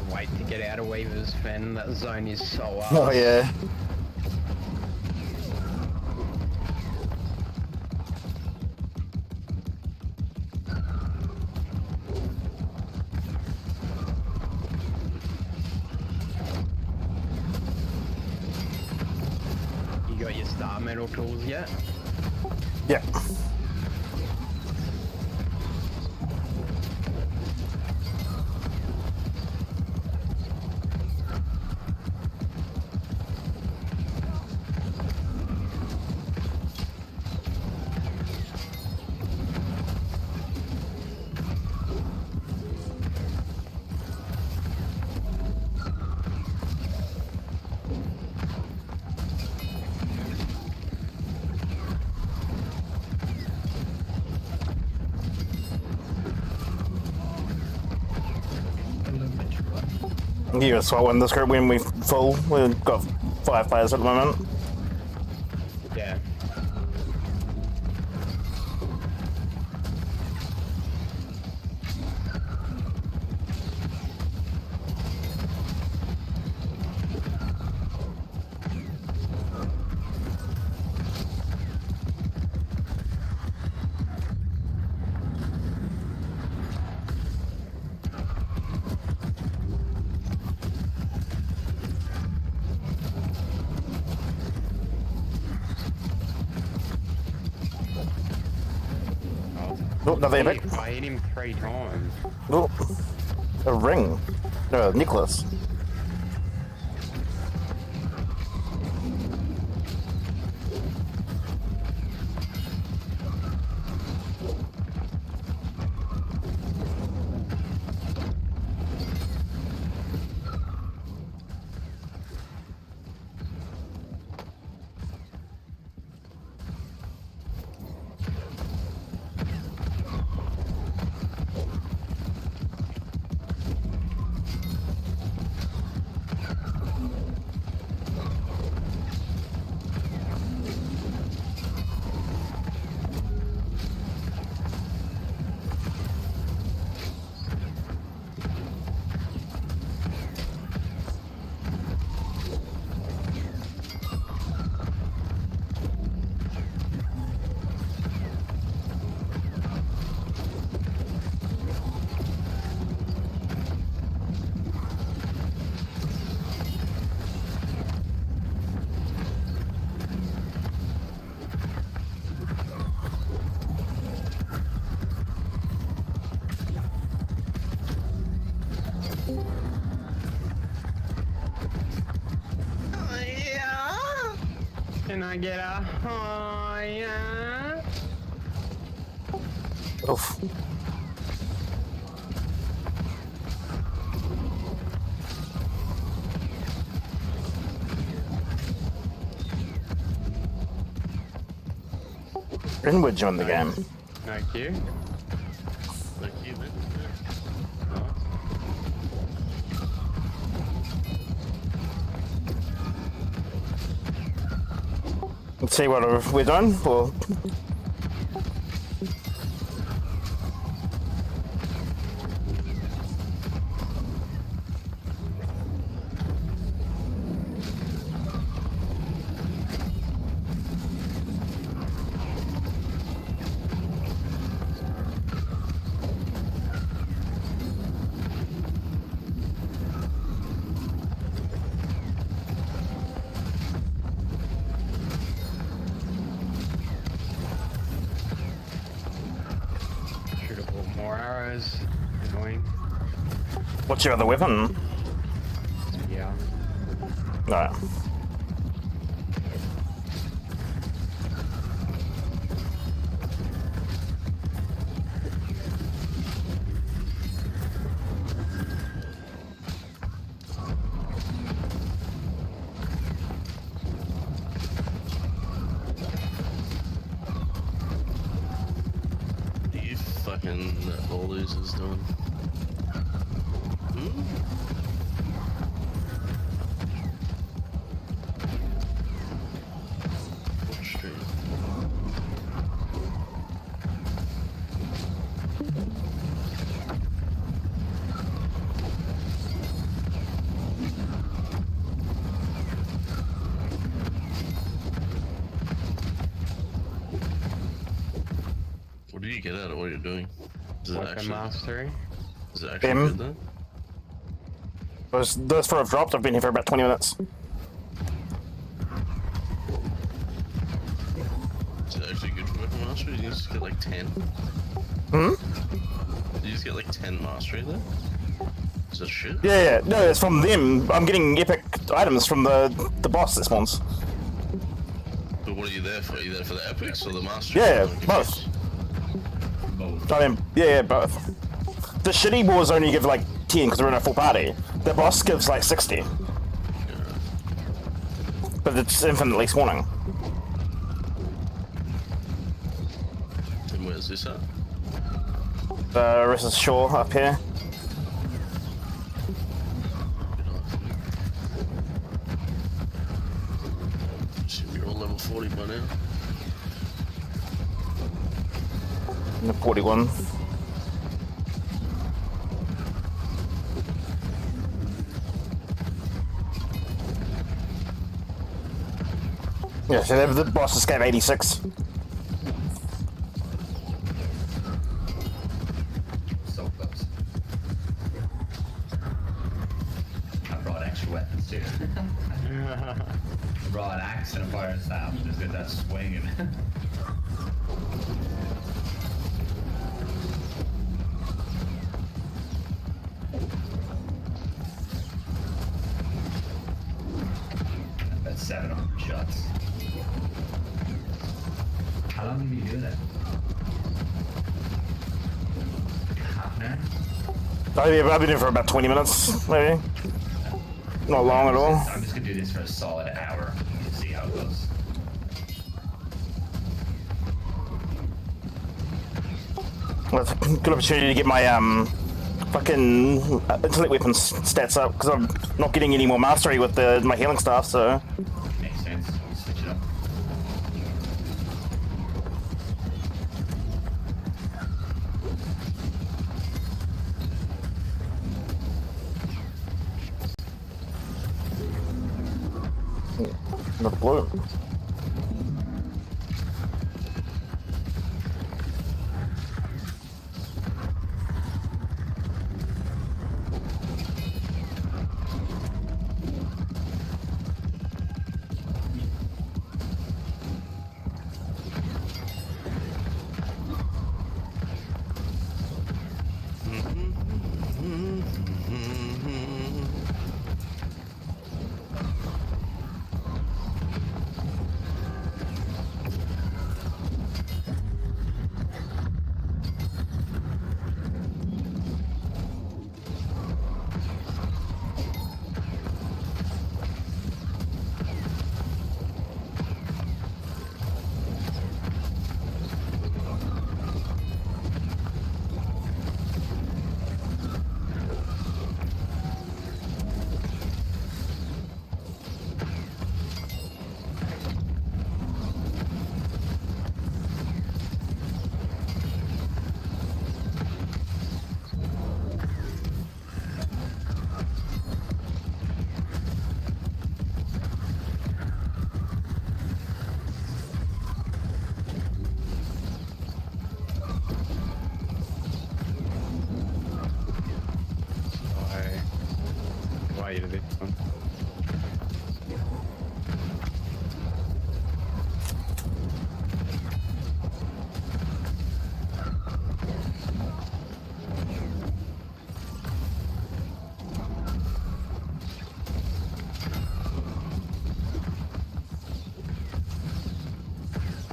can't wait to get out of Weaver's Fen. That zone is so up. Oh yeah. You got your star metal tools yet? Yeah. Yeah, so when this group when we full, we've got 5 players at the moment. Yeah. Oh, another epic. I hit him 3 times. Oh, a ring. No, Nicholas. Can I get a higher? Oof. Rinwood joined the game. Thank you. Thank you, man. Let's see what we're done for. Should have bought more arrows. Annoying. What's your other weapon? Yeah. No. You fucking all losers doing. Straight. you get out of what you're doing? Is it Weapon actually, mastery. is it actually Them. good though? Those four have dropped. I've been here for about 20 minutes. Is it actually good for weapon mastery? You just get like 10? Hmm? You just get like 10 mastery there? Is that shit? Yeah. No, it's from them. I'm getting epic items from the boss that spawns. But what are you there for? Are you there for the epics or the mastery? Yeah, Like, both. Both. I mean, yeah, both. The shitty wars only give like 10 because we're in a full party. The boss gives like 60. Yeah. But it's infinitely spawning. And where's this at? The rest is shore up here. Good eye for me. Assume you're all level 40 by now. And the 41. Yeah, so the boss escape 86. So close. I brought extra weapons too. I brought an axe and a fire staff. Just did that swinging. That's 700 shots. How long have you been doing it? Half an hour? I've been in for about 20 minutes, maybe. Not long at all. I'm just gonna do this for a solid hour to see how it goes. Well, it's a good opportunity to get my fucking intellect weapons stats up because I'm not getting any more mastery with my healing staff. So Makes sense. Switch it up. the blue. Why you did this one?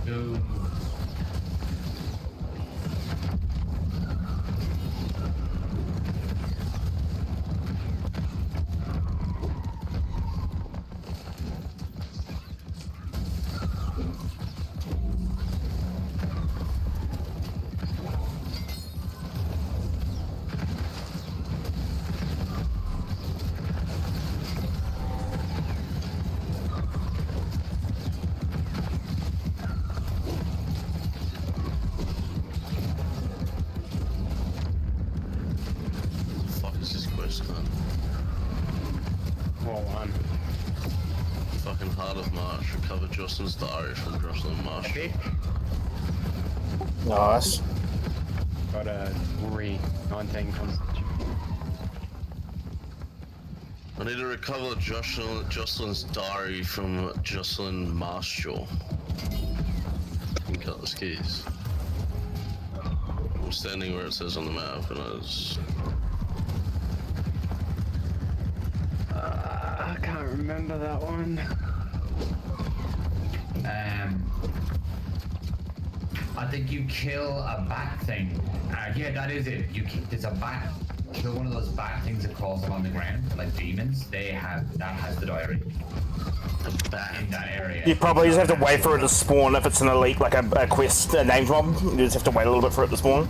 Go. Fuck is this quest, man? What one? Fucking Heart of March. Recover Justin's diary from Jocelyn Marsh. Epic? Nice. Got a Ori 19 constitution. I need to recover Jocelyn's diary from Jocelyn Marshall. And cut the skis. I'm standing where it says on the map, and I was. I can't remember that one. I think you kill a bat thing. Yeah, that is it. There's a bat. Kill one of those bat things that crawls along the ground, like demons. That has the diary. A bat In that area. You probably just have to wait for it to spawn if it's an elite, like a quest, a named mob. You just have to wait a little bit for it to spawn.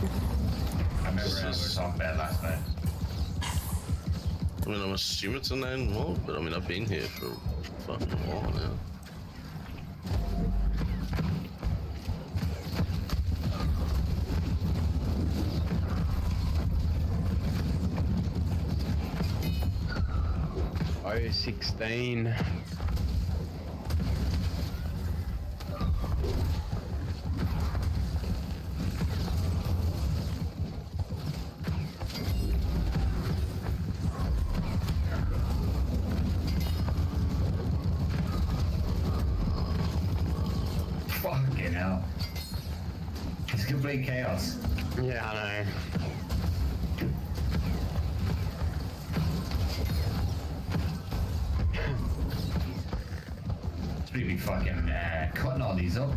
I remember we were talking about it last night. I mean, I'm assuming it's a named mob, but I mean, I've been here for a fucking while now. Oh, 16. Fucking hell. It's complete chaos. Yeah, I know. It's really fucking cutting all these up.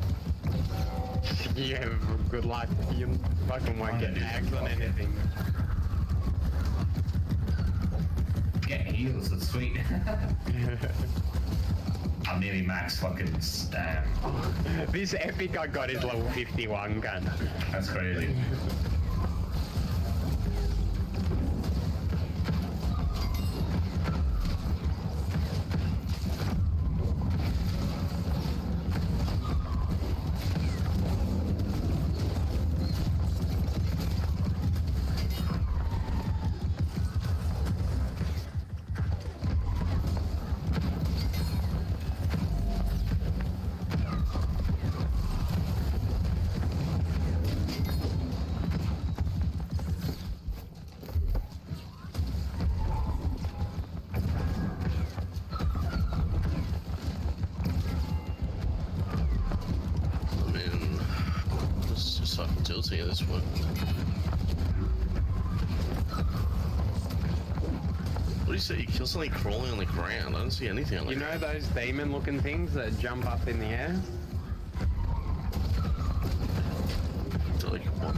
Yeah, good luck. You fucking won't get nags on anything. Get heals, that's sweet. I'm nearly max fucking. This epic I got is level 51 gun. That's crazy. I mean, it's just fucking tilting at this point. What do you say? You kill something crawling on the ground? I don't see anything on the You ground. know those demon looking things that jump up in the air? Like, what?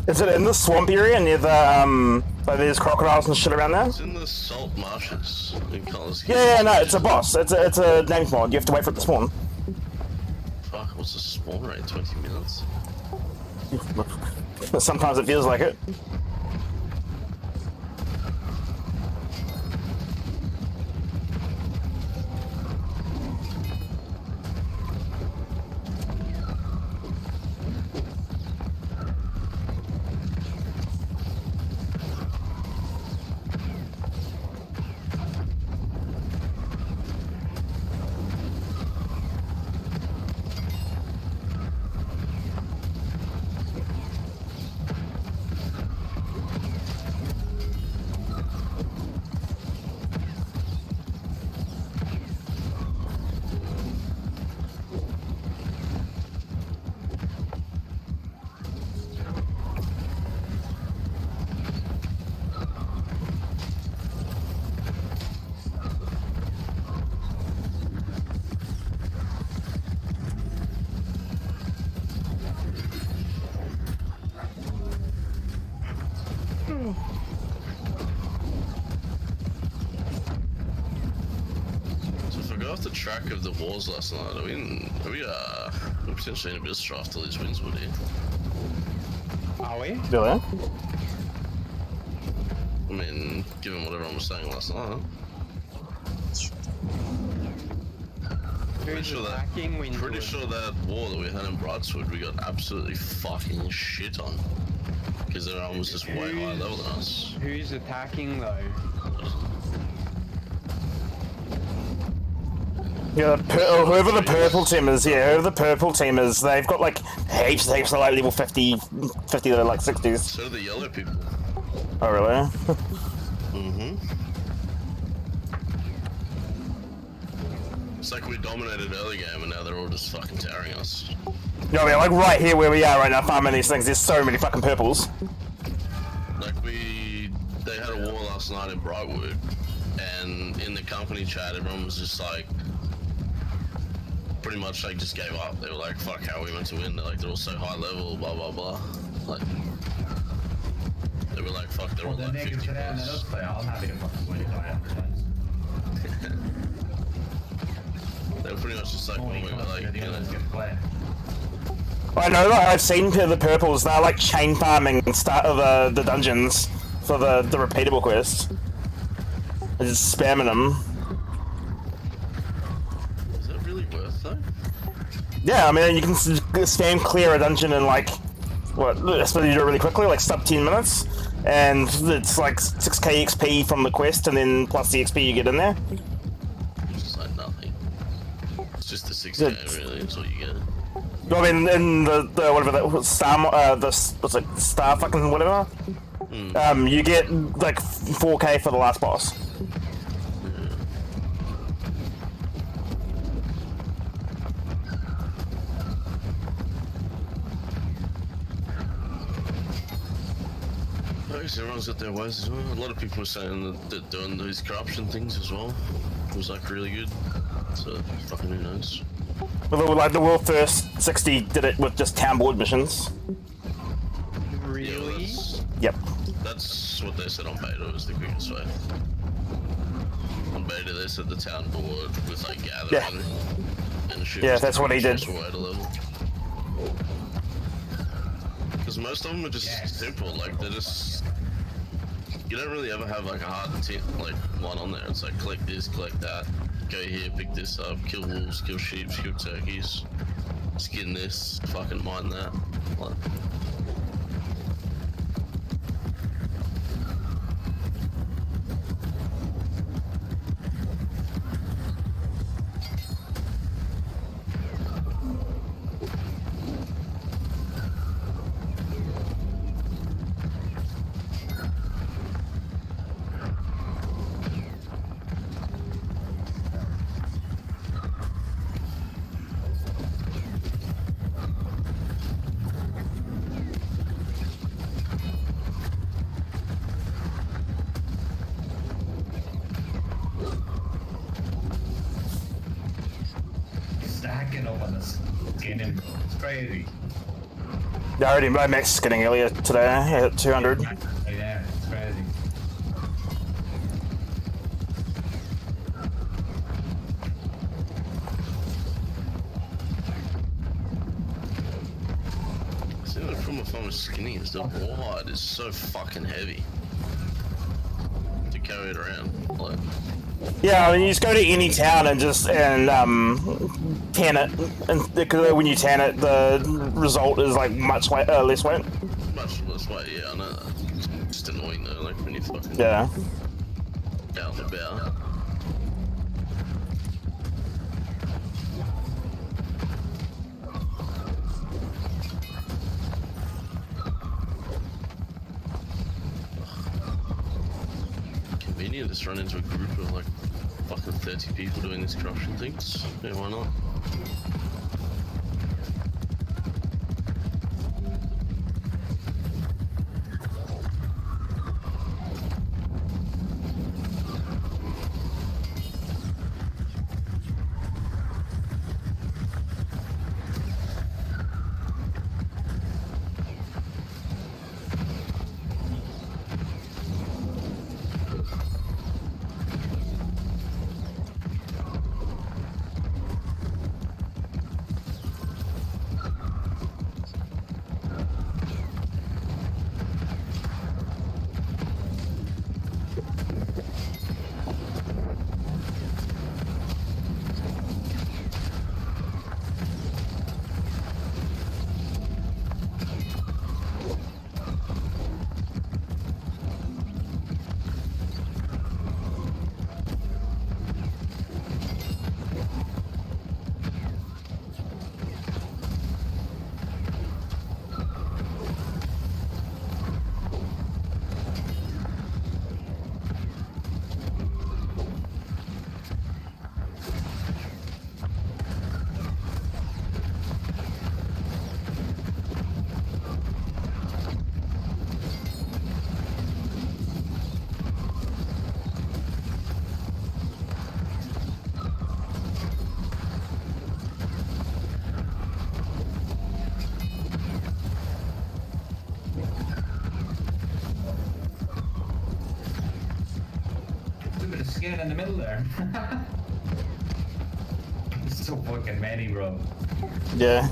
Is it in the swamp area near the, like there's crocodiles and shit around there? It's in the salt marshes in Colors. Yeah, no, it's a boss. It's a named mod. You have to wait for it to spawn. Fuck, what's the spawn rate? 20 minutes? Sometimes it feels like it. So if I go off the track of the wars last night, we're potentially in a bit of strife till these wins would here. Are we? Really? I mean, given what everyone was saying last night. Who's Sure attacking Windwood? Pretty sure that war that we had in Brightswood, we got absolutely fucking shit on. Because everyone was just way higher level than us. Who's attacking though? Yeah, whoever the purple team is, whoever the purple team is, they've got like heaps of like level 50 to like 60s. So do the yellow people. Oh really? It's like we dominated early game and now they're all just fucking tearing us. You know what I mean? Like right here where we are right now farming these things, there's so many fucking purples. Like they had a war last night in Brightwood, and in the company chat, everyone was just like, pretty much like just gave up. They were like, fuck, how are we meant to win? They're like, they're all so high level, blah blah blah. Like, they were like, fuck, they're all Then like they can 50 sit down and let plus. us play. I'm happy to fucking win if I advertise. They were pretty much just like, Only well, we were like, the you know, others get to play. I know, like, I've seen the purples, they're like chain farming start of the dungeons for the repeatable quests. They're just spamming them. is that really worth though? Yeah, I mean, you can spam clear a dungeon in like, what, I suppose you do it really quickly, like sub 10 minutes. And it's like 6k XP from the quest and then plus the XP you get in there. It's just like nothing. It's just the 6k really, that's all you get. I mean, in the whatever that star, what's it, star fucking whatever. You get like 4k for the last boss. I guess everyone's got their ways as well. A lot of people were saying that they're doing these corruption things as well. It was like really good. So fucking who knows? Well, like the world first 60 did it with just town board missions. Really? Yep. That's what they said on beta was the quickest way. On beta they said the town board with like gathering and shit. Yeah, that's what he did. Way to level. Because most of them are just simple, like they're just. You don't really ever have like a hard like one on there. It's like collect this, collect that, go here, pick this up, kill wolves, kill sheep, kill turkeys, skin this, fucking mine that. Like, Stacking up on this skinning. It's crazy. Yeah, I already my max getting earlier today at 200. Yeah, it's crazy. see the problem if I'm skinny is the wide is so fucking heavy to carry it around. Like, Yeah, I mean, you just go to any town and just tan it, and because when you tan it, the result is like much less weight. much less weight, yeah, I know that. It's just annoying though, like when you fucking Yeah. out and about. Convenient, just run into a group of like fucking 30 people doing these corruption things. Yeah, why not? getting in the middle there. There's so fucking many, bro. Yeah.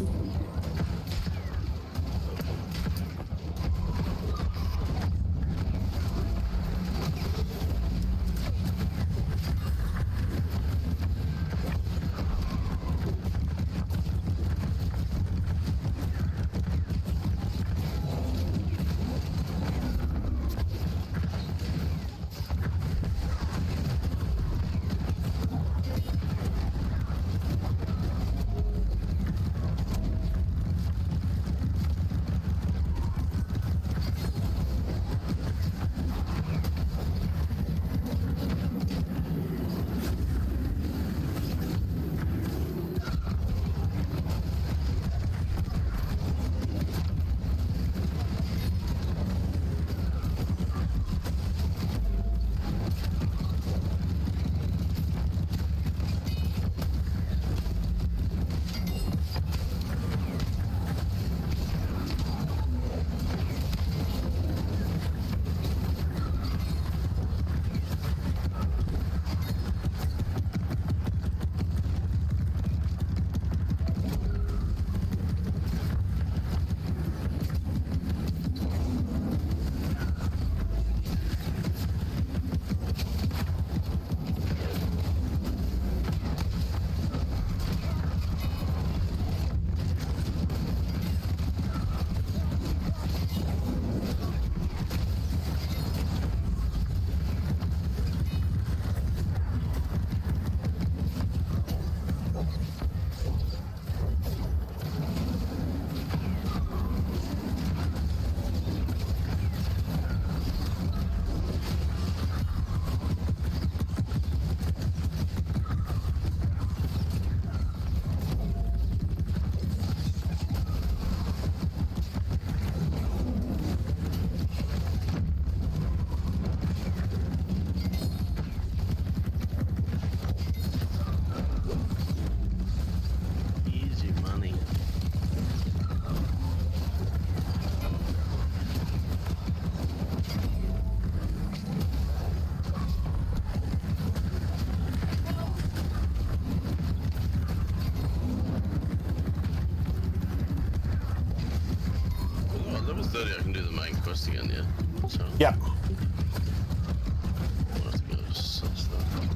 Easy money. Oh, at level 30 I can do the main quest again, yeah? So Yep. I'll have to go such that.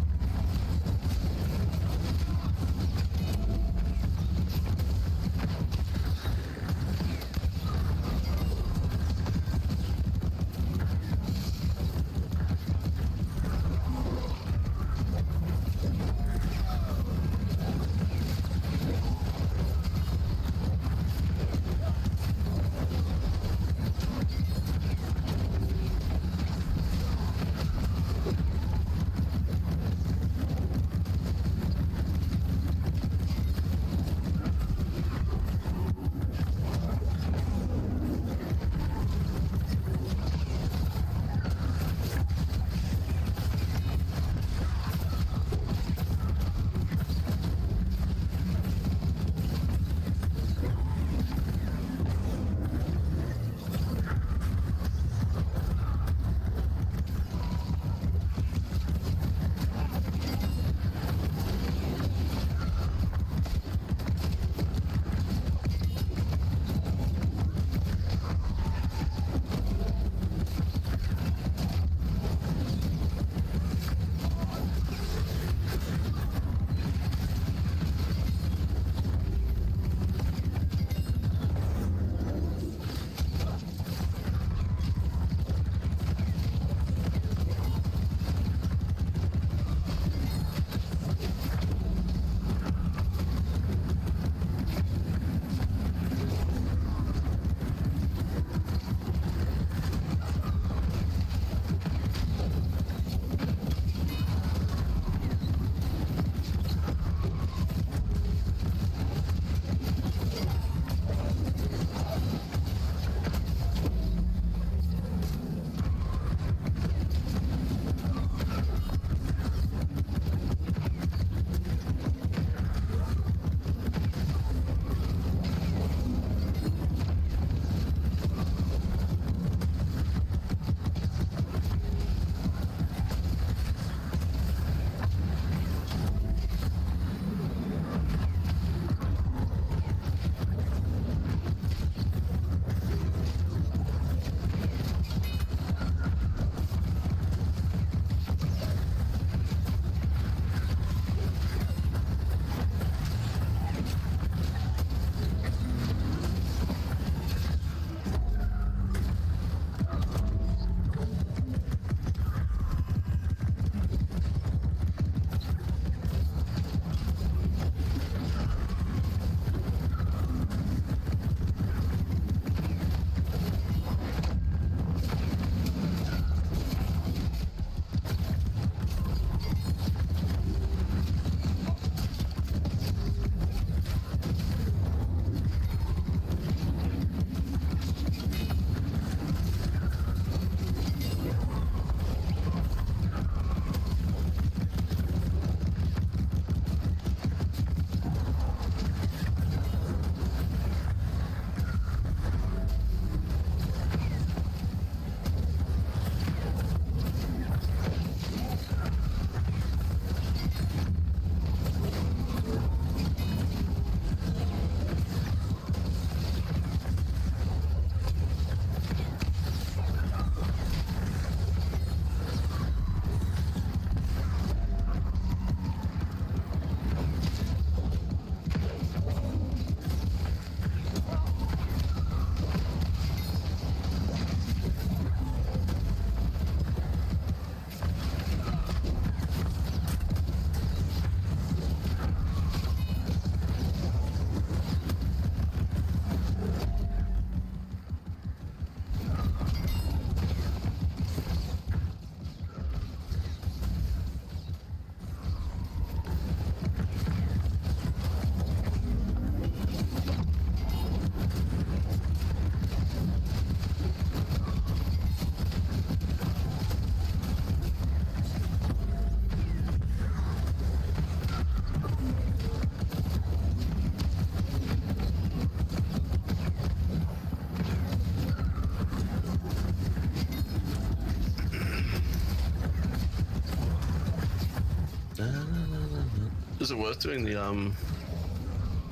Is it worth doing the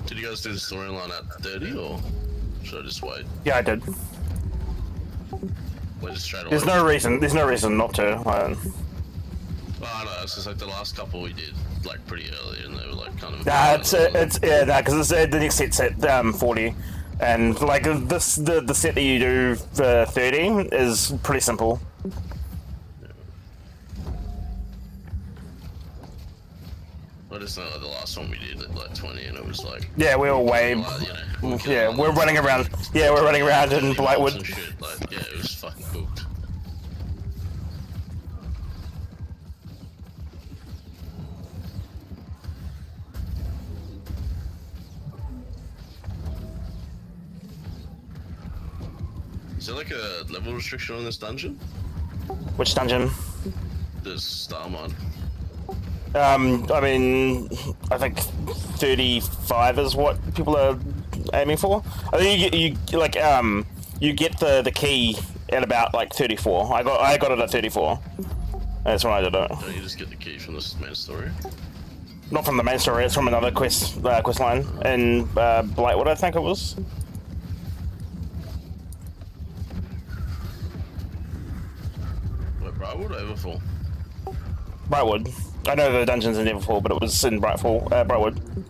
Did you guys do the storyline at 30 or should I just wait? Yeah, I did. Wait, just straight away. There's no reason. There's no reason not to. Oh no, it's just like the last couple we did like pretty early, and they were like kind of. Nah, it's because the next set's at 40, and like the set that you do for 30 is pretty simple. I just know like, the last one we did at like 20, and it was like. Yeah, we were way. Yeah, we're running around. Yeah, we're running around in Blightwood. And shit. Like, yeah, it was fucking cooked. Is there like a level restriction on this dungeon? Which dungeon? This star mine. I mean, I think 35 is what people are aiming for. I think you like you get the key at about like 34. I got it at 34. That's when I did it. Don't you just get the key from this main story? Not from the main story. It's from another quest line in Blightwood, I think it was. Wait, Brightwood or Everfall? Brightwood. I know the dungeon's in Everfall, but it was in Brightwood.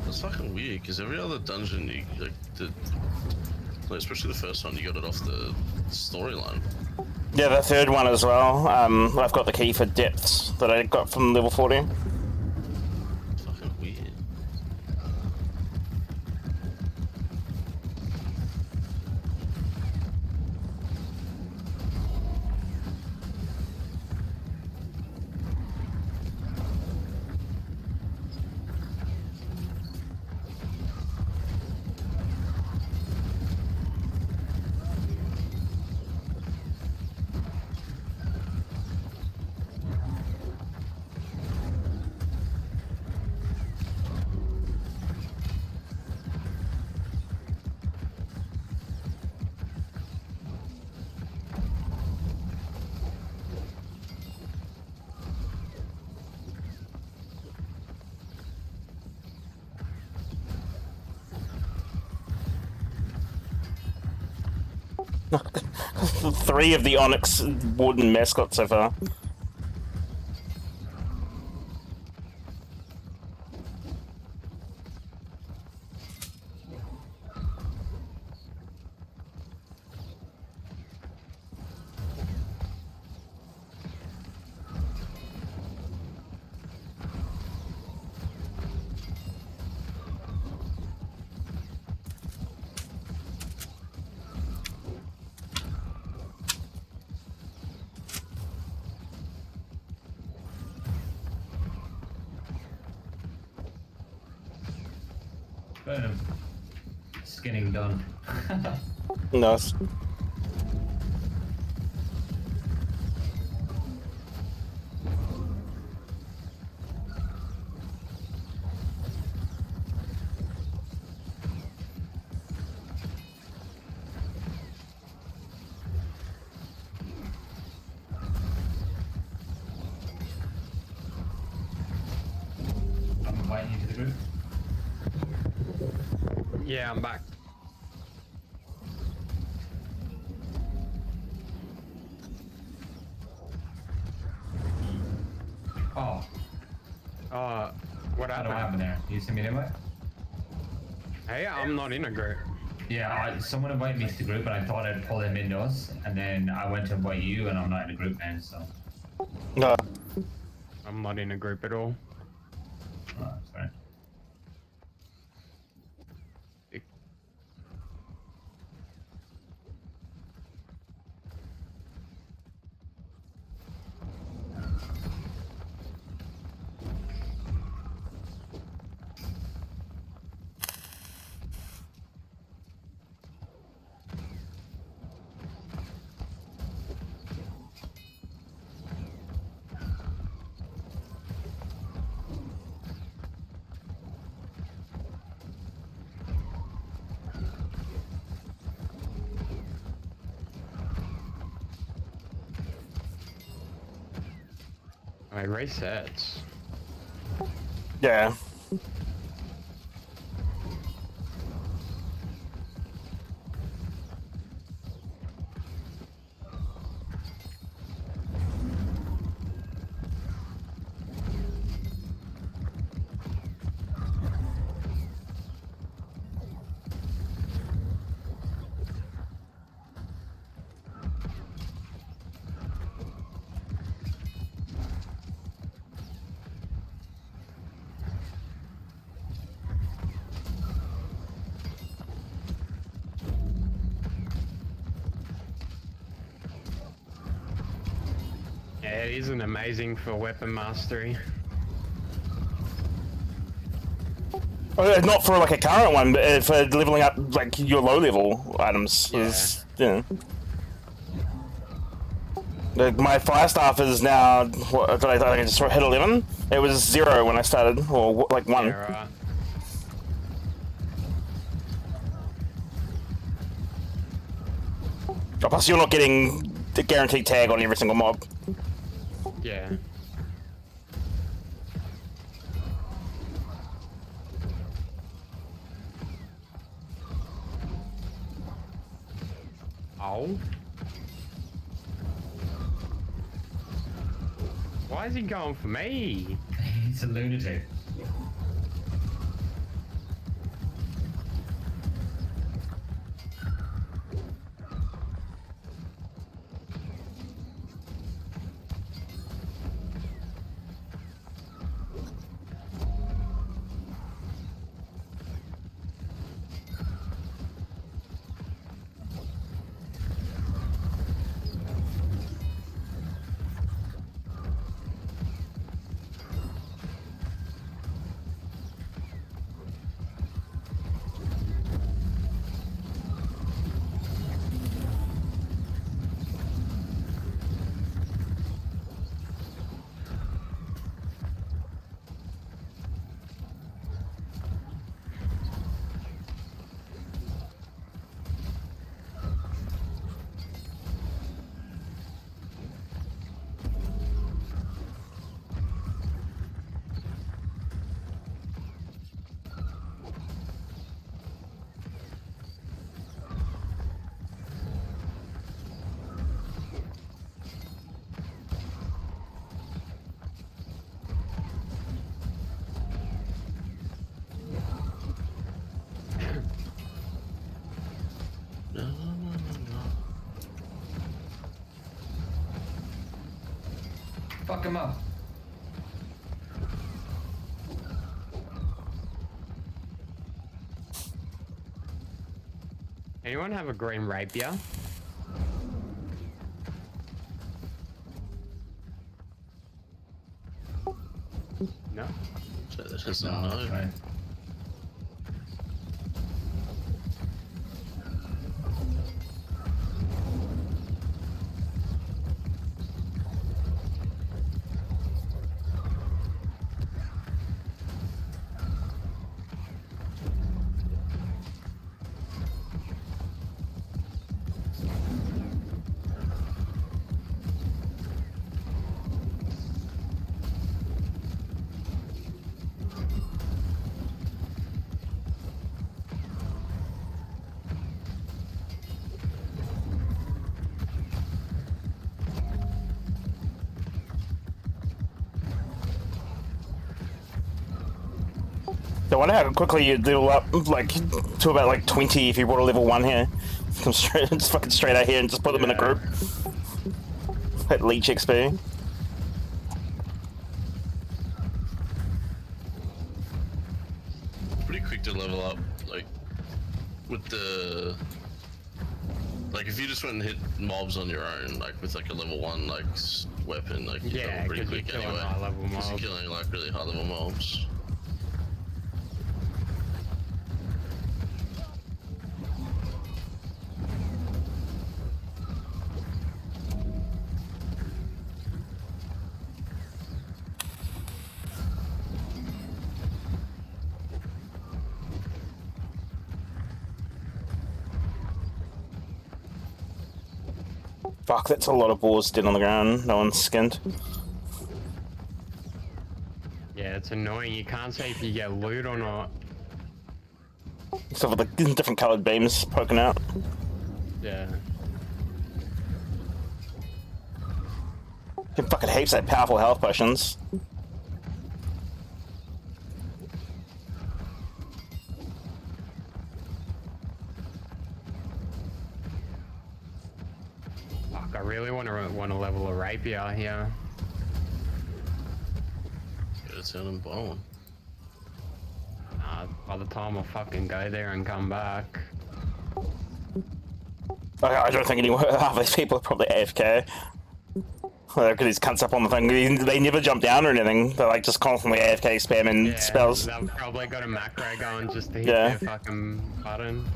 That's fucking weird, because every other dungeon, you, like, especially the first one, you got it off the storyline. Yeah, the third one as well. I've got the key for depths that I got from level 40. Fucking weird. Three of the Onyx Warden mascots so far. Boom. Skinning done. Nice. I'm inviting you to the group. Yeah, I'm back. Oh, What how do I happened? happen there? You send me an invite? Hey, I'm not in a group. Yeah, someone invited me to the group and I thought I'd pull him into us, and then I went to invite you and I'm not in a group now, so. No. I'm not in a group at all. Oh, sorry. I resets. Yeah. Yeah, it isn't amazing for weapon mastery. Not for like a current one, but for leveling up like your low level items. Yeah. Is, you know. My fire staff is now. What, I think I just hit 11. It was 0 when I started, or like 1. Yeah, right. Oh, plus, you're not getting the guaranteed tag on every single mob. Yeah. Oh. Why is he going for me? He's a lunatic. Fuck him up. Anyone have a green rapier? No? So this is No, no. that's right. So I wonder how quickly you level up, like, to about like 20 if you brought a level 1 here. Come straight, just fucking straight out here and just put them in a group. Hit leech XP. Pretty quick to level up, like with the like if you just went and hit mobs on your own, like with like a level 1 like weapon, like you Yeah, level pretty 'cause you're quick killing anyway. high-level 'Cause mobs. you're killing like really high level mobs. Fuck, that's a lot of boars dead on the ground. No one's skinned. Yeah, Yeah, it's annoying. You can't say if you get loot or not. Except for the different coloured beams poking out. Yeah. You fucking heaps of powerful health potions. Fuck, I really want to level a rapier here. Yeah, it's out and bone. By the time I fucking go there and come back. I don't think half these people are probably AFK. Because these cunts up on the thing. They never jump down or anything. They're like just constantly AFK spamming spells. They've probably got a macro going just to hit Yeah. their fucking button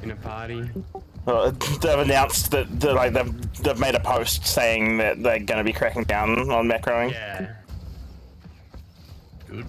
in a party. Well, they've announced that they've made a post saying that they're going to be cracking down on macroing. Yeah. Good.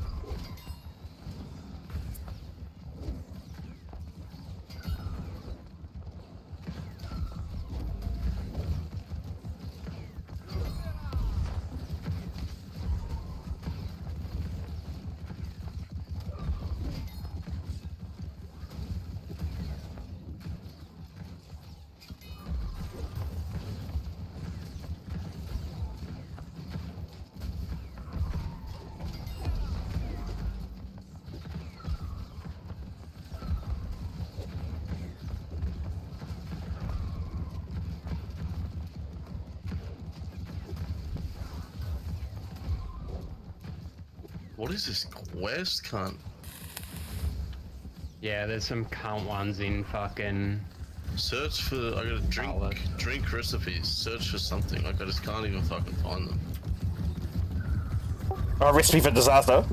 What is this quest, cunt? Yeah, there's some cunt ones in fucking... Search for, I gotta drink recipes. Search for something. Like, I just can't even fucking find them. Oh, recipe for disaster.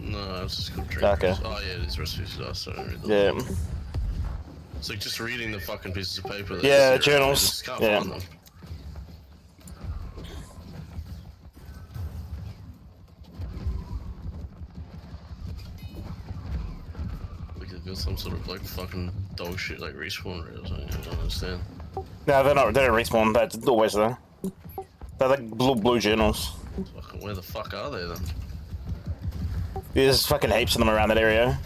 No, it's just called drink. Okay. Oh yeah, it is recipe for disaster. Yeah. It's like just reading the fucking pieces of paper. That Yeah, I journals. just can't Yeah. find them. Like they've got some sort of like fucking dog shit like respawn rails. I don't understand. No, they're not. They don't respawn. That's always there. They're like blue journals. Fucking where the fuck are they then? There's fucking heaps of them around that area.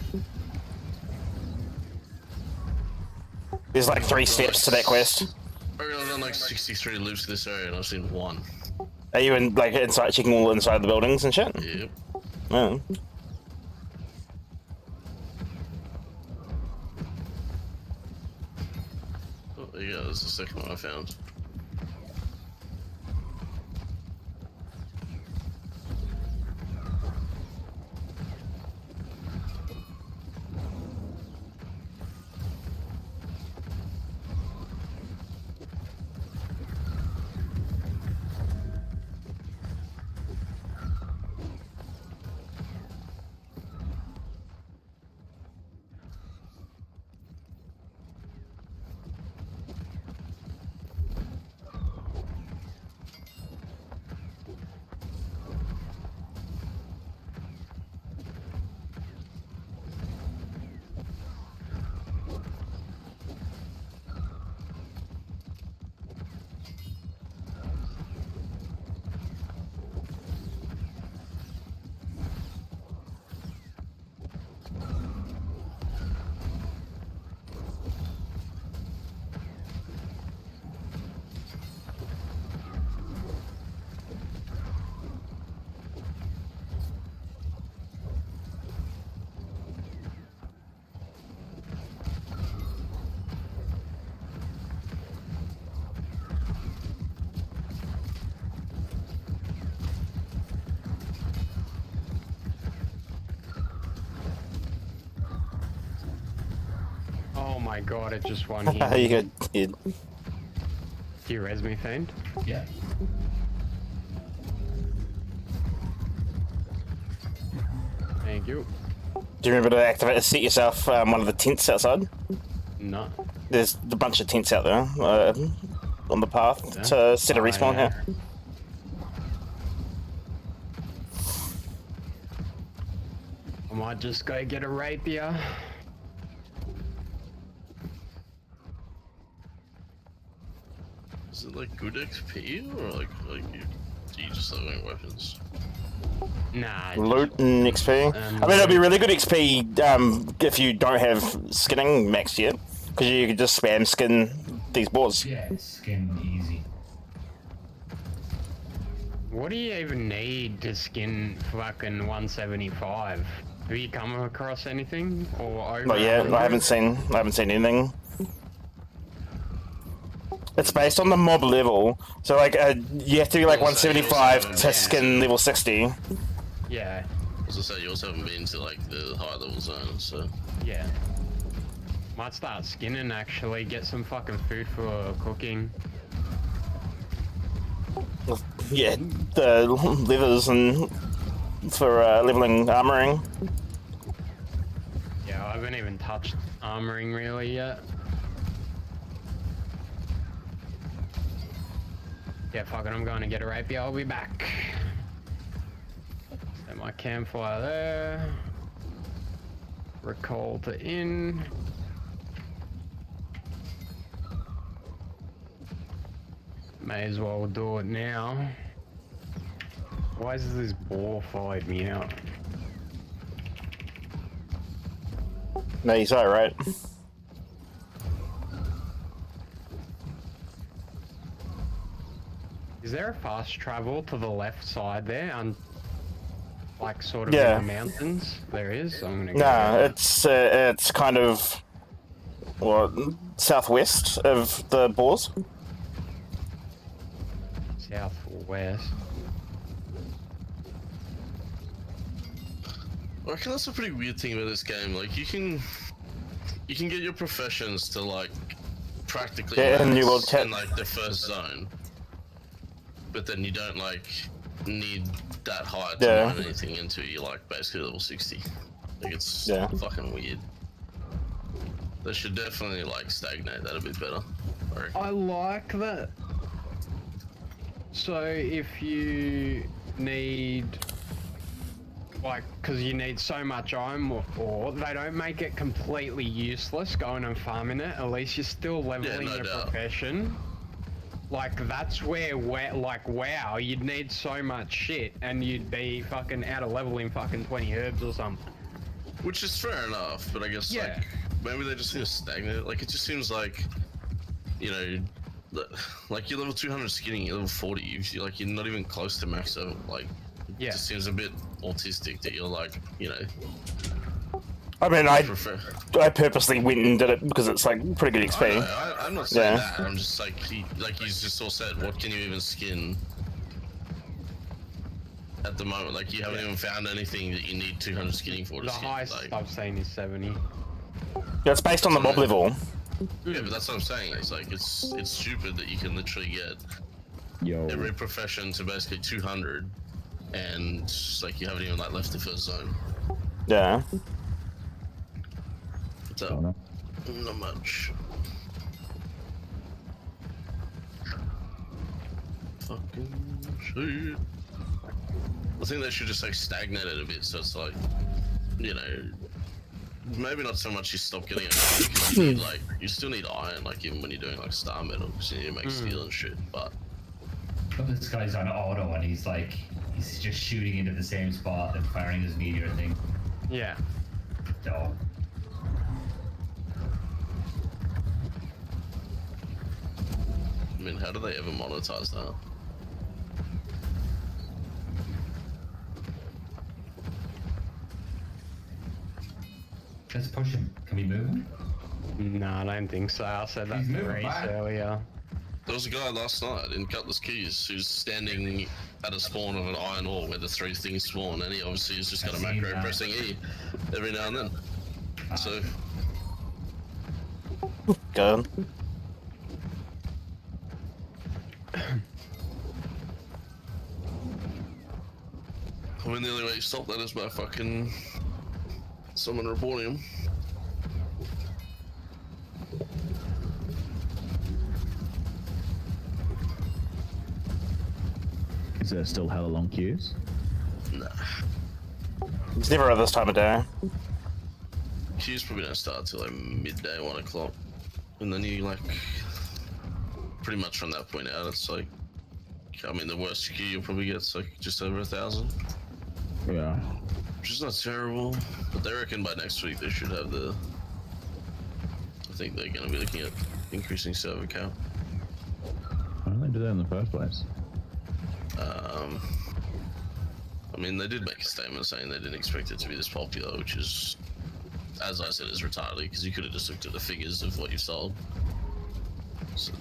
There's like 3 steps to that quest. I reckon I've done like 63 loops to this area and I've seen one. Are you in like inside checking all inside the buildings and shit? Yep. Oh. Oh, yeah, that's the second one I found. Oh my god, it just won You here. got kid. Do you res me, Fiend? Yeah. Thank you. Do you remember to activate, set yourself one of the tents outside? No. There's a bunch of tents out there on the path Yeah. to set a Oh, respawn yeah. here. I might just go get a rapier. Is it like good XP or like you Do you just leveling weapons? Nah. Loot and XP. I mean, it'll be really good XP if you don't have skinning maxed yet, because you can just spam skin these boars. Yeah, skin easy. What do you even need to skin fucking 175? Have you come across anything or over? Not yet. I haven't seen anything. It's based on the mob level, so like you have to be like 175 to skin level 60. Yeah. As I say, you also haven't been to like the high level zone, so. Yeah. Might start skinning actually. Get some fucking food for cooking. Yeah, the levers and for leveling armoring. Yeah, I haven't even touched armoring really yet. Yeah, fuck it, I'm going to get a rapier, I'll be back. Set my campfire there. Recall to inn. May as well do it now. Why has this boar followed me out? No, he's alright. Is there a fast travel to the left side there? Like sort of Yeah. in the mountains? There is? I'm gonna go Nah, there. it's kind of southwest of the boars. Southwest. I reckon that's a pretty weird thing about this game. Like you can get your professions to like practically Yeah, in New World max Cat. in like the first zone, but then you don't like need that high to Yeah. learn anything until you're like basically level 60. Like it's Yeah. fucking weird. They should definitely like stagnate that a bit better. I reckon. I like that. So if you need, like, because you need so much iron ore, they don't make it completely useless going and farming it. At least you're still leveling no your doubt. profession. Like, that's where, like, wow, you'd need so much shit and you'd be fucking out of level in fucking 20 herbs or something. Which is fair enough, but I guess Yeah. like maybe they just need to stagnate. Like it just seems like, you know, like you're level 200 skinning, you're level 40. You're like you're not even close to max level. Like it Yeah. just seems a bit autistic that you're like, you know. I mean, I Prefer. purposely went and did it because it's like pretty good XP. I'm not saying Yeah. that. I'm just like he's just all said. What can you even skin at the moment? Like you haven't even found anything that you need 200 skinning for to The skin. highest Like, I've seen is 70. Yeah, it's based on the mob level. yeah, but that's what I'm saying. It's like it's stupid that you can literally get Yo. every profession to basically 200, and it's like you haven't even like left the first zone. Yeah. So Don't know. not much. Fucking shit. I think they should just like stagnate it a bit, so it's like, you know, maybe not so much you stop getting it because you need like you still need iron, like even when you're doing like star metal, because you need to make steel and shit. But But this guy's on auto and he's just shooting into the same spot and firing his meteor thing. Yeah. So I mean, how do they ever monetize that? let's push him. Can we move him? No, I don't think so. I said that He's to moving Reese back. earlier. There was a guy last night in Cutlass Keys who's standing at a spawn of an iron ore where the three things spawn, and he obviously has just got a I've seen macro that. pressing E every now and then. So Good. I mean, the only way you stop that is by fucking someone reporting him. Is there still hella long queues? Nah. It's never at this time of day. Queues probably don't start till like midday, 1 o'clock. And then you like, pretty much from that point out, it's like I mean, the worst queue you'll probably get is like just over 1,000, Yeah. which is not terrible. But they reckon by next week they should have the. I think they're going to be looking at increasing server count. Why didn't they do that in the first place? I mean, they did make a statement saying they didn't expect it to be this popular, which is, as I said, is retarded because you could have just looked at the figures of what you sold. So,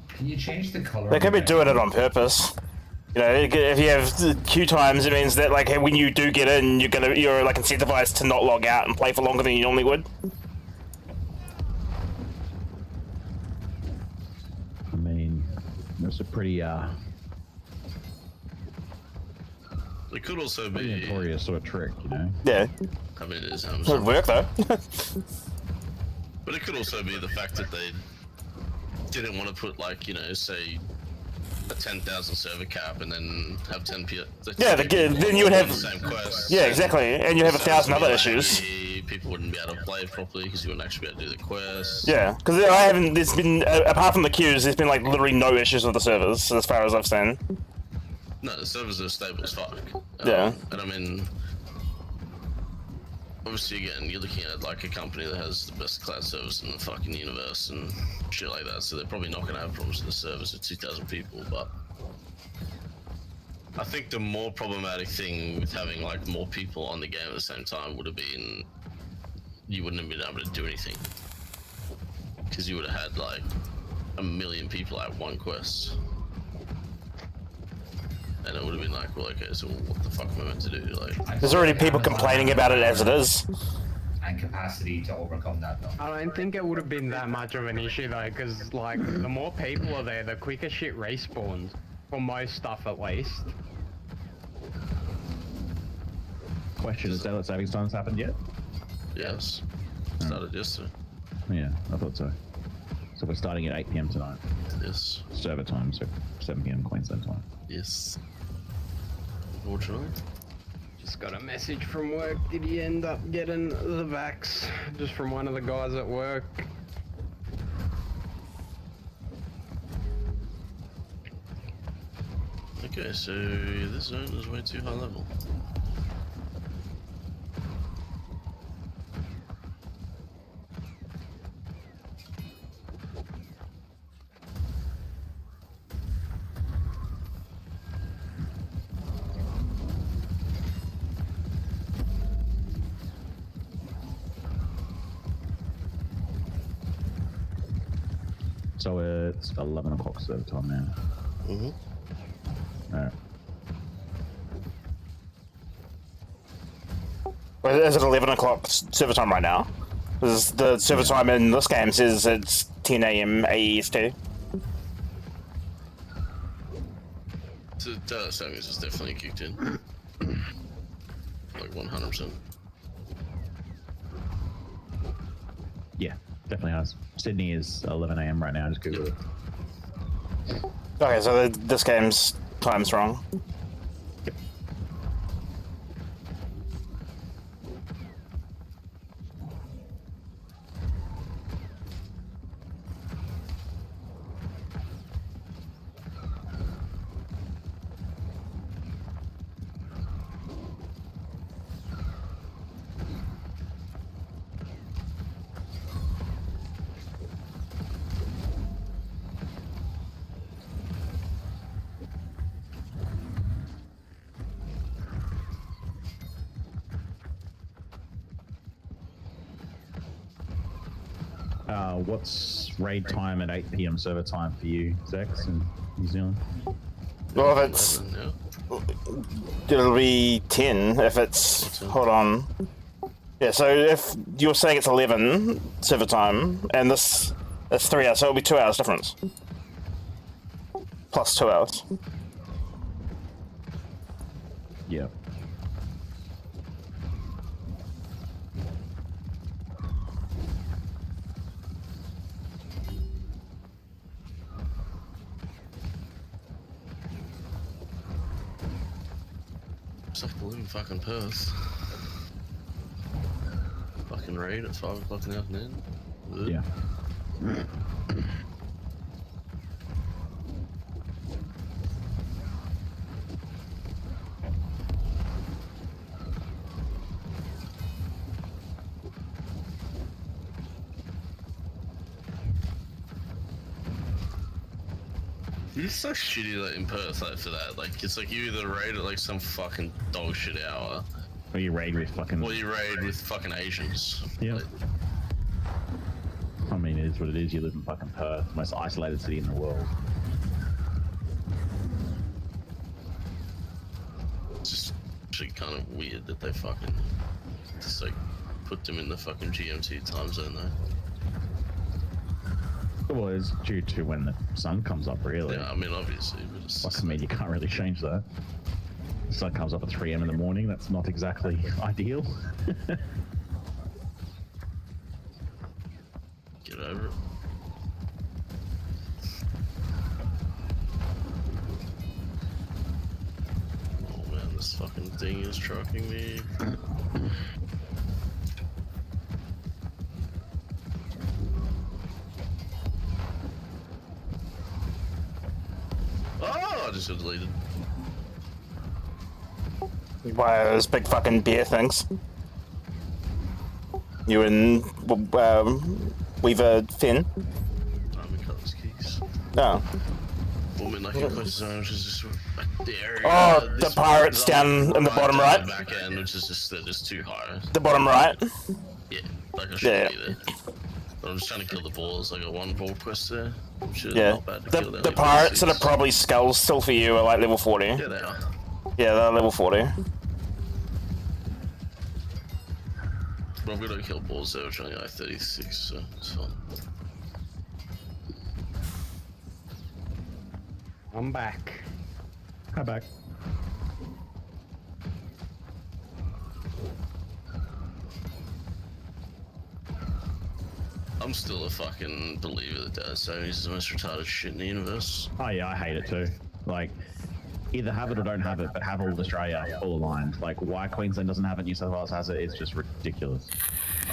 Can you change the color? They of could be the doing it on purpose. You know, if you have queue times, it means that like when you do get in, you're like incentivized to not log out and play for longer than you normally would. I mean, that's a pretty it could also be. notorious sort of trick, you know? Yeah, I mean, it is. it would work though. But it could also be the fact that they didn't want to put, like, you know, say a 10,000 server cap and then have 10 people. Yeah, then you would have the same quest. Yeah, exactly, and you have 1,000 other issues. People wouldn't be able to play properly because you wouldn't actually be able to do the quest. Yeah, because I haven't. There's been apart from the queues, there's been like literally no issues with the servers as far as I've seen. No, the servers are stable as fuck. Yeah. And I mean, obviously, again, you're looking at like a company that has the best cloud service in the fucking universe and shit like that, so they're probably not going to have problems with the servers with 2,000 people, but I think the more problematic thing with having like more people on the game at the same time would have been you wouldn't have been able to do anything because you would have had like 1 million people at one quest. And it would have been like, well, okay, so what the fuck am I meant to do? Like, There's already people complaining about it as it is. And capacity to overcome that, though. I don't think it would have been that much of an issue though, because like the more people are there, the quicker shit respawns. For most stuff, at least. Question, has daylight savings times happened yet? yes, started yesterday. Yeah, I thought so. So we're starting at 8 PM tonight. Yes, Server time, so 7 PM Queensland time. yes. Unfortunately. Just got a message from work. Did he end up getting the vax? Just from one of the guys at work. Okay, so this zone is way too high level. So it's 11 o'clock server time now. Mm-hmm. Alright. Well, is it 11 o'clock server time right now? Because the server time in this game says it's 10 AM AEST. So data savings is definitely kicked in. Like 100%. Yeah, definitely has. Sydney is 11 AM right now, just Google it. Okay, so this game's time's wrong. What's raid time at 8 PM server time for you, Zex, in New Zealand? Well, if it's 11, yeah. it'll be 10 if it's hold on. Yeah, so if you're saying it's 11 server time and this is 3 hours, so it'll be 2 hours difference. Plus 2 hours. Yeah. It's like the live in fucking Perth. Fucking raid at 5 o'clock in the afternoon. Ugh. Yeah. It's so shitty like in Perth like for that. Like it's like you either raid at like some fucking dog shit hour, Or you raid with fucking. or you raid with fucking Asians. Yeah. Like, I mean, it is what it is. You live in fucking Perth, the most isolated city in the world. it's just actually kind of weird that they fucking just like put them in the fucking GMT time zone though. Well, it's due to when the sun comes up, really. Yeah, I mean obviously, but it's Like, just, I mean, you can't really change that. The sun comes up at 3 a.m. in the morning. That's not exactly ideal. get over it. Oh man, this fucking thing is trucking me. Oh, I just got deleted. Why those big fucking beer things? You and Weaver Finn? Diamond Cutlass Keys. Oh. Woman like a close zone, which is just like the area. Oh, this the pirates one's down in the bottom down right? The back end, which is just they're just too high. The bottom right? Yeah, like I Yeah. shouldn't be there. But I'm just trying to kill the balls. I got one ball quest there, which is Yeah. not bad to kill. The pirates that are probably skulls still for you are like level 40. Yeah, they are. Yeah, they're level 40. But I'm gonna kill balls there, which are only like 36, so it's fine. I'm back. Hi back. I'm still a fucking believer that Data Savings is the most retarded shit in the universe. Oh yeah, I hate it too. Like, either have it or don't have it, but have all of Australia all aligned. Like, why Queensland doesn't have it, New South Wales has it, is just ridiculous.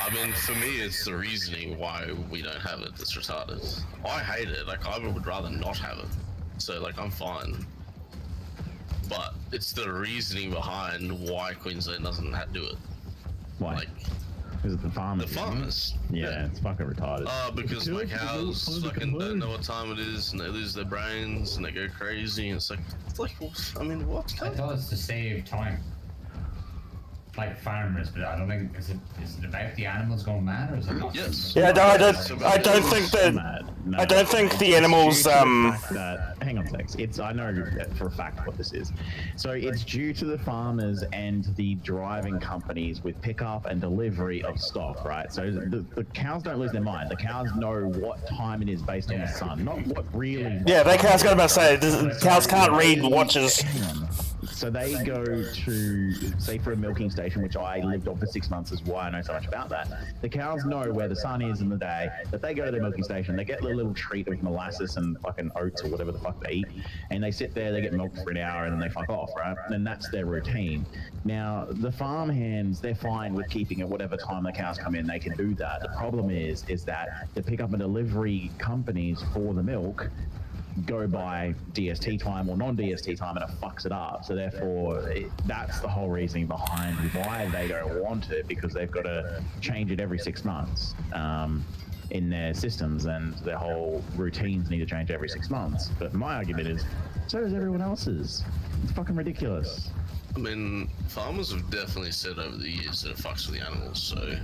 I mean, for me, it's the reasoning why we don't have it that's retarded. I hate it. Like, I would rather not have it. So, like, I'm fine. But it's the reasoning behind why Queensland doesn't do it. Why? Like, Is it the farmers? the isn't it? farmers. Yeah, it's fucking retarded. Because my cows fucking don't know what time it is, and they lose their brains, and they go crazy, and it's like, well, I mean, what? I thought it's to save time. Like farmers, but I don't think is it about the animals going mad or is it not? Yes. Yeah, no, I don't think that. Mad. No, I don't think the it's animals, due to the fact that, hang on a sec. It's, I know for a fact what this is. So it's due to the farmers and the driving companies with pickup and delivery of stock, right? So the cows don't lose their mind. The cows know what time it is based on the sun, not what really. Yeah, they can't. I was going to say, cows can't read watches. Hang on. So they go to, say, for a milking station, which I lived on for 6 months, is why I know so much about that. The cows know where the sun is in the day, that they go to the milking station, they get a little treat of molasses and fucking oats or whatever the fuck they eat, and they sit there, they get milked for an hour, and then they fuck off, right? And that's their routine. Now, the farm hands, they're fine with keeping it whatever time the cows come in, they can do that. The problem is that the pickup and delivery companies for the milk go by DST time or non-DST time, and it fucks it up. So therefore, that's the whole reasoning behind why they don't want it, because they've got to change it every 6 months in their systems, and their whole routines need to change every 6 months. But my argument is, so does everyone else's. It's fucking ridiculous. I mean, farmers have definitely said over the years that it fucks with the animals, so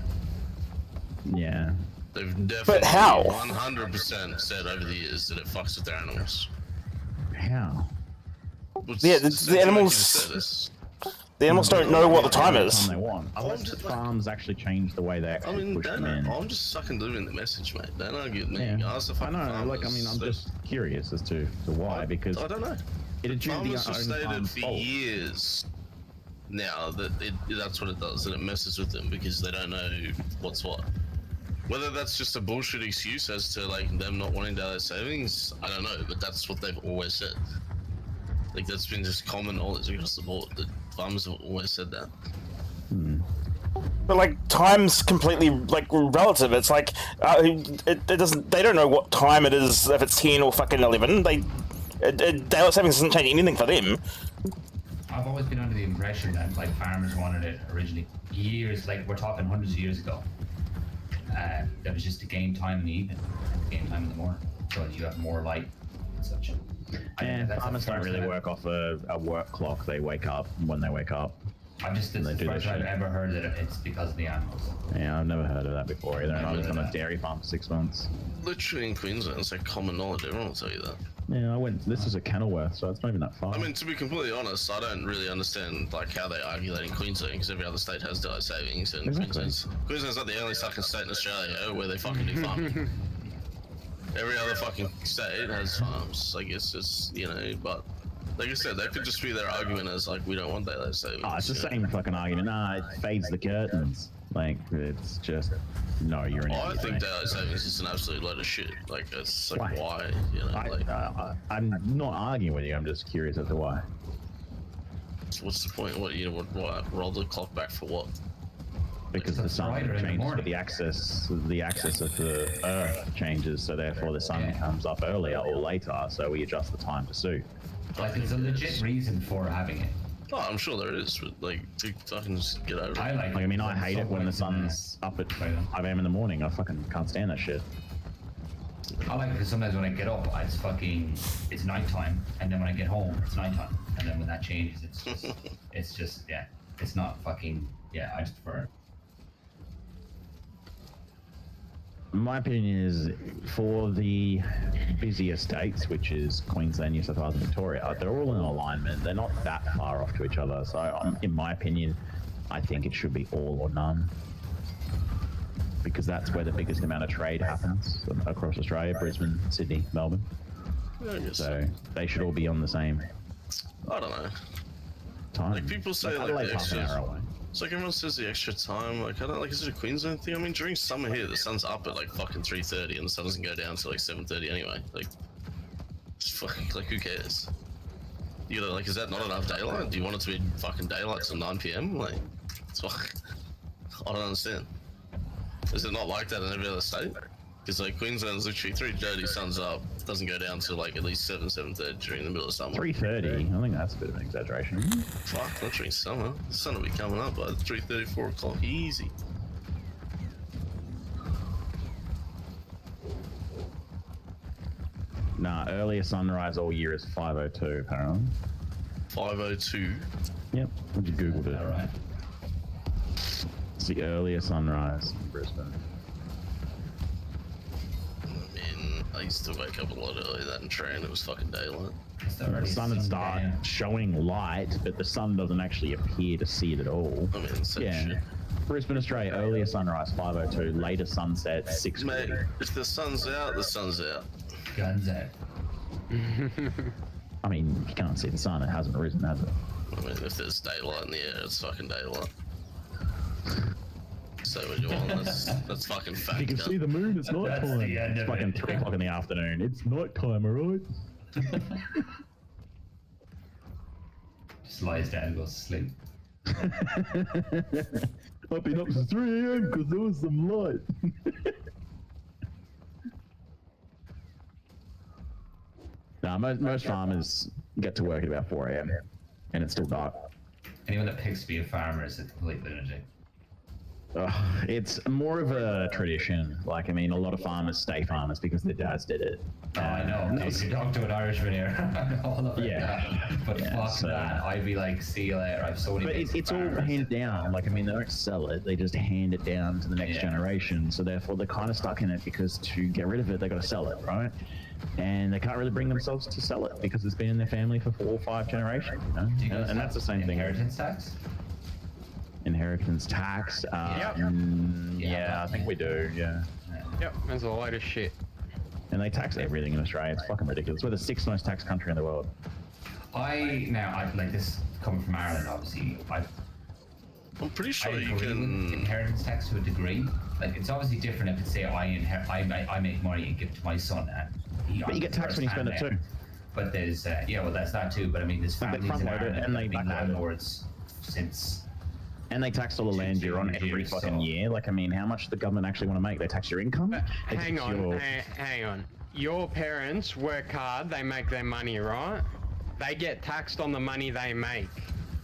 Yeah. they've definitely how? 100% said over the years that it fucks with their animals. How? Yeah, the animals- The animals don't know what the time is. They want. Unless the farms actually change the way they I actually mean, push them in. I'm just fucking delivering the message, mate. Don't argue with me. Yeah. Ask the I fucking know, farmers. like, I mean, I'm just curious as to why, because I don't know. it'd do the Farmers have own stated farm's for fault. years now that that's what it does, that it messes with them because they don't know what's what. Whether that's just a bullshit excuse as to like them not wanting daylight savings, I don't know, but that's what they've always said. Like that's been just common knowledge across the board that farmers have always said that. But like time's completely like relative. It's like it doesn't. They don't know what time it is if it's 10 or fucking 11. Daylight savings doesn't change anything for them. I've always been under the impression that like farmers wanted it originally years, like we're talking hundreds of years ago. That was just to gain time in the evening, and gain time in the morning, so you have more light and such. And That's the farmers don't first really time work off a work clock. They wake up when they wake up. I'm just it's they the do first that time I've shit. ever heard that it's because of the animals. Yeah, I've never heard of that before either. And I was on a that. dairy farm for 6 months. Literally in Queensland, it's like common knowledge. Everyone will tell you that. Yeah, I went. This is at Kenilworth, so it's not even that far. I mean, to be completely honest, I don't really understand like how they argue that in Queensland because every other state has daylight savings, and Exactly. Queensland's not the only fucking state in Australia where they fucking do farming. Every other fucking state has farms. Like it's just but like I said, that could just be their argument as like we don't want daylight savings. Oh, it's the you know? same fucking argument. Nah, it fades the curtains. Like, it's just, no, you're an I idiot, think mate. daylight savings is an absolute load of shit. Like it's like Why? why? I'm not arguing with you. I'm just curious as to why. What's the point? What roll the clock back for what? Because the It's sun brighter in the changes, morning. but the axis of the Earth changes, so therefore the sun Yeah. comes up earlier or later. So we adjust the time to suit. Like there's a legit reason for having it. Oh, I'm sure there is, but like, I can just get over it. I like. Like, I mean, I when hate it when the sunlight's sun's up at Right on. 5 a.m. in the morning. I fucking can't stand that shit. I like it because sometimes when I get up, it's nighttime, and then when I get home, it's nighttime, and then when that changes, it's just it's not fucking I just prefer it. My opinion is for the busier states, which is Queensland, New South Wales, and Victoria, they're all in alignment. They're not that far off to each other. So, in my opinion, I think it should be all or none. Because that's where the biggest amount of trade happens across Australia, Brisbane, Sydney, Melbourne. I guess So they should all be on the same I don't know. time. Like people say, like, Adelaide's the half an extra- hour away. It's like everyone says the extra time. Like I don't like. Is it a Queensland thing? I mean, during summer here, the sun's up at like fucking 3:30, and the sun doesn't go down till like 7:30 anyway. Like, it's fucking like who cares? You know, like, is that not enough daylight? Do you want it to be fucking daylight till 9 p.m.? Like, it's fucking. I don't understand. Is it not like that in every other state? Because like Queensland's literally 3:30, sun's up, doesn't go down till like at least 7:30 during the middle of summer. 3:30. I think that's a bit of an exaggeration. Fuck, not during summer. The sun will be coming up by 3:30, 4 o'clock, easy. Nah, earlier sunrise all year is 5:02 apparently. 5:02. Yep, I just googled it. All right. It's the earlier sunrise in Brisbane. Man, I used to wake up a lot earlier than train. It was fucking daylight. It's the The earliest sun would sun start day. showing light, but the sun doesn't actually appear to see it at all. I mean, same Yeah. shit. Brisbane, Australia, earlier sunrise 5:02, later sunset Mate, 6:40. if the sun's out, the sun's out. Guns out. I mean, you can't see the sun; it hasn't risen, has it? I mean, if there's daylight in the air, it's fucking daylight. Say what you want, that's fucking fact. You can cunt. see the moon. It's night That's time. the end It's of fucking it. 3 o'clock in the afternoon. It's night time, alright? Just lies down and goes to sleep. I've been up since 3 a.m. because there was some light. Nah, most farmers get to work at about 4 a.m. and it's still dark. Anyone that picks to be a farmer is a complete lunatic. It's more of a tradition. Like, I mean, a lot of farmers stay farmers because their dads did it. Oh, I know. And If that's- you talk to an Irishman here, I know all about Yeah. that. But Yeah, fuck so- that. I'd be like, see you later. I've so many But mates it's all farmers. handed down. Like, I mean, they don't sell it; they just hand it down to the next Yeah. generation. So therefore, they're kind of stuck in it because to get rid of it, they got to sell it, right? And they can't really bring themselves to sell it because it's been in their family for 4 or 5 generations. You know? Do you guys And that's the same thing. inheritance tax? Inheritance tax. Yep. Yeah, I think we do. Yeah. Yep, there's a load of shit. And they tax everything in Australia. It's fucking ridiculous. We're the 6th most taxed country in the world. I like this coming from Ireland, obviously. I'm pretty I sure agree you with can. inheritance tax to a degree. Like, it's obviously different if it's say I make money and give it to my son. But you get taxed when you spend it too. But there's well, that's that too. But I mean, there's But they families in front load it Ireland and that they have been back load it. landlords since. And they tax all the land you're on every years, fucking so- year. Like, I mean, how much does the government actually want to make? They tax your income? They Hang tax on, your- hang on. Your parents work hard, they make their money, right? They get taxed on the money they make.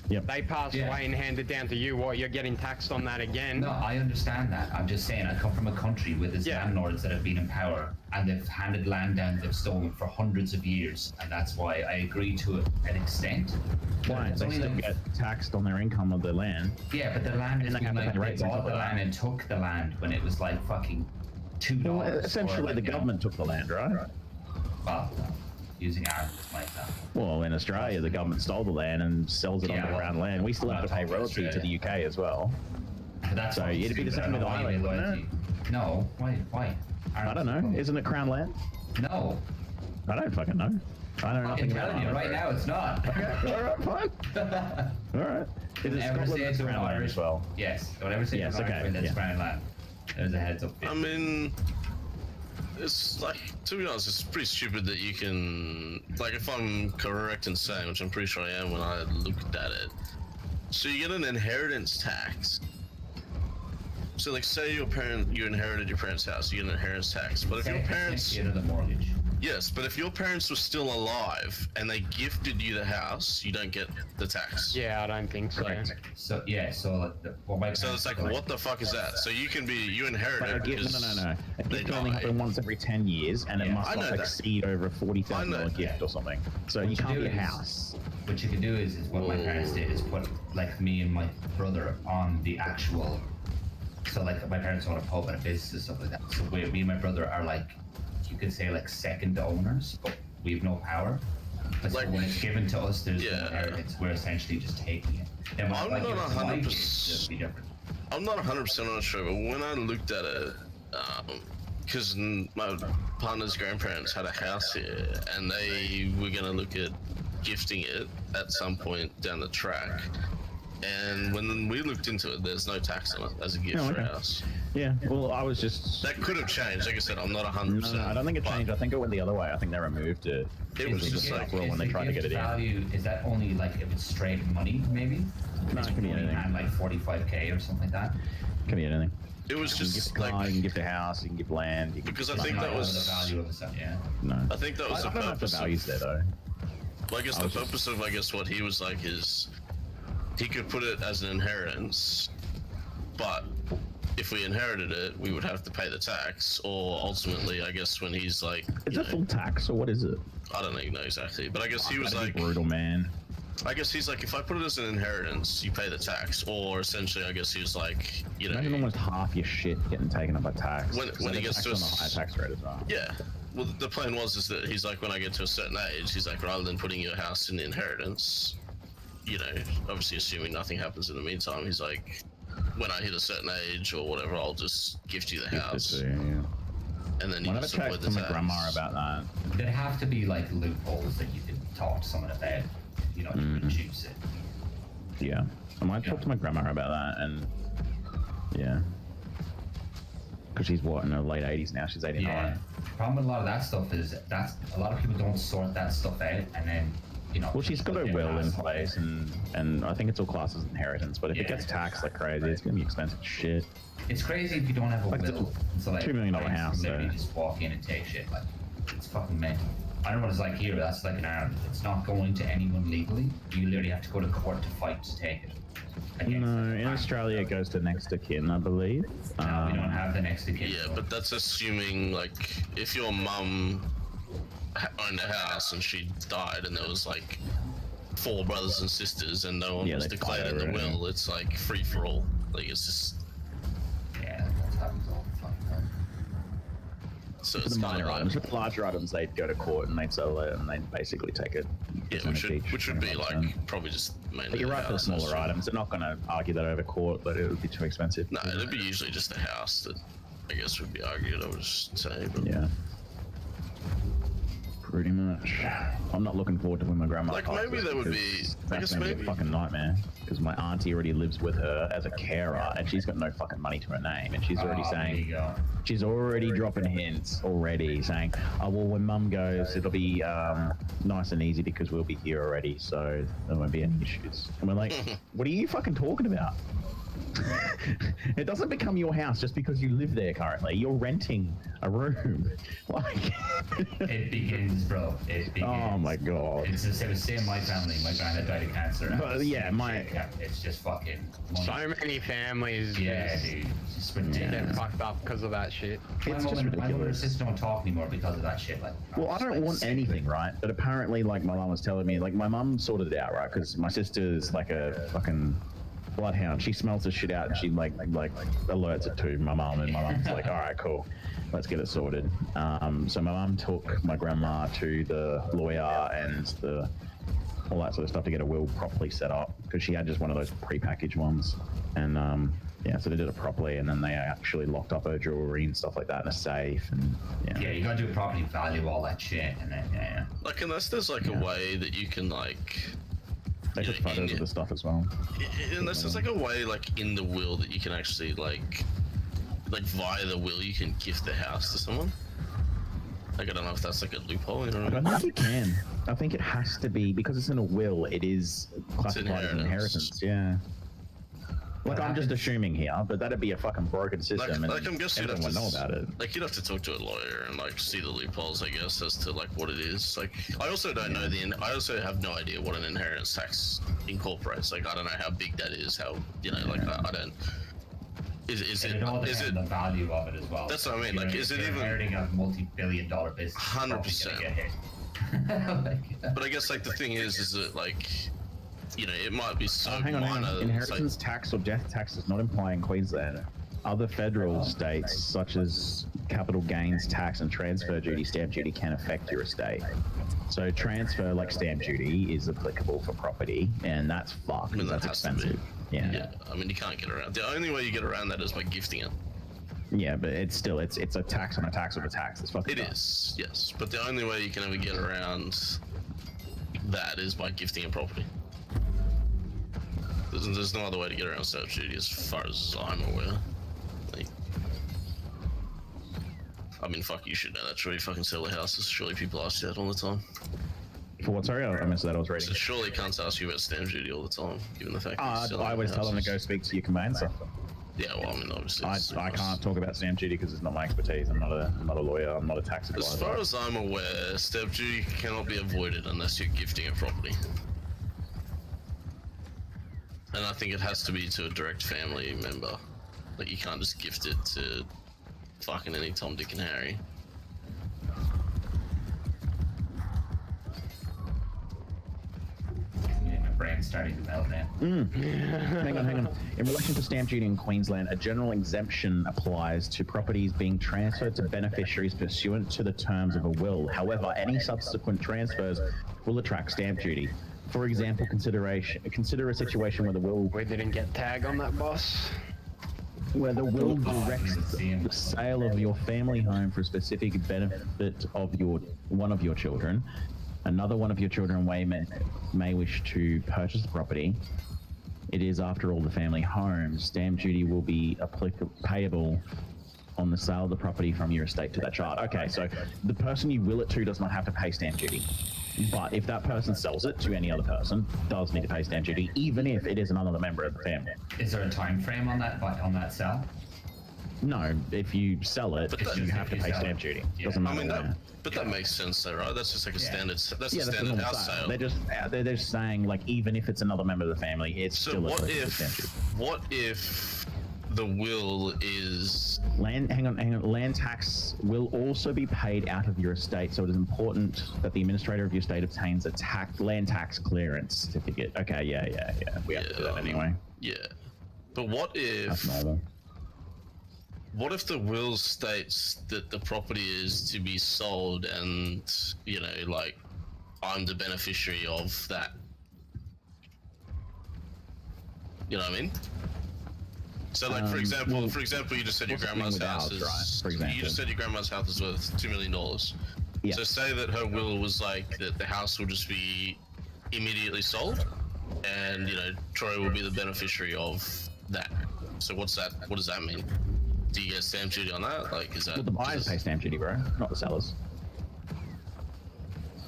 Yep. They pass Yeah. away and hand it down to you. What, you're getting taxed on that again? No, I understand that. I'm just saying I come from a country with its Yeah. landlords that have been in power and they've handed land down they've stolen for hundreds of years, and that's why I agree to an extent. Why? It's They only still like- get taxed on their income of their land. Yeah, but the land is And they have to like pay they rates on bought top the of land that. and took the land when it was like fucking $2. Well, essentially, or like, the you know, government took the land, right? Well, using our like that. Well, in Australia, the government stole the land and sells it Yeah, on the well, ground land. We still I'm have to not pay talking royalty to Australia. the UK as well. But that's So obviously it'd be the stupid. same I with don't know why Ireland, you wouldn't loyalty. No, why? I don't know. Isn't it crown land? No. I don't fucking know. I don't know I'm nothing about telling you Ireland. right now, it's not. Okay, all right, fine. All right. Is it Ever Scotland say that's to an crown land Irish? as well? Yes. Don't ever say Yes, to an okay, Irishman that's yeah. crown land. There's a heads up. I mean, it's like, to be honest, it's pretty stupid that you can, like, if I'm correct in saying, which I'm pretty sure I am when I looked at it, so you get an inheritance tax. So, like, say you inherited your parents' house, you get an inheritance tax. But if your parents, Get the mortgage. yes, but if your parents were still alive and they gifted you the house, you don't get the tax. Yeah, I don't think so. So yeah, so like my So it's like, what the fuck is that? So you inherit But it a gift, because no. A they gift can only die. happen once every 10 years, and it Yeah. must I know not that. exceed over a $40,000 I know gift or something. So What you you can't do be a is- house. what you can do is what my parents did is put like me and my brother on the actual. So like my parents own a pub and a business and stuff like that. So me and my brother are like, you could say like second owners, but we have no power. But Like- so when it's given to us, there's no Yeah. inheritance. We're essentially just taking it. Then when, I'm like, not if it's 100% my kids, it'll be different. I'm not 100% sure, but when I looked at it, because my partner's grandparents had a house here, and they were gonna look at gifting it at some point down the track. And when we looked into it, there's no tax on it as a gift Oh, for a okay. house. Yeah, well, I was just. That could have changed. Like I said, I'm not 100%. No, I don't think it but changed. I think it went the other way. I think they removed it. It was It just the like- rule when they the tried to get gift it in. value, is that only like if it's straight money, maybe? No, it It's can be only anything. had like 45k or something like that. Can be anything. It was You can gift just a car, like you can gift a house, you can gift land. You can Because I gift think Not that over was- the value of the stuff. Yeah. No. I think that was I the don't know if the purpose. value's there though. Well, I guess the purpose of what he was like is he could put it as an inheritance, but if we inherited it, we would have to pay the tax, or ultimately, I guess when he's like, Is you it know, full tax or what is it? I don't even know exactly, but I guess he was That'd like, be brutal, man. I guess he's like, if I put it as an inheritance, you pay the tax, or essentially, I guess he was like, you know, Imagine almost half your shit getting taken up by tax. When- when he they're gets to taxed on a a high s- tax rate as well. yeah. Well, the plan is that he's like, when I get to a certain age, he's like, rather than putting your house in the inheritance, you know, obviously assuming nothing happens in the meantime, he's like, when I hit a certain age or whatever, I'll just gift you the house, Yeah. and then you I'll have a just chat avoid to the my tax. grandma about that. There'd have to be like loopholes that you could talk to someone about, you know, to reduce it. Yeah. I might talk to my grandma about that and yeah. Because she's what, in her late 80s now? She's 89. Yeah. The problem with a lot of that stuff is that's a lot of people don't sort that stuff out, and then you know. Well, she's got her their will in house. place, and I think it's all classed as inheritance. But if it Yeah. gets taxed like crazy, it's gonna be expensive as shit. It's crazy if you don't have a Like, will. So like $2 million parents can house, literally so- just walk in and take shit. Like it's fucking mental. I don't know what it's like here. But that's like in Ireland. It's not going to anyone legally. You literally have to go to court to fight to take it. Against, No, like, in the Australia it bank. goes to next of kin, I believe. No, we don't have the next of kin. Yeah, but that's assuming like if your mum owned a house and she died and there was like 4 brothers and sisters and no one Yeah, was they declared fight in the over it, will, it's like free for all. Like it's just Yeah, that happens all the fucking time. so For it's the kind minor of items, like, with the larger items, they'd go to court and they'd settle it, and they'd basically take it. yeah, which would be like probably just mainly. But you're the right for the house, smaller actually. items. They're not going to argue that over court, but it would be too expensive. No, it'd be usually just the house that I guess would be argued. I would just say, but Yeah. Pretty much. I'm not looking forward to when my grandma Like, passes, maybe there would because be- I that's guess gonna be maybe- a fucking nightmare. Because my auntie already lives with her as a carer, and she's got no fucking money to her name, and she's already There you saying, go. she's already dropping hints already, saying, "Oh well, when Mum goes, it'll be nice and easy because we'll be here already, so there won't be any issues." And we're like, "What are you fucking talking about?" It doesn't become your house just because you live there currently. You're renting a room. Like, It begins, bro. It begins. oh my god. It's the same in my family. My granddad died of cancer. But, yeah, my- It's just fucking money. So many families Yeah, just dude. It's just get ridiculous. fucked up because of that shit. My It's mom just and my mother and ridiculous. sister don't talk anymore because of that shit. Like, Well, I don't want anything, right? But apparently, like, my mum was telling me, like, my mum sorted it out, right? Because my sister's like a fucking bloodhound. She smells the shit out and she like alerts it to my mum, and my mum's like, "All right, cool, let's get it sorted." So my mum took my grandma to the lawyer and all that sort of stuff to get a will properly set up, because she had just one of those pre-packaged ones, and yeah, so they did it properly, and then they actually locked up her jewelry and stuff like that in a safe, and yeah, you gotta do it properly, value all that shit, and then yeah. Like, unless there's like a way that you can like, they took photos of the stuff as well. unless there's like a way like in the will that you can actually like via the will you can gift the house to someone. Like, I don't know if that's like a loophole, you know what I I mean? think you can. I think it has to be, because it's in a will. It is classified as inheritance. inheritance. Yeah. Like, I'm just assuming here, but that'd be a fucking broken system, Like I'm and guessing you'd everyone have would to know about it. Like, you'd have to talk to a lawyer and like see the loopholes, I guess, as to like what it is. Like, I also don't know I also have no idea what an inheritance tax incorporates. Like, I don't know how big that is. How, you know, like I don't. Is And it it all is depends it on the value of it as well. That's what I mean, You like, know, is if it you're even- inheriting a multi-billion-dollar business? 100%. Get hit. Like, But I guess like the thing is that like, you know, it might be so Hang on. minor. that it's, Inheritance tax or death tax does not apply in Queensland. Other federal states, such as capital gains tax and transfer duty, stamp duty, can affect your estate. So transfer, like stamp duty, is applicable for property, and that's fucked. I mean, that That's has to be. expensive. Yeah. Yeah, I mean, you can't get around. The only way you get around that is by gifting it. Yeah, but it's still it's a tax on a tax on a tax. It's fucking It dumb. is, yes. But the only way you can ever get around that is by gifting a property. There's no other way to get around stamp duty as far as I'm aware. Like, I mean, fuck, you should know that. Surely fucking sell the houses. Surely people ask you that all the time. For what? Sorry, I missed that. I was reading. So surely can't ask you about stamp duty all the time, given the fact that you sell I always tell them to go houses. speak to your conveyancer. Yeah, well, I mean, obviously. I can't talk about stamp duty because it's not my expertise. I'm not a lawyer. I'm not a tax advisor. As far as I'm aware, stamp duty cannot be avoided unless you're gifting a property. And I think it has to be to a direct family member. Like, you can't just gift it to fucking any Tom, Dick, and Harry. yeah, my brain's starting to melt now. Hang on. In relation to stamp duty in Queensland, a general exemption applies to properties being transferred to beneficiaries pursuant to the terms of a will. However, any subsequent transfers will attract stamp duty. For example, consider a situation where the will We didn't get tag on that, boss. directs the sale of your family home for a specific benefit of one of your children. Another one of your children may wish to purchase the property. It is, after all, the family home. Stamp duty will be payable on the sale of the property from your estate to that child. Okay, so the person you will it to does not have to pay stamp duty. But if that person sells it to any other person, does need to pay stamp duty, even if it is another member of the family. Is there a time frame on that sell? No, if you sell it, But you that- have to if you pay sell stamp it. duty. Yeah. Doesn't I matter mean, when. but that makes sense though, right? That's just like a standard, that's a Yeah, that's the standard normal house sale. sale. They're just saying, like, even if it's another member of the family, it's So still what a stamp duty. if the will is Hang on. Land tax will also be paid out of your estate, so it is important that the administrator of your estate obtains a land tax clearance certificate. Okay, yeah. We have to do that anyway. Yeah. But what That's if normal. what if the will states that the property is to be sold and, you know, like, I'm the beneficiary of that? You know what I mean? So, like, for example, you just said your what's the thing grandma's with house ours, is. right, for example? You just said your grandma's house is worth $2 million. Yeah. So say that her will was like that the house will just be immediately sold, and you know Troy will be the beneficiary of that. So what's that? What does that mean? Do you get stamp duty on that? Like, is that? Well, the buyers pay stamp duty, bro, not the sellers.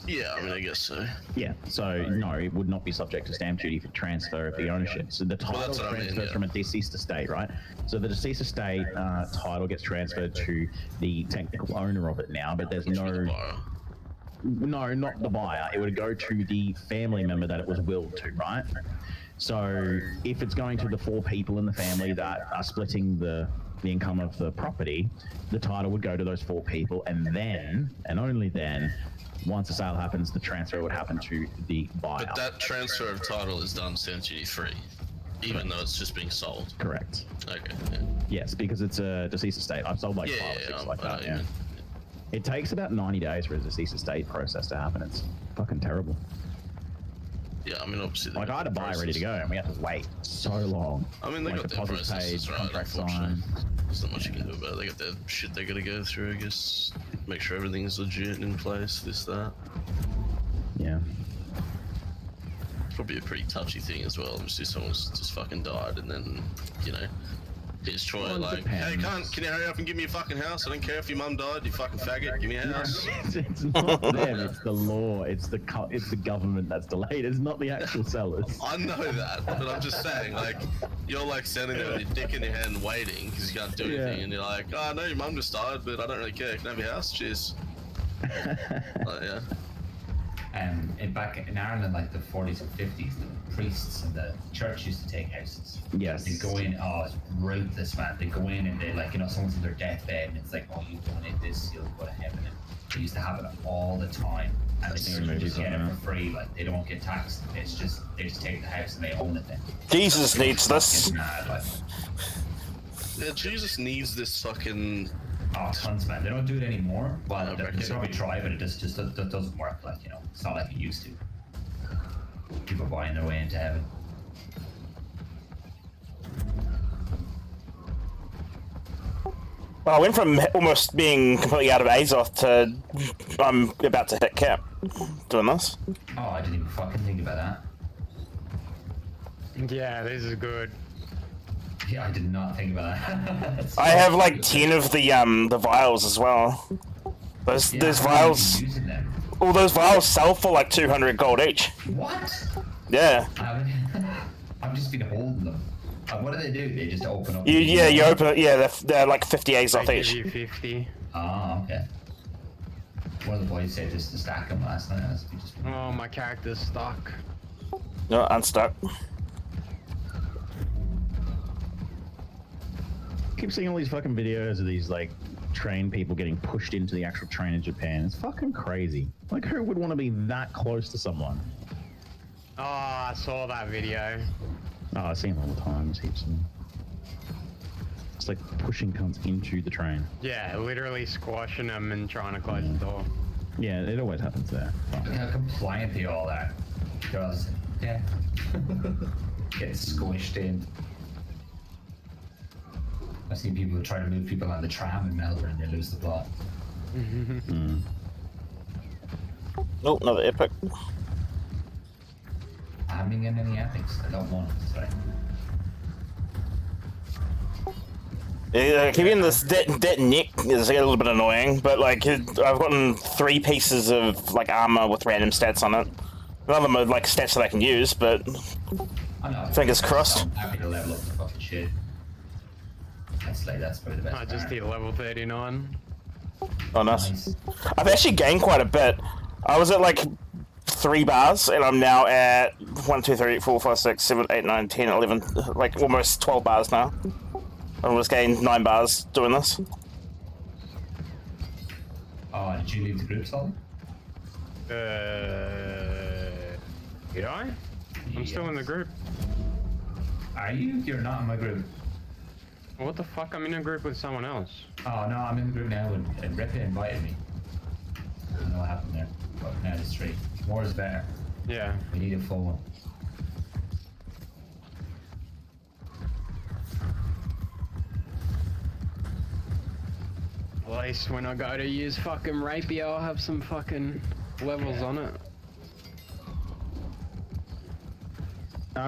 Yeah, I mean, I guess so. Yeah, so no, it would not be subject to stamp duty for transfer of the ownership. So the title that's what I mean, transfers yeah. from a deceased estate, right? So the deceased estate title gets transferred to the technical owner of it now, but there's Which would be the no, buyer. no, not the buyer. It would go to the family member that it was willed to, right? So if it's going to the 4 people in the family that are splitting the income of the property, the title would go to those 4 people, and then, and only then, once the sale happens, the transfer would happen to the buyer. But that transfer of title is done stamp duty free, even though it's just being sold. Correct. Okay. Yeah. Yes, because it's a deceased estate. I've sold like Yeah, 5 or 6 like I know that. what you Yeah. mean. It takes about 90 days for a deceased estate process to happen. It's fucking terrible. Yeah, I mean, obviously. Like I had a buyer ready to go, and we had to wait so long. I mean, they like got their deposits processes paid, right, contract unfortunately. signed. There's not much you can do about it. They got their shit they gotta go through, I guess. Make sure everything's legit and in place, this, that. Yeah. It's probably a pretty touchy thing as well. Obviously, someone's just fucking died, and then, you know, here's Troy Well, it like, hey, depends. can you hurry up and give me a fucking house? I don't care if your mum died, you fucking faggot, give me a house. It's not them. It's the law. It's the government that's delayed. It's not the actual sellers. I know that, but I'm just saying, like, you're like standing there with your dick in your hand waiting because you can't do anything, Yeah. and you're like, oh, no, your mum just died, but I don't really care. Can I have your house? Cheers. Like, yeah. And back in Ireland, like the 40s and 50s, the priests and the church used to take houses. Yes. They go in, oh, it's ruthless, man. They go in and they like, you know, someone's in their deathbed and it's like, oh, you donate this, you'll go to heaven. And they used to have it all the time. And I've they seen just movies get on it that. for free. Like, they don't get taxed. It's just, they just take the house and they own it then. Jesus needs this. Fucking mad, like, Yeah, Jesus needs this fucking. oh, tons, man. They don't do it anymore. Well, No, they but- probably try, but it just doesn't work. Like, you know, it's not like it used to. People buying their way into heaven. Well, I went from almost being completely out of Azoth to I'm about to hit cap doing this. Oh, I didn't even fucking think about that. Yeah, this is good. Yeah, I did not think about that. I have like 10 of the vials as well. Those Yeah, how are you vials, using them? all those vials sell for like 200 gold each. What? Yeah. I've just been holding them. What do they do? They just open up. You open it. Yeah, they're like 50 Azoth They give each. you 50. Oh, okay. One of the boys said just to stack them last night. We just... Oh, my character's stuck. No, unstuck. Keep seeing all these fucking videos of these like train people getting pushed into the actual train in Japan. It's fucking crazy. Like, who would want to be that close to someone? Oh, I saw that video. Oh, I see them all the time. There's heaps of them. It's like pushing cunts into the train. Yeah, literally squashing them and trying to close the door. Yeah, it always happens there. Look how compliant they all are. Girls, yeah. Get squished in. I've seen people who try to move people on the tram in Melbourne and they lose the plot. Oh, another epic. Having in any epics? I don't want it, sorry. Yeah, keeping this that neck is a little bit annoying, but like I've gotten 3 pieces of like armor with random stats on it. None of them are like stats that I can use, but I know. Fingers crossed. I'm happy to level up the fucking shit. That's probably the best I just part. hit level 39. oh nice. Nice. I've actually gained quite a bit. I was at like 3 bars, and I'm now at 1, 2, 3, 4, 5, 6, 7, 8, 9, 10, 11, like almost 12 bars now. I almost gained 9 bars doing this. Oh, did you leave the group, Solid? Did I? I'm still in the group. Are you? You're not in my group. What the fuck? I'm in a group with someone else. Oh no, I'm in the group now and Ripper invited me. I don't know what happened there. But now it's 3. More is better. Yeah. We need a full one. least when I go to use fucking rapier, I'll have some fucking levels on it.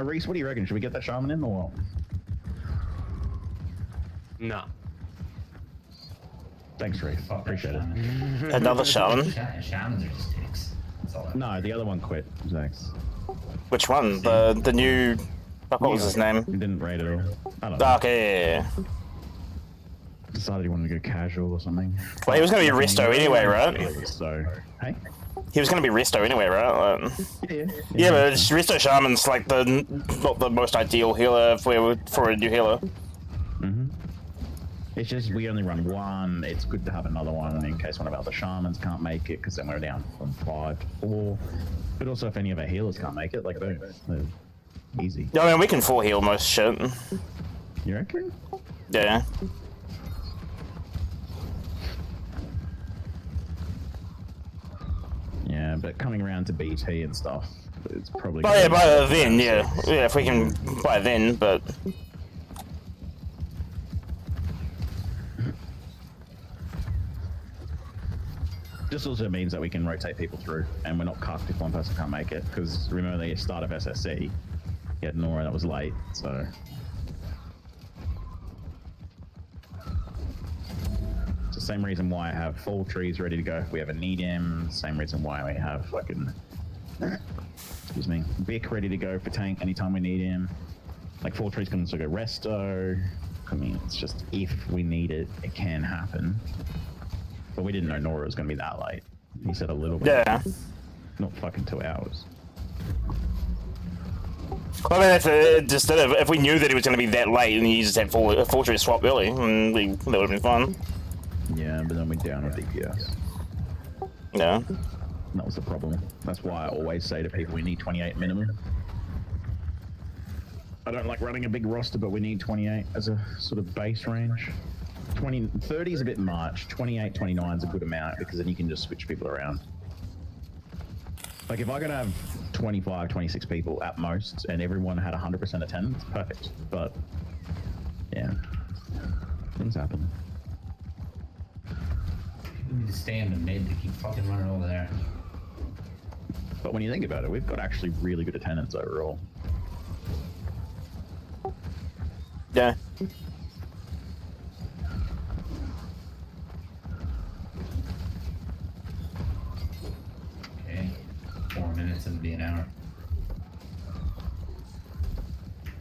Reese, what do you reckon? Should we get that shaman in or what? Nah. Thanks, Reese. Appreciate it. Another shaman? Shamans are just dicks. That's all. No, the other one quit. Thanks. Which one? The new... Fuck, what was his name? He didn't raid at all. I don't know. Okay. Decided he wanted to go casual or something. Well, he was going to be resto anyway, right? So, hey? He was going to be resto anyway, right? Like, Yeah. yeah, but resto shaman's like not the most ideal healer for a new healer. It's just we only run one. It's good to have another one in case one of our other shamans can't make it, because then we're down from 5 to 4. But also if any of our healers can't make it, like they're easy. I mean, we can 4 heal most shit. You reckon? Yeah. Yeah, but coming around to BT and stuff, it's probably. But yeah, by then, yeah, if we can by then, but. This also means that we can rotate people through, and we're not cucked if one person can't make it. Because remember, the start of SSC, you had Nora that was late, so. It's the same reason why I have fall trees ready to go if we ever need him. Same reason why we have fucking, excuse me, Vic ready to go for tank anytime we need him. Like fall trees can also go resto. I mean, it's just if we need it, it can happen. But we didn't know Nora was going to be that late. He said a little bit. Yeah. Not fucking 2 hours. I mean, if we knew that he was going to be that late and he just had full tree swap early, that would have been fun. Yeah, but then we're down with DPS. Yeah. That was the problem. That's why I always say to people, we need 28 minimum. I don't like running a big roster, but we need 28 as a sort of base range. 30 is a bit much. 28, 29 is a good amount because then you can just switch people around. Like if I could have 25, 26 people at most and everyone had 100% attendance, perfect. But yeah, things happen. People need to stay in the mid to keep fucking running over there. But when you think about it, we've got actually really good attendance overall. Yeah. Okay, 4 minutes and it'll be an hour.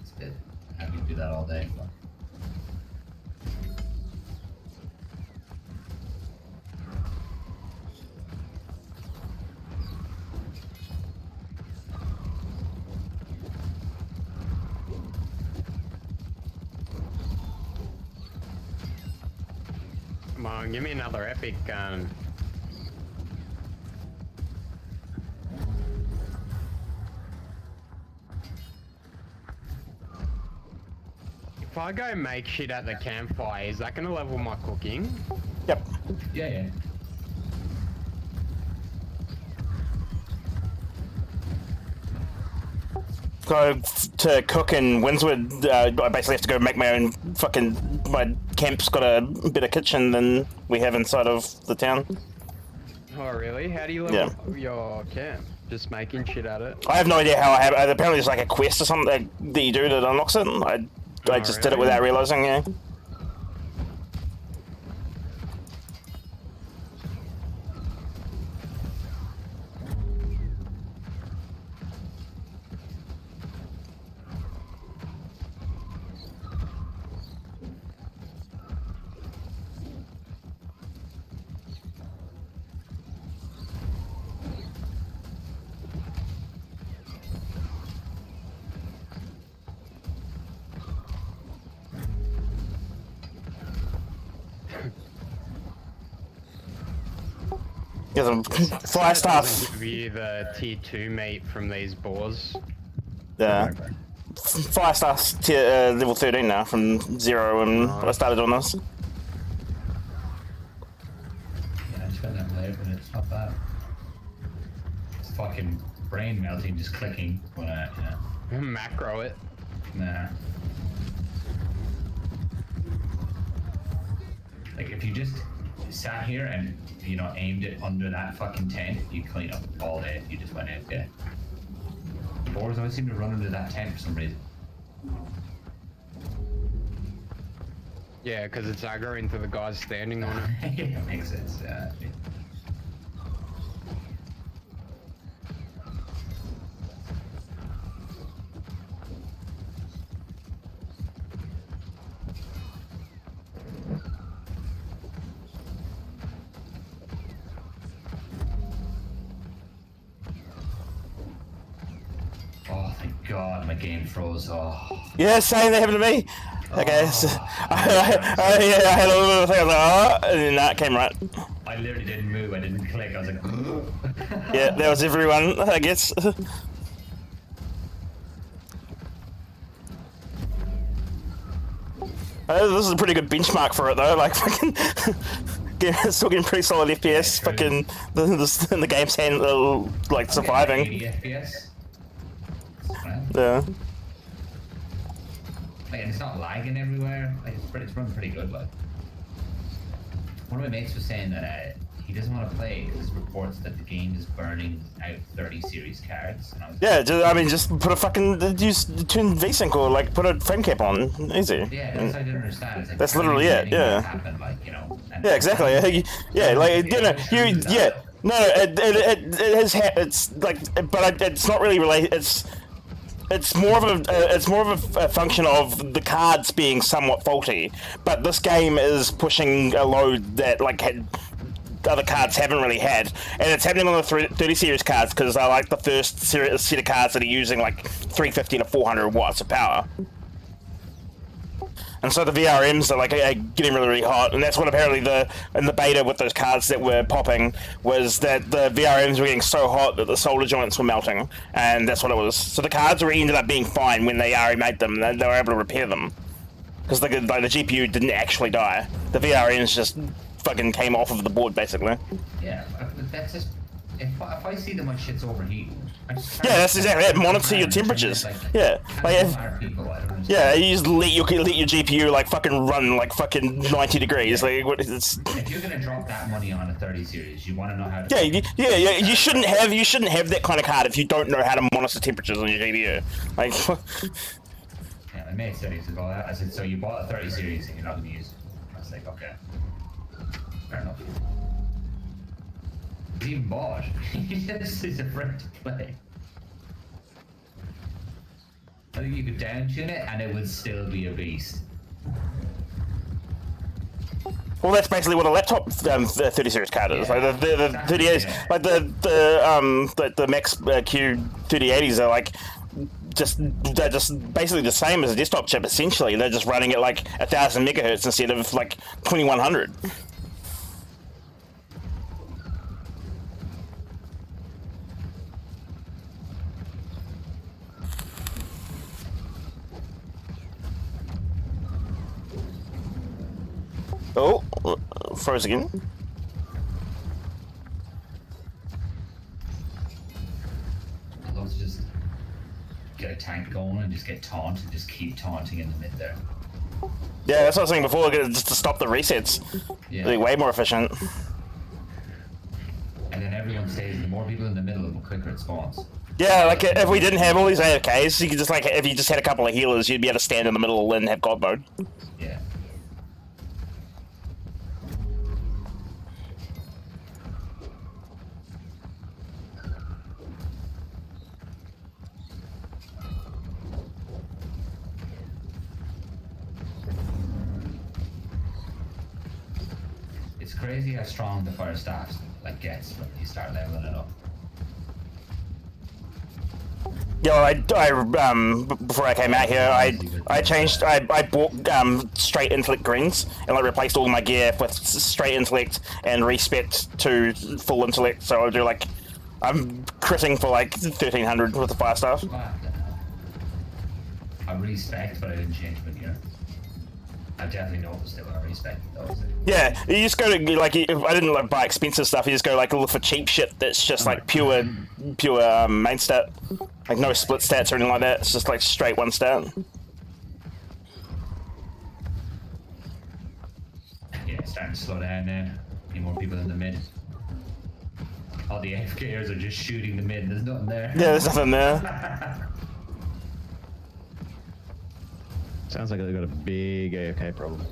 It's a bit. I can do that all day. But... Come on, give me another epic gun. If I go make shit at the campfire, is that gonna level my cooking? Yep. Yeah, yeah. So to cook in Windswood, I basically have to go make my own fucking. My camp's got a better kitchen than we have inside of the town. Oh really? How do you level your camp? Just making shit at it? I have no idea how I have. Apparently, there's like a quest or something that you do that unlocks it. I just did it really? without realizing. Yeah. Yeah, some fly stuff. Give you the tier 2 meat from these boars. Yeah. Fly stuff's level 13 now from 0 when I started on this. Yeah, I just got that later, but it's not bad. It's fucking brain melting, just clicking when I, Macro it. Nah. Like if you just sat here and, you know, aimed it under that fucking tent, you clean up all day if you just went out there. Boars always seem to run under that tent for some reason. Yeah, because it's aggro into the guys standing on it. Yeah, that makes sense. Yeah. Oh, thank God, my game froze. Oh. Yeah, same. That happened to me. Okay, so, I had a little thing. I was like, oh, and then that came right. I literally didn't move. I didn't click. I was like, Yeah, that was everyone, I guess. This is a pretty good benchmark for it, though. Like, fucking, it's still getting pretty solid FPS. Fucking, the game's like surviving. 80 FPS. Yeah. Like, and it's not lagging everywhere. Like, it's running pretty good. Like, one of my mates was saying that he doesn't want to play because there's reports that the game is burning out 30 series cards. And I was Yeah, just put a fucking tune VSync or like put a frame cap on, easy. Yeah, that's what I didn't understand. It's like, That's literally it. Yeah. Happen, like, you know, and Yeah, exactly. Yeah, like yeah. No, it has. It's like, but it's not really related. It's more of a function of the cards being somewhat faulty, but this game is pushing a load that like other cards haven't really had, and it's happening on the 30 series cards because I like the first set of cards that are using like 350 to 400 watts of power. And so the VRMs are like getting really hot, and that's what apparently in the beta with those cards that were popping was that the VRMs were getting so hot that the solder joints were melting, and that's what it was. So the cards already ended up being fine when they already made them. They were able to repair them because the GPU didn't actually die. The VRMs just fucking came off of the board basically. Yeah, that's just if I see that my shit's overheating. Yeah, that's exactly it. Monitor your temperatures. Yeah, like yeah, you just let your GPU like fucking run like fucking 90 degrees. Like what is if you're gonna drop that money on a 30 series, you want to know how to. Yeah. You shouldn't have that kind of card if you don't know how to monitor temperatures on your GPU. Like. Yeah, my mate said I said, so you bought a 30 series and you're not gonna use it. I was like, okay, fair enough. He bought. He's afraid to play. I think you could downtune it and it would still be a beast. Well, that's basically what a laptop 30 series card is. Yeah. Like the 3080s, Yeah. like the Max Q 3080s are like they're just basically the same as a desktop chip. Essentially, they're just running at like 1,000 megahertz instead of like 2100. Oh, froze again. I'd love to just get a tank going and just get taunt and just keep taunting in the mid there. Yeah, that's what I was saying before, just to stop the resets. Yeah. They're way more efficient. And then everyone stays, the more people in the middle, the quicker it spawns. Yeah, like if we didn't have all these AFKs, you could just like, if you just had a couple of healers, you'd be able to stand in the middle and have God mode. Yeah. It's crazy how strong the fire staff like gets when you start leveling it up. Yeah, well, before I came out here, I bought straight intellect greens and like replaced all my gear with straight intellect and respec to full intellect. So I'll do like, I'm critting for like 1300 with the fire staff. I respect, but I didn't change my gear. I definitely noticed it when I respected those. Yeah, you just go to like, I didn't like buy expensive stuff. You just go like look for cheap shit that's just like pure main stat, like no split stats or anything like that. It's just like straight one stat. Yeah, it's starting to slow down now. more people in the mid. All the AFKers are just shooting the mid. There's nothing there. Yeah, there's nothing there. Sounds like they've got a big AFK problem.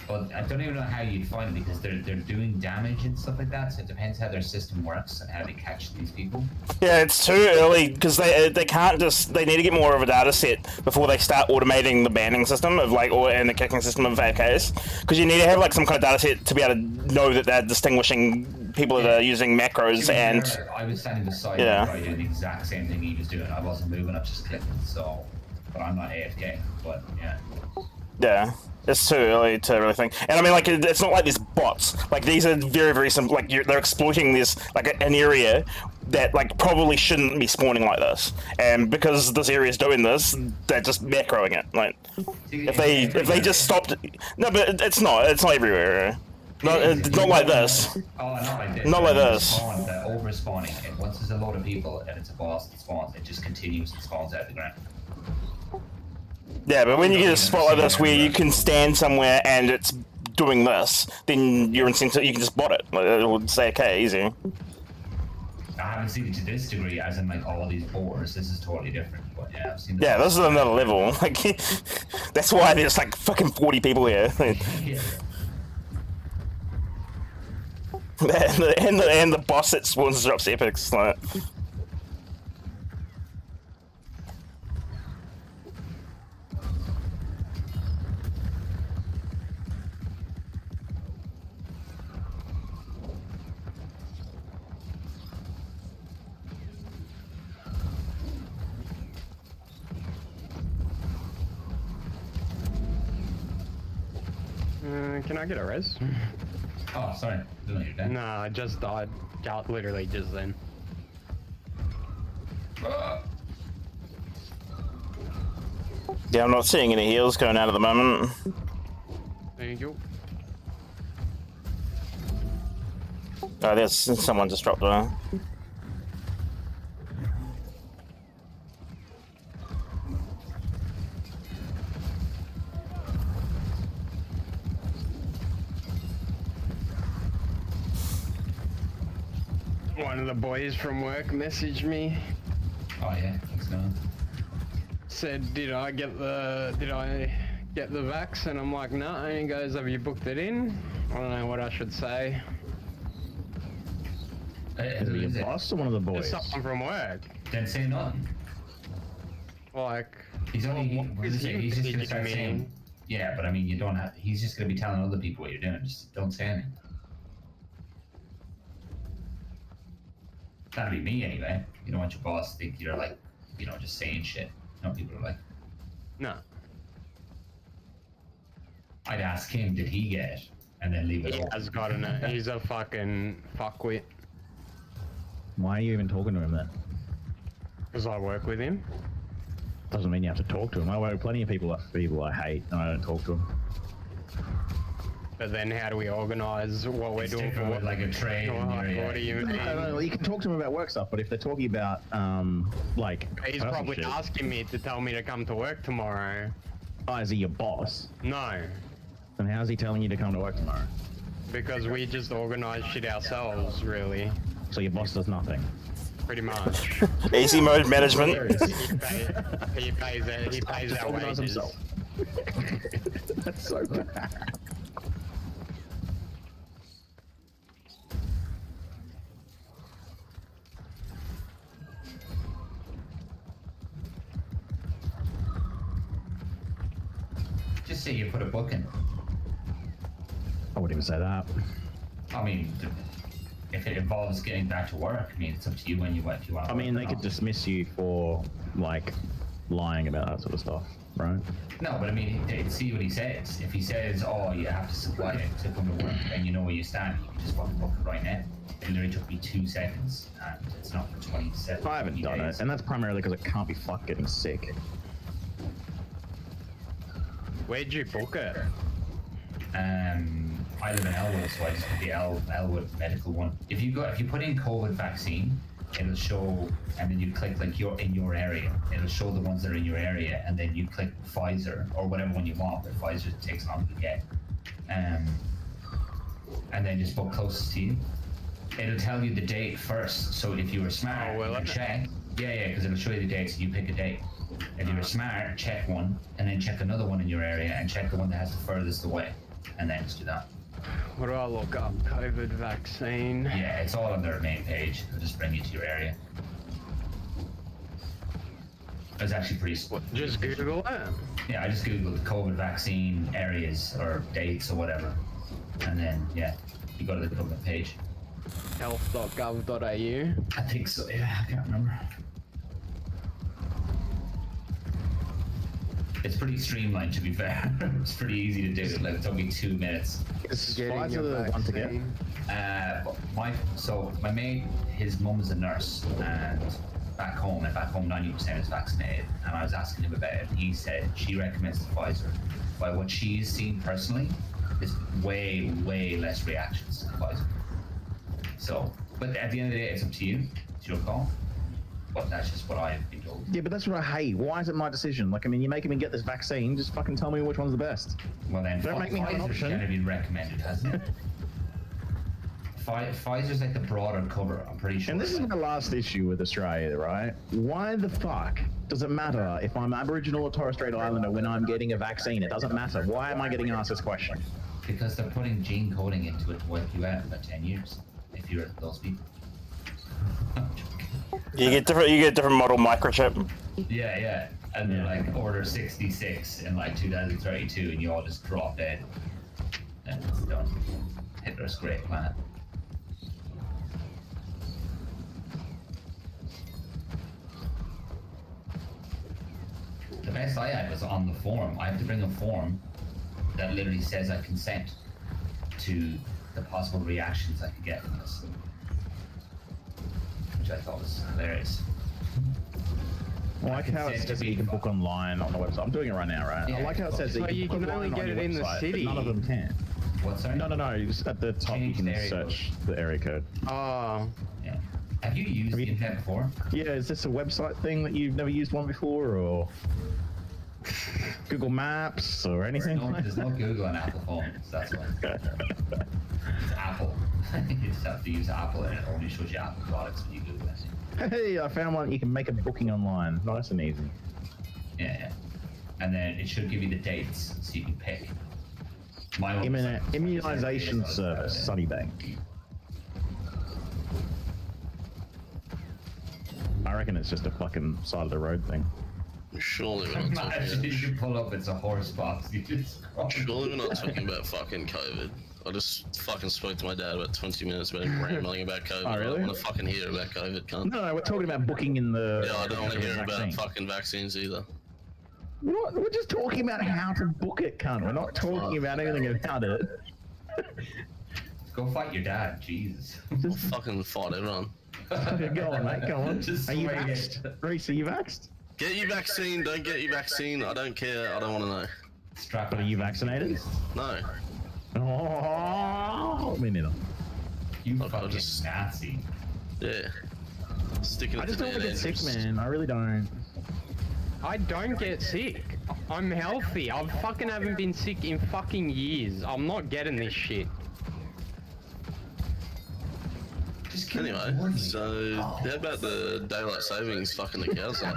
Well, I don't even know how you'd find it because they're doing damage and stuff like that. So it depends how their system works and how they catch these people. Yeah, it's too early because they can't just. They need to get more of a data set before they start automating the banning system of like and the kicking system of AFKs. Because you need to have like some kind of data set to be able to know that they're distinguishing people that are using macros and. I was standing beside the guy doing the exact same thing he was doing. I wasn't moving, I was just clicking. So, but I'm not AFK. But yeah. Yeah. It's too early to really think. And I mean, like, it's not like there's bots. Like, these are very, very simple. Like, they're exploiting this, like, an area that, like, probably shouldn't be spawning like this. And because this area is doing this, they're just macroing it. Like, if they just stopped... No, but it's not. It's not everywhere. Not like this. Oh, not like this. Not like this. They're over-spawning. And once there's a lot of people and it's a boss that spawns, it just continues and spawns out of the ground. Yeah, but when you get a spot like this where you can stand somewhere and it's doing this, then you're incentive. You can just bot it. Like, it will say, okay, easy. I haven't seen it to this degree, as in like all these boars. This is totally different. But yeah, I've seen this. Yeah, this is another level. Like, that's why there's like fucking 40 people here. Yeah. and the boss that spawns drops epics. Like. Can I get a res? Oh, sorry. Didn't know you're dead. No, I just died. Literally just then. Yeah, I'm not seeing any heals going out at the moment. There you go. Oh, there's someone just dropped a... One of the boys from work messaged me. Oh yeah, what's going on? Said, did I get the vax? And I'm like, no. And he goes, have you booked it in? I don't know what I should say. Is it your boss or one of the boys? It's someone from work. Didn't say nothing. Like, He's only. what is he He's just gonna messaging start me? saying. Yeah, but I mean, you don't have. He's just gonna be telling other people what you're doing. Just don't say anything. That'd be me anyway. You don't want your boss to think you're like, you know, just saying shit. No, people are like, No. I'd ask him, did he get it? And then leave it He open. has gotten it. He's a fucking fuckwit. Why are you even talking to him then? Because I work with him. Doesn't mean you have to talk to him. I work with plenty of people I hate, and I don't talk to them. But then how do we organise what we're doing for with like a trade. What, what do you mean? I don't know, you can talk to them about work stuff, but if they're talking about, like, He's personal probably shit, asking me to tell me to come to work tomorrow. oh, is he your boss? No. Then how's he telling you to come to work tomorrow? Because we just organise shit ourselves, really. So your boss does nothing. Pretty much. Easy mode management. He pays Just our organise wages. himself. That's so bad. Just say you put a book in. I wouldn't even say that. I mean, if it involves getting back to work, I mean, it's up to you when you if you want. I mean, they could dismiss you for, like, lying about that sort of stuff, right? No, but I mean, see what he says. If he says, "Oh, you have to supply it to come to work," and you know where you stand, you can just fucking book it right now. It literally took me 2 seconds, and it's not for 27. I haven't done it, and that's primarily because I can't be fucked getting sick. Where'd you book it? I live in Elwood, so I just put the Elwood medical one. If you put in COVID vaccine, it'll show, and then you click like you're in your area. It'll show the ones that are in your area, and then you click Pfizer or whatever one you want. But Pfizer takes longer to get. and then just book closest to you. It'll tell you the date first. So if you were smart, you can check. Yeah, because it'll show you the dates. So you pick a date. If you were smart, check one, and then check another one in your area, and check the one that has the furthest away, and then just do that. What do I look up? COVID vaccine. Yeah, it's all on their main page. It'll just bring you to your area. It's actually pretty. Just Google it. Yeah, I just googled COVID vaccine areas or dates or whatever, and then yeah, you go to the government page. Health.gov.au. I think so. Yeah, I can't remember. It's pretty streamlined, to be fair. It's pretty easy to do. Like, it took me 2 minutes. Is Getting Pfizer your the one to get? vaccine. My mate, his mum is a nurse, and back home 90% is vaccinated. And I was asking him about it. He said she recommends the Pfizer. By what she's seen personally, is way, way less reactions to the Pfizer. So, but at the end of the day, it's up to you. It's your call. But that's just what I've been told. Yeah, but that's what I hate. Why is it my decision? Like, I mean, you're making me get this vaccine. Just fucking tell me which one's the best. Well then, Don't make me have an Pfizer's option. kind of been recommended, hasn't it? Pfizer's like the broader cover, I'm pretty sure. And this is my last issue with Australia, right? Why the fuck does it matter if I'm Aboriginal or Torres Strait Islander when I'm getting a vaccine? It doesn't matter. Why am I getting asked this question? Because they're putting gene coding into it to wipe you out in about 10 years, if you're those people. You get different model microchip. Yeah. And they're like order 66 in like 2032 and you all just drop dead. And it's done. Hitler's great plan. The best I had was on the form. I have to bring a form that literally says I consent to the possible reactions I could get from this. Which I thought was hilarious. I like how it says that you can book online on the website. I'm doing it right now, right? Yeah, I like how it says that so you you can can book only online get on it your in the website, but city. none of them can. What, sorry? No. Just at the top you Change can the area search the area code. Oh, Yeah. Have you used the internet before? Yeah, is this a website thing that you've never used one before, or Google Maps or anything? No, there's no Google on Apple phones. That's why. It's Apple. You just have to use Apple and it only shows you Apple products when you Google it. Hey, I found one. You can make a booking online. Nice and easy. Yeah. And then it should give you the dates so you can pick. My one was like- Immunization service, Sunnybank. I reckon it's just a fucking side of the road thing. Surely we're not talking Imagine about, you pull up, it's a horse box. You just surely we're not talking about fucking COVID. I just fucking spoke to my dad about 20 minutes about him rambling about COVID. Oh, really? I don't want to fucking hear about COVID, cunt. No, we're talking about booking in the. Yeah, I don't want to hear vaccine. about fucking vaccines either. We're just talking about how to book it, cunt. We're not talking about anything about it. go fight your dad. Jesus. I'll fucking fight everyone. Okay, go on, mate. Go on. Just Are you swing it. vaxxed? Reese, are you vaxxed? Get your vaccine, don't get your vaccine. I don't care. I don't want to know. Strap But are you vaccinated? No. Oh, me neither. You Look, I'll fucking just- Nazi. Yeah. Sticking it I just to don't want the to get sick, edges. man. I really don't. I don't get sick. I'm healthy. I fucking haven't been sick in fucking years. I'm not getting this shit. Just kill Anyway, it, Warney. so how about the daylight savings fucking the cows up?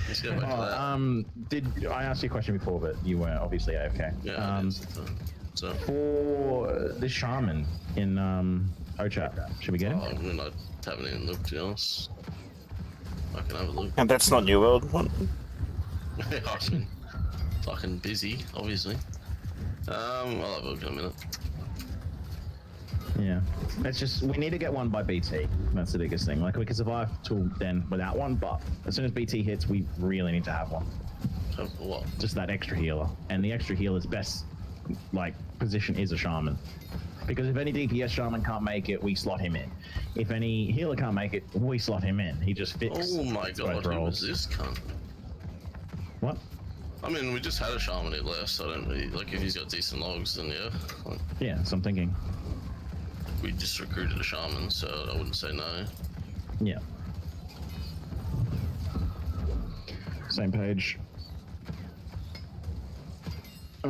Let's go back to that. Did I asked you a question before, but you were obviously AFK. Yeah, it is. So, For the shaman in OCHAP, should we get him? I mean, I haven't even looked, to be honest. I can have a look. And that's not New World. What? I've been fucking busy, obviously. I'll have a look in a minute. Yeah, it's just we need to get one by BT. That's the biggest thing. Like we can survive till then without one, but as soon as BT hits, we really need to have one. Have what? Just that extra healer, and the extra healer's best like position is a shaman, because if any DPS shaman can't make it, we slot him in. If any healer can't make it, we slot him in. He just fits. Oh my both god, who was roles. this cunt? What? I mean, we just had a shaman at last, so I don't really, like, if he's got decent logs, then yeah. Like, Yeah, so I'm thinking. we just recruited a shaman, so I wouldn't say no. Yeah. Same page.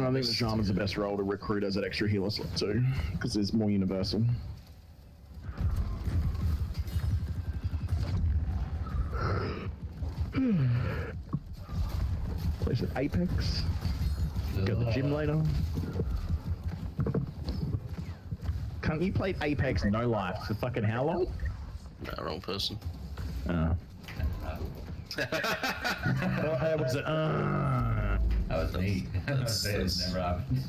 And I think the Shaman's the best role to recruit as an extra healer slot too, because it's more universal. Place at Apex. Go to the gym later. Can't you play Apex no life for fucking how long? No, wrong person. Oh. That was it. That was me. That's- It never happened.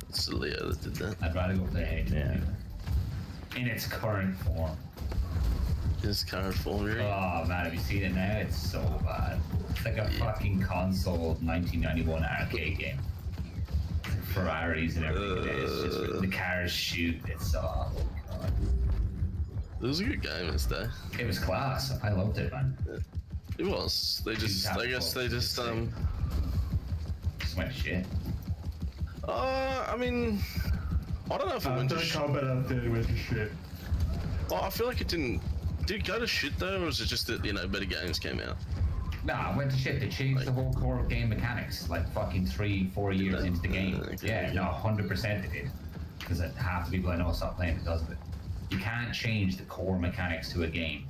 It's Leo that did that. I'd rather go play Hades. Yeah. In its current form. His current form, really. Oh man, have you seen it now? It's so bad. It's like a fucking console 1991 arcade game. Ferraris and everything. It's just the cars shoot. It's oh god. It was a good game this day. It was class. I loved it, man. It was. They just, I guess they just, Just went to shit. I mean, I don't know if it went to shit. combat update went to shit. Well, I feel like it didn't. Did it go to shit though, or was it just that, you know, better games came out? Nah, it went to shit. They changed the whole core of game mechanics like fucking 3-4 years into the game. Yeah, no, 100% they did. Because half the people I know stop playing because of it. You can't change the core mechanics to a game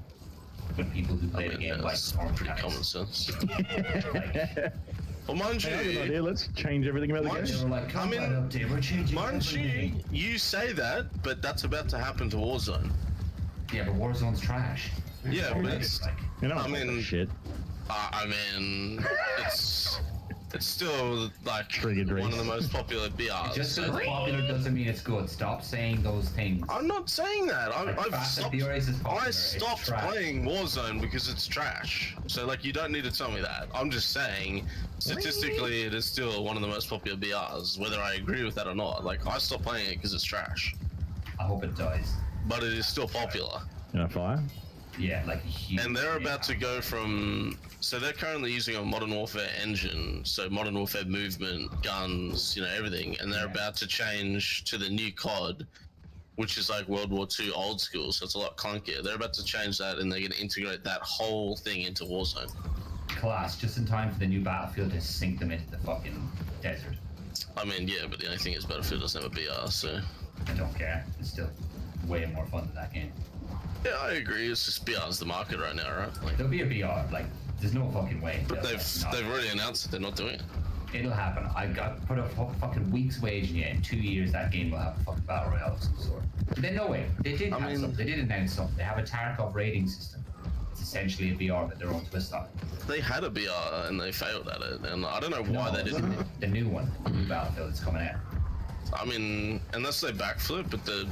when people who play the game like That's core pretty common mechanics. sense. Like, Well, mind Hey, I have an you, idea. Let's change everything about the Mind game. they were like, I mean, combat update, we're changing mind everything. you say that, but that's about to happen to Warzone. Yeah, but Warzone's trash. Yeah, but it's. Like, You know, I mean- shit. I mean, it's still like Triggered one of the race. most popular BRs. just so- because it's popular doesn't mean it's good. Stop saying those things. I'm not saying that. Like, I've Fast and stopped. Furious is popular, I it's stopped trash. playing Warzone because it's trash. So like, you don't need to tell me that. I'm just saying, statistically, it is still one of the most popular BRs, whether I agree with that or not. Like, I stopped playing it because it's trash, I hope it dies. but it is still popular. You know, fire. Yeah, like a huge. And they're about to go from. So they're currently using a Modern Warfare engine, so Modern Warfare movement, guns, you know, everything, and they're about to change to the new COD, which is like World War II old school, so it's a lot clunkier. They're about to change that, and they're going to integrate that whole thing into Warzone. class just in time for the new Battlefield to sink them into the fucking desert. I mean, yeah, but the only thing is Battlefield doesn't have a BR, so. I don't care. It's still way more fun than that game. Yeah, I agree. It's just BR's the market right now, right? Like, There'll be a BR. Like, there's no fucking way. but They'll they've not- already announced that they're not doing it. It'll happen. I got put a fucking week's wage in it. In 2 years, that game will have a fucking battle royale of some sort. But then no way. They did I have mean- something. They did announce something. They have a Tarkov rating system. It's essentially a BR, but their own twist on it. They had a BR and they failed at it, and I don't know why they didn't. The new one, the new Battlefield that's coming out. I mean, unless they backflip, but the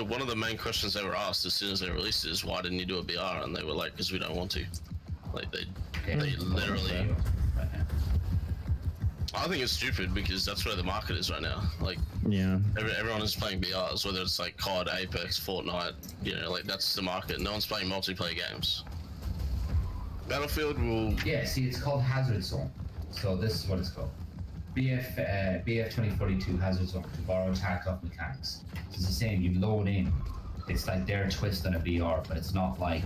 one of the main questions they were asked as soon as they released it is, why didn't you do a BR? And they were like, because we don't want to. Like, they literally. Right now. I think it's stupid because that's where the market is right now. Like, Yeah. everyone is playing BRs, whether it's like COD, Apex, Fortnite, you know, like that's the market. No one's playing multiplayer games. Battlefield will. Yeah, see, it's called Hazard Zone. So this is what it's called. BF 2042 Hazard Zone, to borrow Tarkov mechanics. It's the same, you load in. It's like their twist on a VR, but it's not like...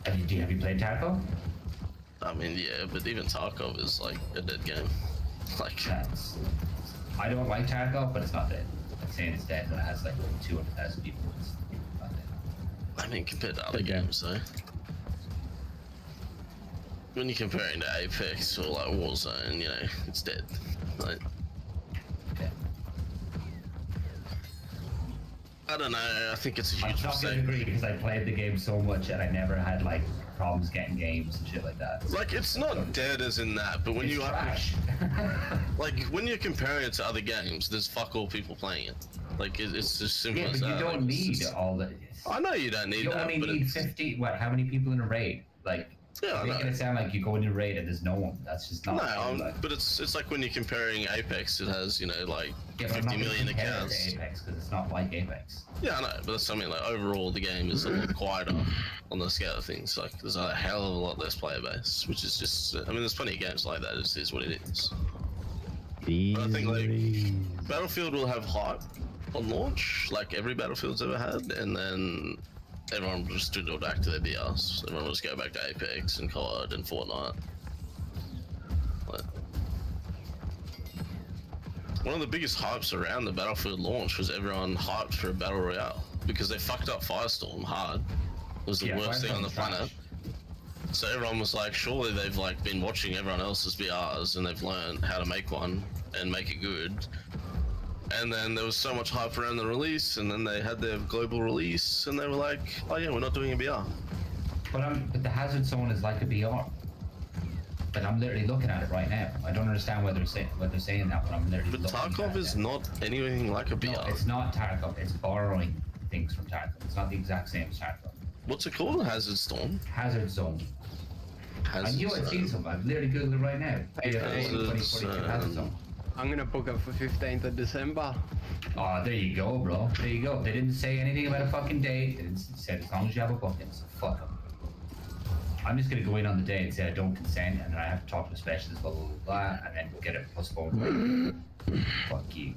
Have you played Tarkov? I mean, yeah, but even Tarkov is like a dead game. Like, That's, I don't like Tarkov, but it's not dead. I'm saying it's dead when it has like 200,000 people. It's not dead. I mean, compared to other games, though. When you're comparing to Apex or like Warzone, you know, it's dead. Like, Okay. I don't know. I think it's a I'm huge not gonna mistake. agree because I played the game so much and I never had like problems getting games and shit like that. Like, it's not dead as in that, but when It's you trash. like when you're comparing it to other games, there's fuck all people playing it. Like, it's just simple Yeah, as but that. you don't Like, it's need just- all the. I know you don't need You that, only but need it's, 50. What? How many people in a raid? Like, Yeah, I making know. it sound like you go in a raid and there's no one. That's just not. no, like, but it's like when you're comparing Apex, it has, you know, like yeah, but I'm 50 not gonna million compare it accounts. to Apex because it's not like Apex. Yeah, I know, but that's something like overall the game is a lot quieter on the scale of things. Like, there's a hell of a lot less player base, which is just, I mean, there's plenty of games like that. It is what it is. But I think like Battlefield will have hype on launch, like every Battlefield's ever had, and then everyone will just dwindle back to their BRs. Everyone will just go back to Apex and COD and Fortnite. Like, one of the biggest hypes around the Battlefield launch was everyone hyped for a battle royale because they fucked up Firestorm hard. It was the worst thing on the planet. So everyone was like, surely they've like been watching everyone else's BRs and they've learned how to make one and make it good. And then there was so much hype around the release, and then they had their global release, and they were like, oh yeah, we're not doing a BR. But the Hazard Zone is like a BR. But I'm literally looking at it right now. I don't understand what they're saying that, but I'm literally But looking Tarkov at it is now. not anything like a BR. No, it's not Tarkov. It's borrowing things from Tarkov. It's not the exact same as Tarkov. What's it called? Hazard Storm? Hazard Zone. I knew I'd seen something. I've literally googled it right now. Hazard Hazard Zone. I'm gonna book it for 15th of December. Oh, there you go, bro. There you go. They didn't say anything about a fucking date. They didn't say as long as you have a booking, so fuck them. I'm just gonna go in on the day and say I don't consent, and then I have to talk to a specialist, blah, blah, blah, blah, and then get it postponed. Fuck you.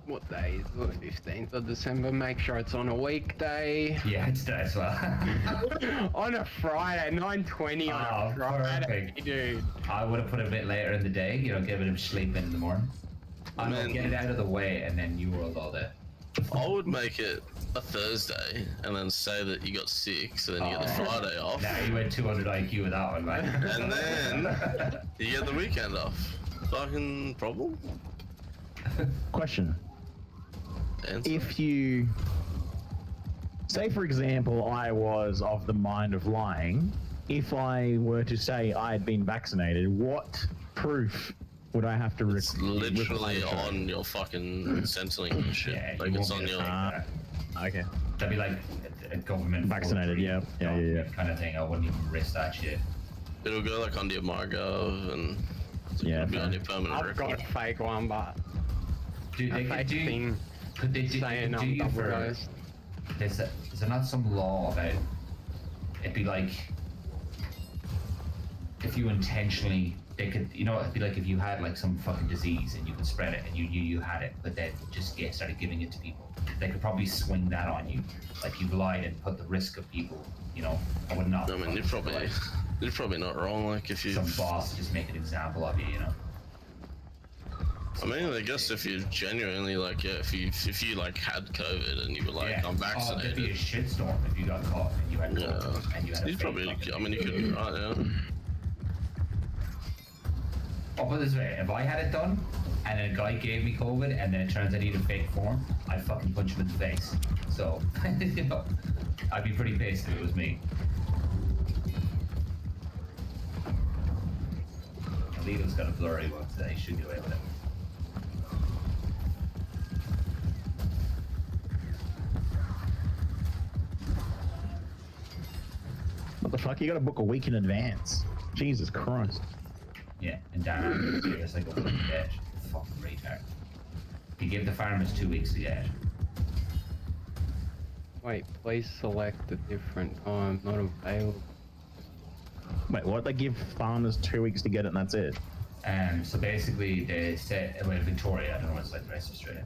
What day is it? 15th of December. Make sure it's on a weekday. Yeah, it's that as well. On a Friday, 9:20 on Oh, a Friday, perfect. dude. I would have put it a bit later in the day, you know, get a bit of sleep in the morning. I'm gonna Man. get it out of the way, and then you roll all day. I would make it a Thursday and then say that you got sick, so then you get the Friday off. Nah, you went 200 IQ with that one, man. And then you get the weekend off. Fucking problem? Question. Answer. If you say, for example, I was of the mind of lying, if I were to say I had been vaccinated, what proof would I have to It's literally on your fucking Centrelink shit. Yeah, like you it's won't on be your. able to- Okay. That'd be like a government Vaccinated, forgery yeah. Yeah. kind of thing. I wouldn't even risk that shit. It'll go like under your MyGov and Yeah, it'll be on fair. your permanent I've got record. a fake one, but Dude, a they could fake do. thing Could they do, saying do I'm you double for? dosed. Is there not some law about? It'd be like if you intentionally. They could, you know, it'd be like if you had like some fucking disease and you could spread it and you knew you had it, but then just started giving it to people. They could probably swing that on you, like you've lied and put the risk of people, you know. I would not. I mean, you're probably not wrong. Like if you, some boss just make an example of you, you know. I mean, I guess if you genuinely like, yeah, if you like had COVID and you were like, I'm Oh, there'd be a vaccinated. shitstorm if you got caught and you had COVID Yeah, and you had a you'd fake probably. fucking- I mean, you could be right. Yeah. I'll put it this way, if I had it done, and then a guy gave me COVID, and then it turns out he had a fake form, I'd fucking punch him in the face. So, you know, I'd be pretty pissed if it was me. Alito's got a blurry one, so he should get away with it. What the fuck? You gotta book a week in advance. Jesus Christ. Yeah, and Dan, it's like a fucking dead. Fucking retard. He gave the farmers 2 weeks to get it. Wait, please select a different time. Not available. Wait, what? They give farmers 2 weeks to get it and that's it? So basically, they said, well, Victoria, I don't know what it's like the rest of Australia.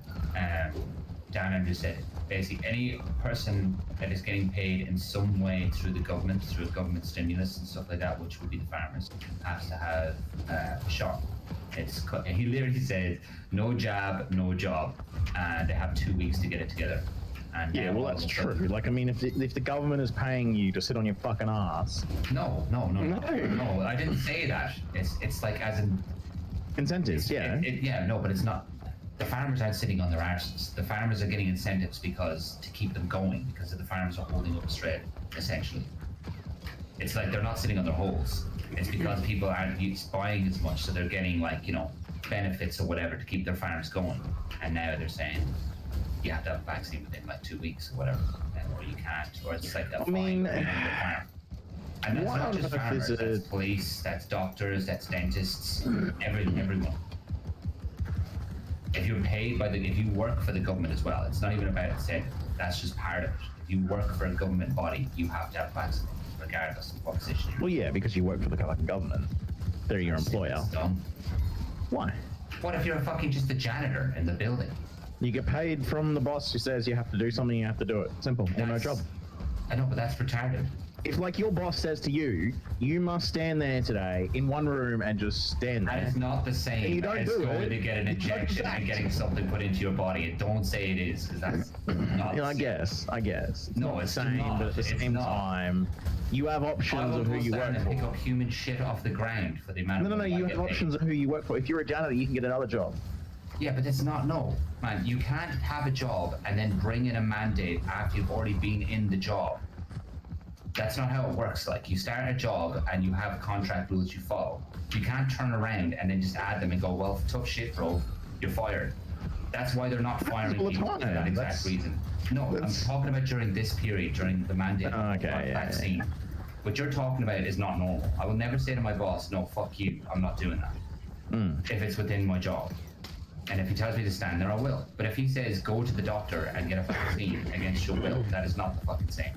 Dan just said, basically, any person that is getting paid in some way through the government, through government stimulus and stuff like that, which would be the farmers, has to have a shot. He literally said, no jab, no job, and they have 2 weeks to get it together. And Yeah, now well, all that's of a true. sudden- Like, I mean, if the government is paying you to sit on your fucking ass, No, I didn't say that. It's like as in incentives, yeah. but it's not. The farmers aren't sitting on their arses. The farmers are getting incentives because to keep them going, because the farmers are holding up Australia, essentially. It's like they're not sitting on their holes. It's because people aren't buying as much, so they're getting like, you know, benefits or whatever to keep their farms going. And now they're saying you have to have a vaccine within like 2 weeks or whatever, or you can't, or it's like a mean, fine on your farm. And that's why not on just earth farmers, is that's it- police, that's doctors, that's dentists, everyone. If you're paid if you work for the government as well, it's not even about incentive, that's just part of it. If you work for a government body, you have to have vaccine, regardless of what position you're in. Well, yeah, because you work for the fucking government. They're your employer. It's dumb. Why? What if you're fucking just a janitor in the building? You get paid from the boss who says you have to do something, you have to do it. Simple. Or no That's- job. I know, but that's retarded. If like your boss says to you, you must stand there today in one room and just stand there. That is not the same And you don't as do going it. to get an injection and getting something put into your body. And don't say it is, because that's not. I guess. It's No, not it's the same, not. but at the It's same not. time, you have I options will of who go you stand work and pick for. up human shit off the ground for the amount No, of money I you get have paid. options of who you work for. If you're a janitor, you can get another job. Yeah, but it's not, no. Man, you can't have a job and then bring in a mandate after you've already been in the job. That's not how it works. Like, you start a job and you have contract rules you follow. You can't turn around and then just add them and go, well, tough shit, bro, you're fired. That's why they're not firing all the people time. for that exact That's- reason. No, I'm that's- talking about during this period, during the mandate vaccine. What you're talking about is not normal. I will never say to my boss, no, fuck you, I'm not doing that. If it's within my job. And if he tells me to stand there, I will. But if he says, go to the doctor and get a vaccine against your will, that is not the fucking same.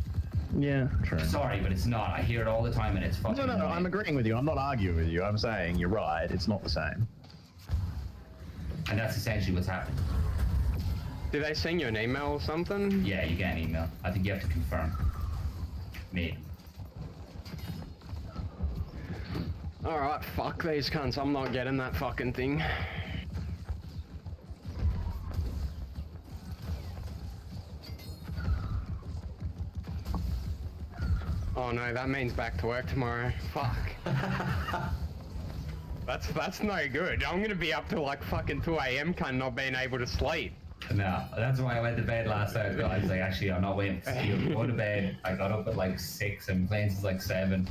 Yeah, true. Sorry, but it's not. I hear it all the time and it's fucking No, annoying. I'm agreeing with you. I'm not arguing with you. I'm saying you're right. It's not the same. And that's essentially what's happening. Did they send you an email or something? Yeah, you get an email. I think you have to confirm. Me. Alright, fuck these cunts. I'm not getting that fucking thing. Oh no, that means back to work tomorrow. Fuck. That's no good. I'm gonna be up till like fucking 2 AM, cunt, not being able to sleep. No, that's why I went to bed last night. I was like, actually, I'm not waiting to see you. Go to bed. I got up at like 6 and playing since like 7.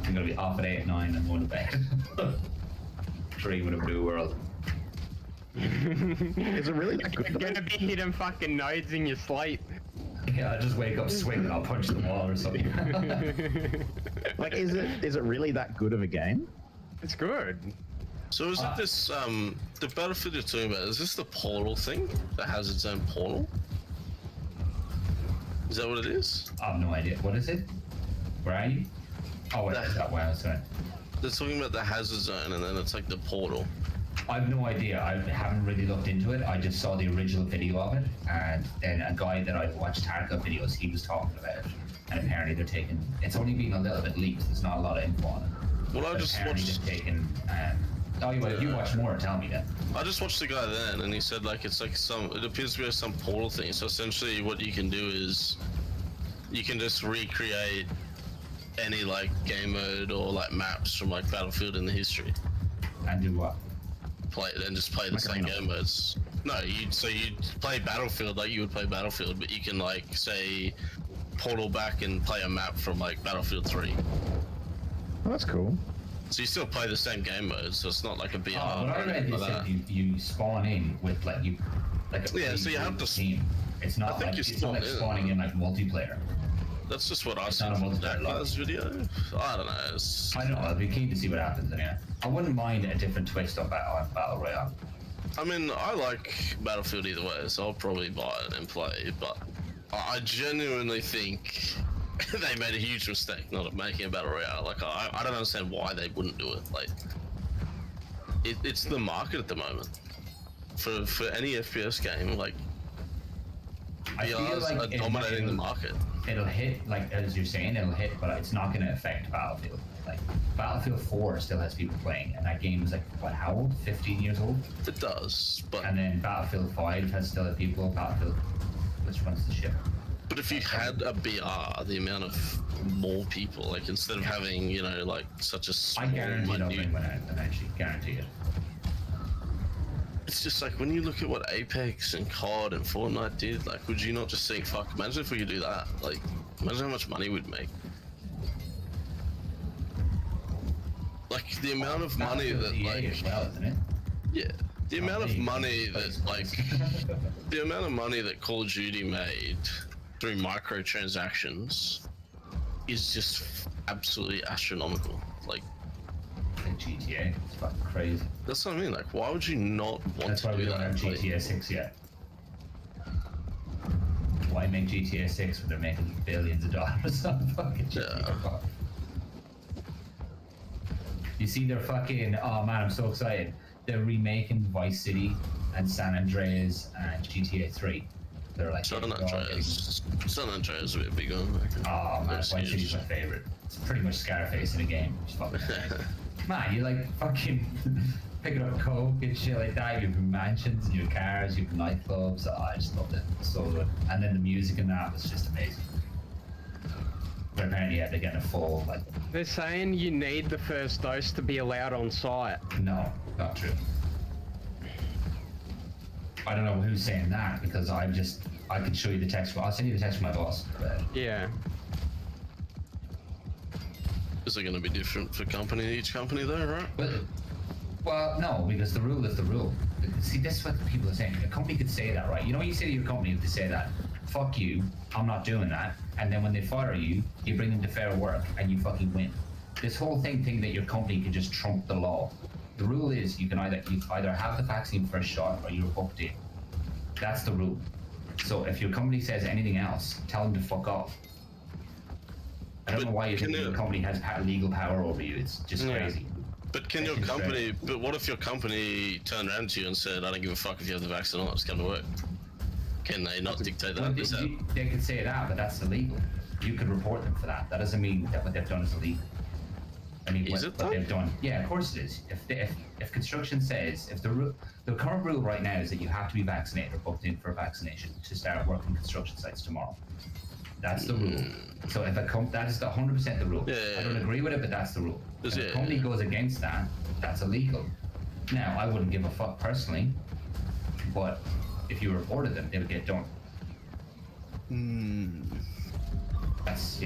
I'm gonna be off at 8, 9 and going to bed. Dreaming of a new world. Is it really that You're good? gonna be hitting fucking nodes in your sleep. Yeah, I'll just wake up swinging. I'll punch the wall or something. Like, is it really that good of a game? It's good. So is it this, the Battlefield you're talking about, is this the portal thing that has its own portal? Is that what it is? I have no idea. What is it? Where are you? Oh, wait, is that where I was going? They're talking about the hazard zone and then it's like the portal. I have no idea. I haven't really looked into it. I just saw the original video of it, and then a guy that I've watched Tarkov videos, he was talking about it. And apparently they're taking, it's only been a little bit leaked, there's not a lot of info on it. Well, I But just apparently watched. they've taken, oh, if you watch more, tell me then. I just watched the guy then, and he said like it's like it appears to be some portal thing. So essentially, what you can do is you can just recreate any like game mode or like maps from like Battlefield in the history. And do what? Play and just play the same game modes. No, you play Battlefield like you would play Battlefield, but you can like say portal back and play a map from like Battlefield 3. Oh, that's cool. So you still play the same game mode, so it's not like a BR. Oh, what or I read anything is like that that. you spawn in with like a Yeah, so you have to team. It's not think like you it's not like spawn in. spawning in like multiplayer. That's just what I It's saw not a from that multiplayer. last video. I don't know. It's, I don't know. I'd be keen to see what happens anyway. I wouldn't mind a different twist on Battle Royale. I mean, I like Battlefield either way, so I'll probably buy it and play, but I genuinely think they made a huge mistake not making a Battle Royale. Like, I don't understand why they wouldn't do it. Like, it's the market at the moment. For any FPS game, like, I feel BRs like are dominating the it'll- market. It'll hit, like as you're saying, it'll hit, but it's not going to affect Battlefield. Like Battlefield 4 still has people playing, and that game is like what? How old? 15 years old. It does, but And then Battlefield 5 has still people. Battlefield, which one's the ship? But if you had a BR, the amount of more people, like instead of having, you know, like such a small, I guarantee it'll minute, bring one out eventually. Guarantee it. it's just like when you look at what Apex and COD and Fortnite did, like, would you not just think, fuck, imagine if we could do that? Like, imagine how much money we'd make. Like, the amount of money Battlefield's that, EA like, as well, isn't it? yeah, the amount of me, money but that, it's like, the amount of money that Call of Duty made through microtransactions is just absolutely astronomical. Like, In GTA, it's fucking crazy. that's what I mean. Like, why would you not want That's to why we do don't that? have Like, GTA 6 yet. Why make GTA 6 when they're making billions of dollars on fucking GTA? Yeah. You see they're fucking, oh man, I'm so excited. They're remaking Vice City and San Andreas and GTA 3. They're like, San yeah, we're all getting- Andreas. San Andreas is a bit bigger. Oh man, That's Vice City's huge. my favorite. It's pretty much Scarface in a game. It's fucking amazing. Man, you like fucking picking up coke and shit like that. You have your mansions and your cars, you have nightclubs. Oh, I just loved it. So good. And then the music in that was just amazing. But apparently, yeah, they're getting a full like. They're saying you need the first dose to be allowed on site. No, not true. I don't know who's saying that because I can show you the text. I'll send you the text from my boss. But Yeah. Is it going to be different for each company though, right? Well, no, because the rule is the rule. See, this is what people are saying. A company could say that, right? You know, when you say to your company, they say that, fuck you, I'm not doing that. And then when they fire you, you bring them to fair work and you fucking win. This whole thing that your company can just trump the law. The rule is you either have the vaccine first shot or you're booked in. That's the rule. So if your company says anything else, tell them to fuck off. I don't know why you think your company has legal power over you. It's just crazy. But can your company? But what if your company turned around to you and said, "I don't give a fuck if you have the vaccine or not. Just come to work." Can they not dictate that? Well, they could say that, but that's illegal. You could report them for that. That doesn't mean that what they've done is illegal. I mean, Is what it though? they've done. Yeah, of course it is. If construction says, if the current rule right now is that you have to be vaccinated or booked in for a vaccination to start working construction sites tomorrow. That's the rule. So if that is 100% the rule. Yeah. I don't agree with it, but that's the rule. If Yeah. a company goes against that, that's illegal. Now, I wouldn't give a fuck personally, but if you reported them, they would get done. That's,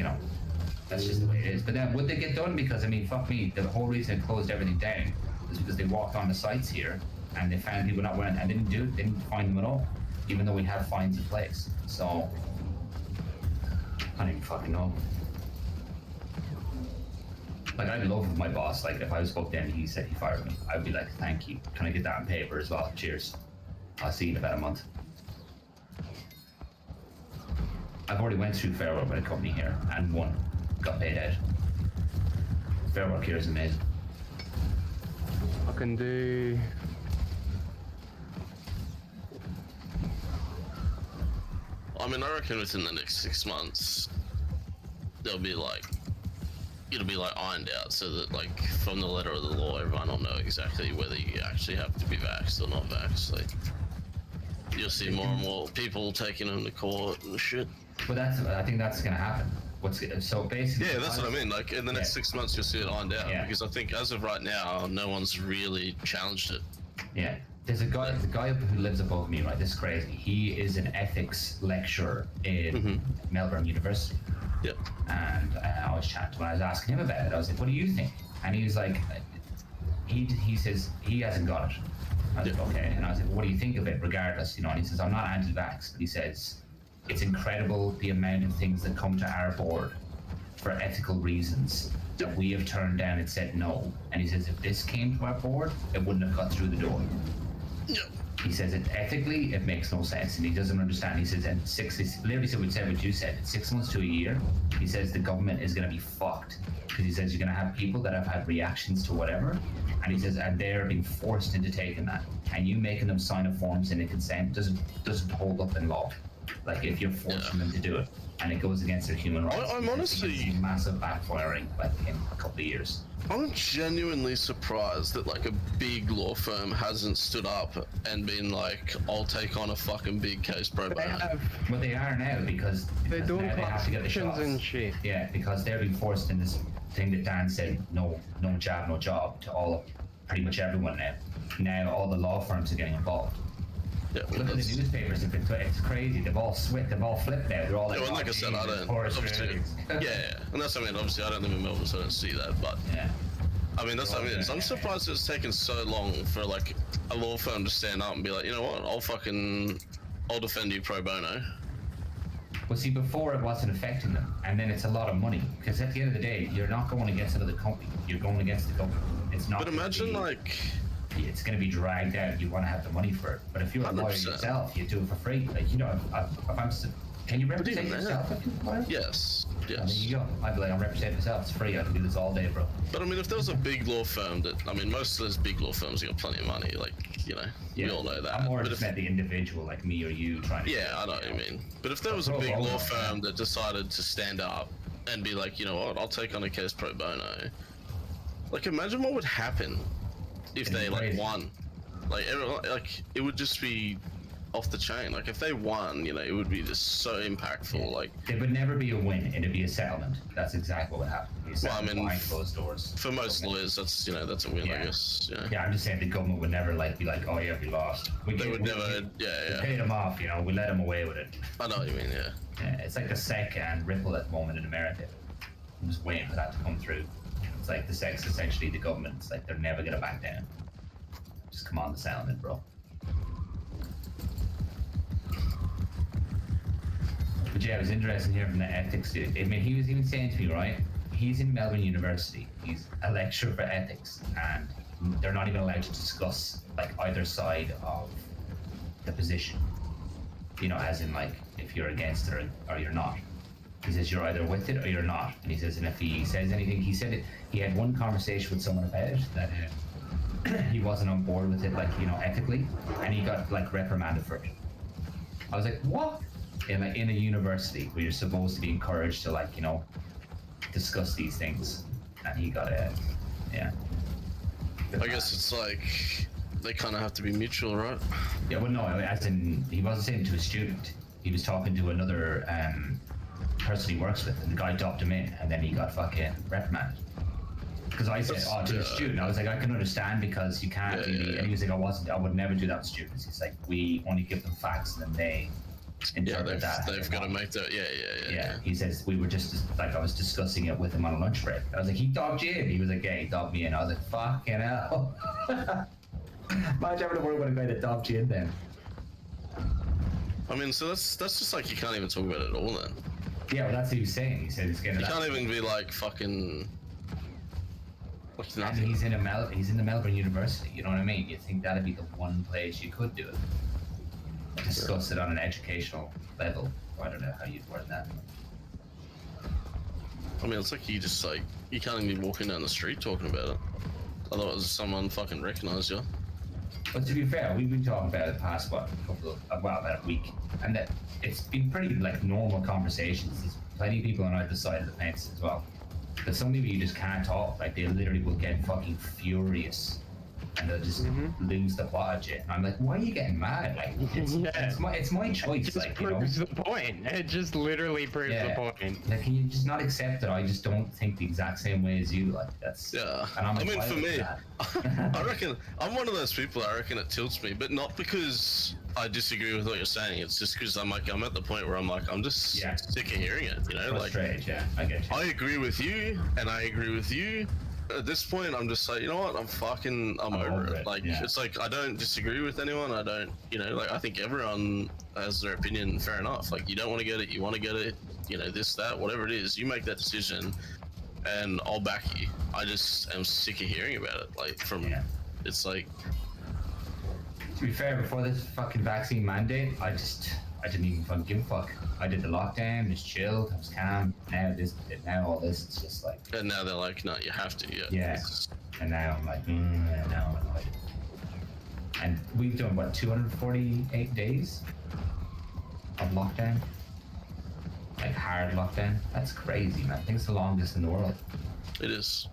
that's just the way it is. But then would they get done? Because, I mean, fuck me, the whole reason it closed everything down is because they walked on the sites here and they found people not wearing, and they didn't find them at all, even though we have fines in place. So, I don't even fucking know. Like, I'd love if my boss, like, if I was booked in and he said he fired me, I'd be like, thank you. Can I get that on paper as well? Cheers. I'll see you in about a month. I've already went through fair work with a company here and won. Got paid out. Fair work here is amazing. I can do. I mean, I reckon within the next 6 months, it'll be like ironed out, so that like from the letter of the law, everyone will know exactly whether you actually have to be vaxxed or not vaxxed. Like, you'll see more and more people taking them to court and shit. But I think that's gonna happen. So basically. Yeah, that's what I mean. Like in the next 6 months, you'll see it ironed out, because I think as of right now, no one's really challenged it. Yeah. There's the guy who lives above me, right? This is crazy. He is an ethics lecturer in Melbourne University. Yep. And I was chatting when I was asking him about it. I was like, "What do you think?" And he was like, "He says he hasn't got it." I was like, "Okay." And I was like, "What do you think of it, regardless?" And he says, "I'm not anti-vax," but he says, "It's incredible the amount of things that come to our board for ethical reasons that we have turned down and said no." And he says, "If this came to our board, it wouldn't have got through the door." Yep. He says ethically it makes no sense, and he doesn't understand. He says, he literally said what you said. In 6 months to a year, he says the government is going to be fucked, because he says you're going to have people that have had reactions to whatever, and he says, and they're being forced into taking that, and you making them sign a form saying consent doesn't hold up in law. Like if you're forcing them to do it, and it goes against their human rights. I'm honestly massive backfiring like in a couple of years. I'm genuinely surprised that like a big law firm hasn't stood up and been like, "I'll take on a fucking big case pro They bono." have. But they are now because They're doing now they have to get the class actions shots. and shit. Yeah, because they're being forced in this thing that Dan said, no jab, no job, to pretty much everyone now. Now all the law firms are getting involved. Yeah, well, Look at the that's- newspapers, it's crazy. They've all flipped now. They're all like, Yeah, well, like I said, I don't. Obviously, yeah, and that's what I mean. Obviously, I don't live in Melbourne, so I don't see that. But Yeah. I mean, that's what I mean. I'm surprised it's taken so long for like a law firm to stand up and be like, "You know what? I'll defend you pro bono." Well, see, before it wasn't affecting them, and then it's a lot of money, because at the end of the day, you're not going against another company. You're going against the government. It's not. But imagine like, It's going to be dragged out. You want to have the money for it. But if you're a lawyer 100%. yourself, you do it for free. Like, if Can you represent even then- yourself if you require? Yes, There yes. you go. I'd be like, I'm representing myself. It's free. I can do this all day, bro. But I mean, if there was a big law firm that, I mean, most of those big law firms got plenty of money, like, you know, we all know that. I'm more But just if, meant the individual, like me or you, trying to. yeah, I know what you mean. But if there was a Pro big bono, law firm that decided to stand up and be like, you know what, I'll take on a case pro bono. Like, imagine what would happen if It'd be they like crazy. won. Like, like it would just be off the chain. Like, if they won, you know, it would be just so impactful. Like, It would never be a win. It'd be a settlement. That's exactly what would happen. It'd be a Well, I settlement mean, behind closed doors. for most lawyers, that's, you know, that's a win, I Yeah. guess. Yeah. Yeah, I'm just saying the government would never like be like, oh yeah, we lost. They would never. We Yeah, paid them off. You know, we let them away with it. I know what you mean. Yeah. Yeah, it's like the SEC and Ripple at the moment in America. I'm just waiting for that to come through. It's like the SEC's essentially the government. It's like they're never gonna back down. Just come on the settlement, bro. But yeah, it was interesting hearing from the ethics dude. I mean, he was even saying to me, right? He's in Melbourne University. He's a lecturer for ethics, and they're not even allowed to discuss like either side of the position. You know, as in like if you're against it or you're not. He says you're either with it or you're not. And he says, and if he says anything, he said it. He had one conversation with someone about it that he wasn't on board with it, like, you know, ethically, and he got like reprimanded for it. I was like, what? In a university where you're supposed to be encouraged to, like, you know, discuss these things, and he got yeah. I guess it's like they kind of have to be mutual, right? Yeah, well, no, as in he wasn't saying it to a student. He was talking to another person he works with, and the guy dopped him in, and then he got fucking reprimanded. Because I said, oh, to the student, I was like, I can understand because you can't Yeah, really. yeah. And he was like, I would never do that with students. He's like, we only give them facts, and then they Yeah, interpret that. how they've they got to want. make that. Yeah. Yeah, he says we were just like I was discussing it with him on a lunch break. I was like, he dogged you in. He was like, yeah, he dogged me in. I was like, fucking hell. Imagine having to work with a guy that dogged you in then. I mean, so that's just like you can't even talk about it at all then. Yeah, well, that's what he was saying. He said he's getting. You can't even be like fucking. Like And nothing. he's in the Melbourne University. You know what I mean? You think that'd be the one place you could do it? Discuss it on an educational level. I don't know how you'd word that. I mean, it's like you just like you can't even be walking down the street talking about it. Otherwise, someone fucking recognise you. But to be fair, we've been talking about it the past about a week, and that it's been pretty like normal conversations. There's plenty of people on either side of the fence as well. But some people you just can't talk. Like they literally will get fucking furious, and they'll just lose the plot at you. And I'm like, why are you getting mad? Like it's my It choice. just Like, you know. proves the point. It just literally proves the Yeah. point. Like, can you just not accept that I just don't think the exact same way as you? Like, that's. Yeah. And I'm I like, mean, why for is me, that? I reckon I'm one of those people. I reckon it tilts me, but not because I disagree with what you're saying. It's just because I'm at the point where I'm like, I'm just Yeah. sick of hearing it. You know, like Frustrated, yeah, I get you. I agree with you, and I agree with you. At this point, I'm just like, you know what? I'm over it. Like, yeah. it's like I don't disagree with anyone. I don't, you know, like I think everyone has their opinion. Fair enough. Like, you don't want to get it, you want to get it. You know, this, that, whatever it is, you make that decision, and I'll back you. I just am sick of hearing about it. Like, Yeah. it's like, To be fair, before this fucking vaccine mandate, I didn't even fucking give a fuck. I did the lockdown, just chilled, I was calm. Now all this, it's just like, and now they're like, no, you have to. Yeah. yeah. And now I'm like, now I'm annoyed. And we've done what, 248 days of lockdown? Like hard lockdown? That's crazy, man. I think it's the longest in the world. It is.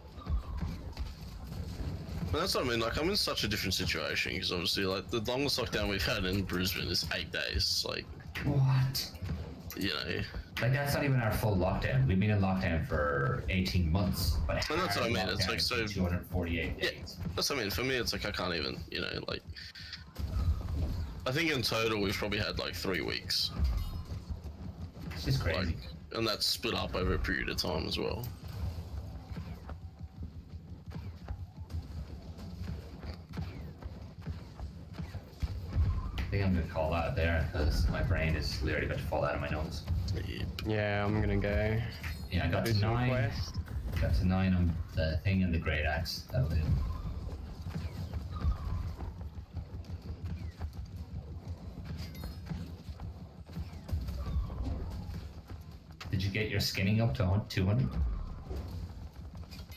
But that's what I mean, like, I'm in such a different situation, because obviously, like, the longest lockdown we've had in Brisbane is 8 days, like, What? you know. Like, that's not even our full lockdown. We've been in lockdown for 18 months. But And that's what I mean, it's lockdown like, is so- 248 Yeah, days. that's what I mean, for me, it's like, I can't even, you know, like, I think in total we've probably had, like, 3 weeks, It's just crazy. like, and that's split up over a period of time as well. I think I'm gonna call that there because my brain is literally about to fall out of my nose. Yeah. Yeah, I'm gonna go. Yeah, I got Do to some 9. quest. Got to 9 on the thing and the great axe. That'll do. you get your skinning up to 200?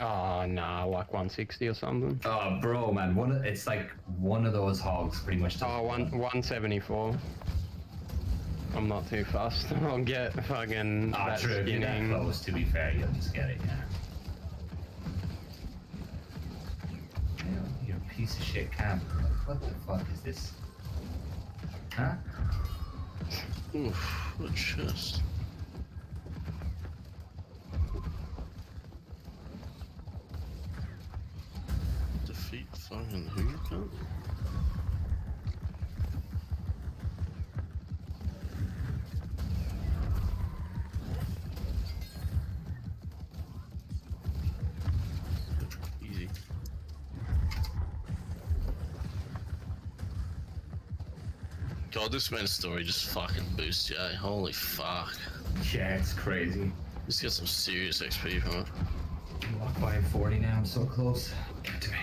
Oh, nah, like 160 or something. Oh, bro, man, it's like one of those hogs pretty much. Oh, 174. I'm not too fussed. I'll get fucking that true. If you're that skinning. close, to be fair, you'll just get it, yeah. You're a piece of shit camp. What the fuck is this? Huh? Oof, what chest? Defeat fucking who you got? Easy. God, this man's story just fucking boosts you, eh? Holy fuck. Yeah, it's crazy. Just get some serious XP from it. Walk by 40 now, I'm so close. Give it to me.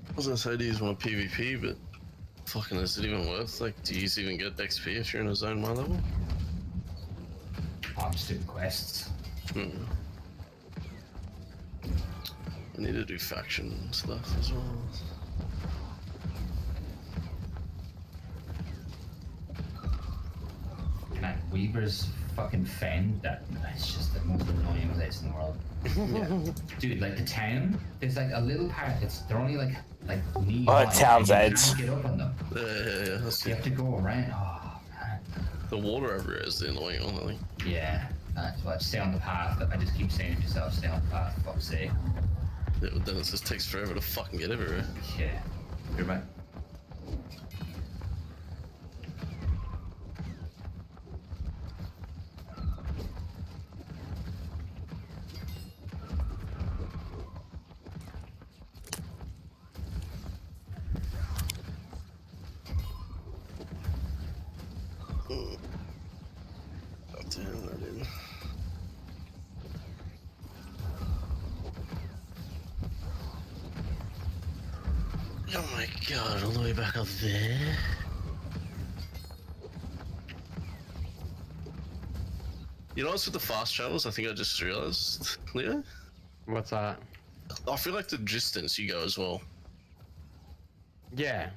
I was gonna say to use more PvP, but fucking is it even worth? Like, do you even get XP if you're in a zone 1 level? I'm just doing quests. I need to do faction stuff as well. Man, Weaver's fucking fen, that's just the most annoying place in the world. Dude, like the town, there's like a little part, they're only like knee high, town's and you edge. can't get up on them. Yeah, that's You have to go around. Oh, man. the water over here is the annoying one, I think. Yeah, that's why. Stay on the path. I just keep saying to yourself, stay on the path, for fuck's sake. Yeah, but then it just takes forever to fucking get everywhere. Yeah. You're right. God damn, I didn't. Oh my god, all the way back up there. You know what's with the fast travels? I think I just realized, Leo? What's that? I feel like the distance you go as well. Yeah.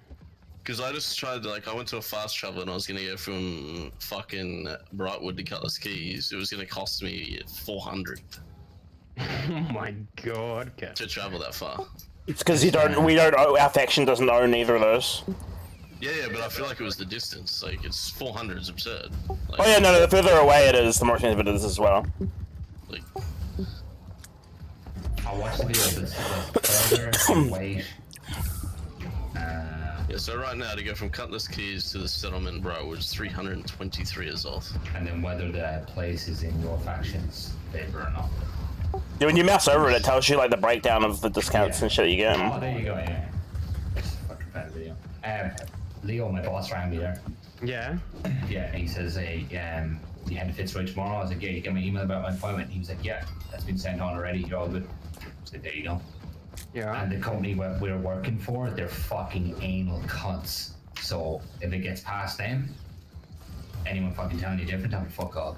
Because I just tried to, like, I went to a fast travel and I was gonna go from fucking Brightwood to Cutlass Keys. It was gonna cost me 400 Oh my god. Okay. to travel that far. It's because our faction doesn't own either of those. Yeah, but I feel like it was the distance. Like, it's 400 is absurd. Like, Oh yeah, no, the further away it is, the more expensive it is as well. like, I'll watch the video, but it's further and wait. yeah, so right now to go from Cutlass Keys to the settlement Brightwood is 323 Azoth. And then whether the place is in your faction's favor or not. Yeah, when you mouse over it, it tells you like the breakdown of the discounts and shit you get. Oh, there you go, yeah. It's a fucking bad video. Leo, my boss, rang me there. Yeah. Yeah, and he says, hey, you head to Fitzroy tomorrow? I was like, yeah, you get my email about my appointment? He was like, yeah, that's been sent on already, you're all good. I said, there you go. Yeah. And the company we're working for, they're fucking anal cunts. So if it gets past them, anyone fucking telling you different, tell me fuck off.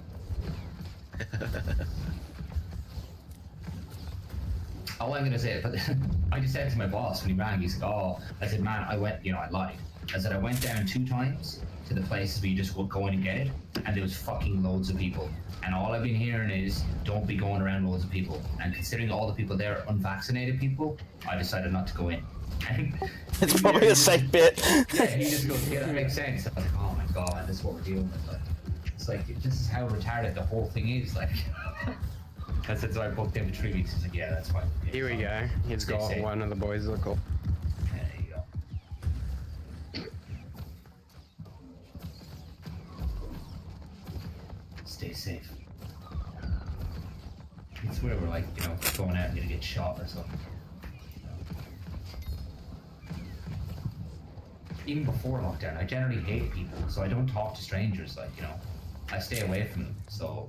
All I'm gonna say, but I just said to my boss when he rang, he's like, oh, I said, man, I went, I lied. I said, I went down 2 times to the places where you just go in and get it, and there was fucking loads of people. And all I've been hearing is, don't be going around loads of people. And considering all the people there are unvaccinated people, I decided not to go in. It's probably a safe bet. Yeah, he just goes, yeah, that makes sense. I was like, oh my god, this is what we're dealing with. Like, it's like, this is how retarded the whole thing is. Like, I said, so I booked him for 3 weeks. He's like, yeah, that's fine. Yeah, Here we go. He's Stay got safe. one of the boys look up. There you go. Stay safe. It's where we're like, going out and gonna get shot or something. even before lockdown, I generally hate people, so I don't talk to strangers. Like, you know, I stay away from them. So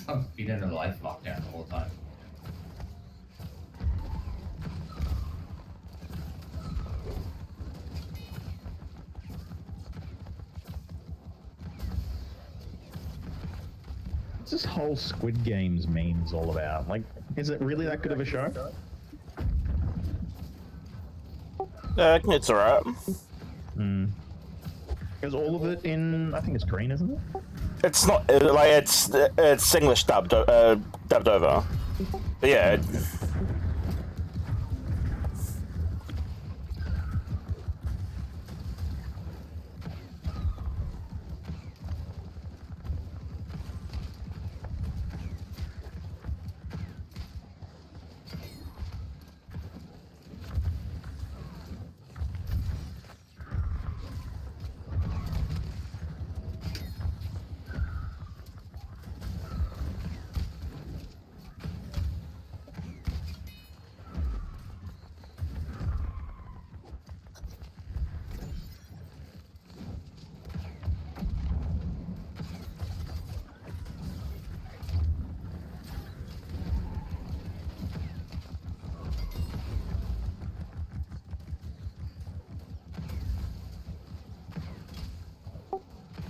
I've been in a life lockdown the whole time. What's this whole Squid Games memes all about? Like, is it really that good of a show? It's alright. Is all of it in? I think it's green, isn't it? It's not like it's English dubbed over. But yeah.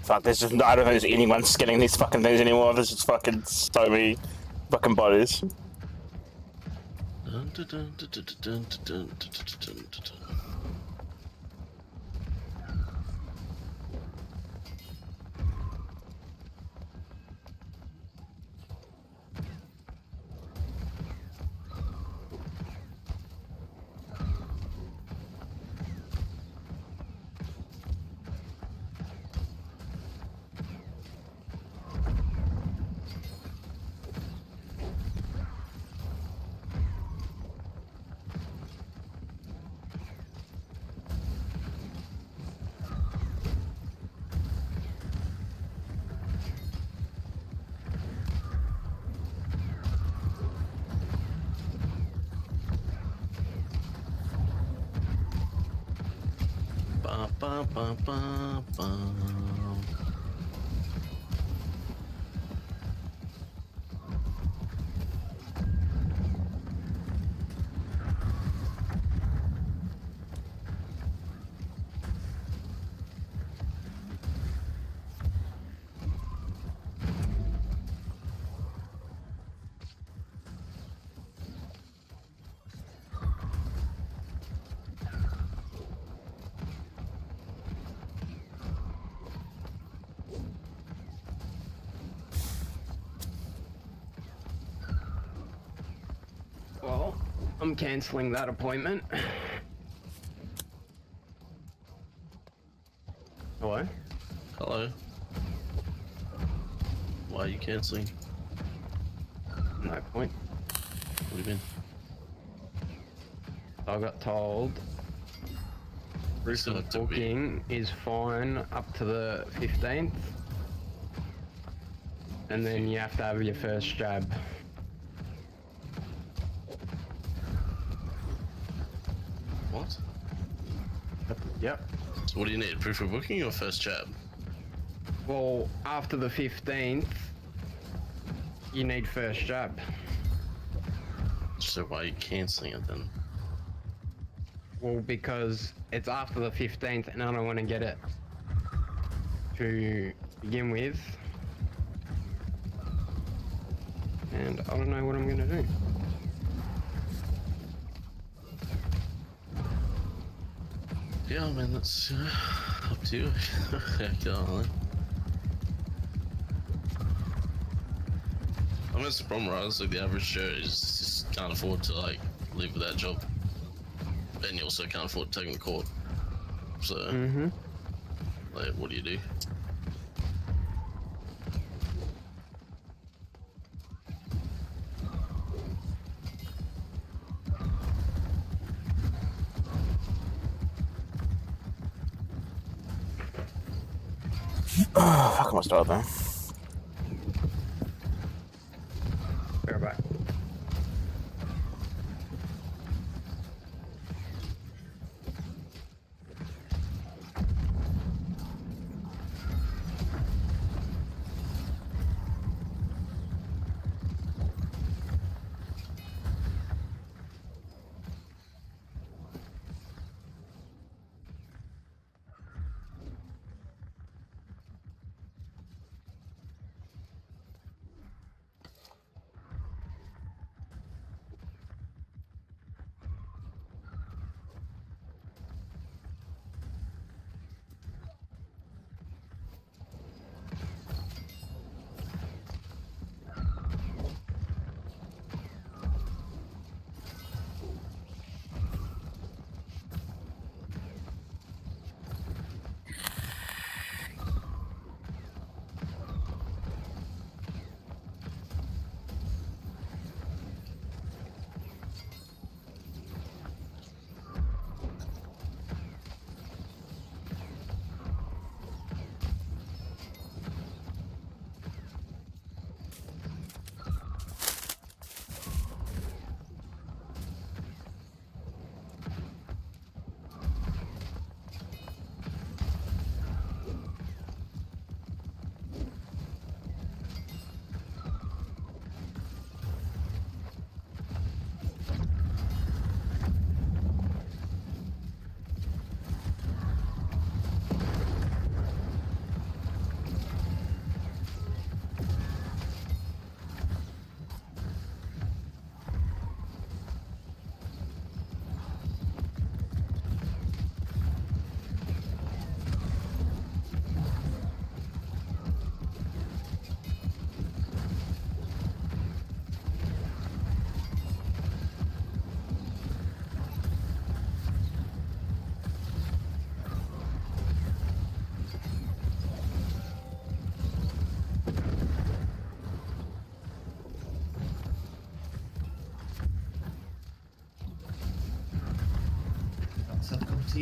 Fuck, there's just, I don't think there's anyone scanning these fucking things anymore. There's just fucking so many fucking bodies. Dun, dun, dun, dun, dun, dun, dun, dun, dun, dun, dun. Ba, ba, ba, ba, ba. Well, I'm cancelling that appointment. Hello? Hello. Why are you cancelling? No point. What do you mean? I got told Still have to be. booking is fine up to the 15th. And then you have to have your first jab. What? Yep. So what do you need? Proof of booking or first jab? Well, after the 15th, you need first jab. So why are you cancelling it then? Well, because it's after the 15th and I don't want to get it to begin with. And I don't know what I'm going to do. Yeah, man, that's up to you. Heck, yeah, man. I mean, it's the problem, right? It's like the average Joe just can't afford to like live with that job, and you also can't afford to take him to court. So, like, what do you do? Fuck, I must start there. Bear back.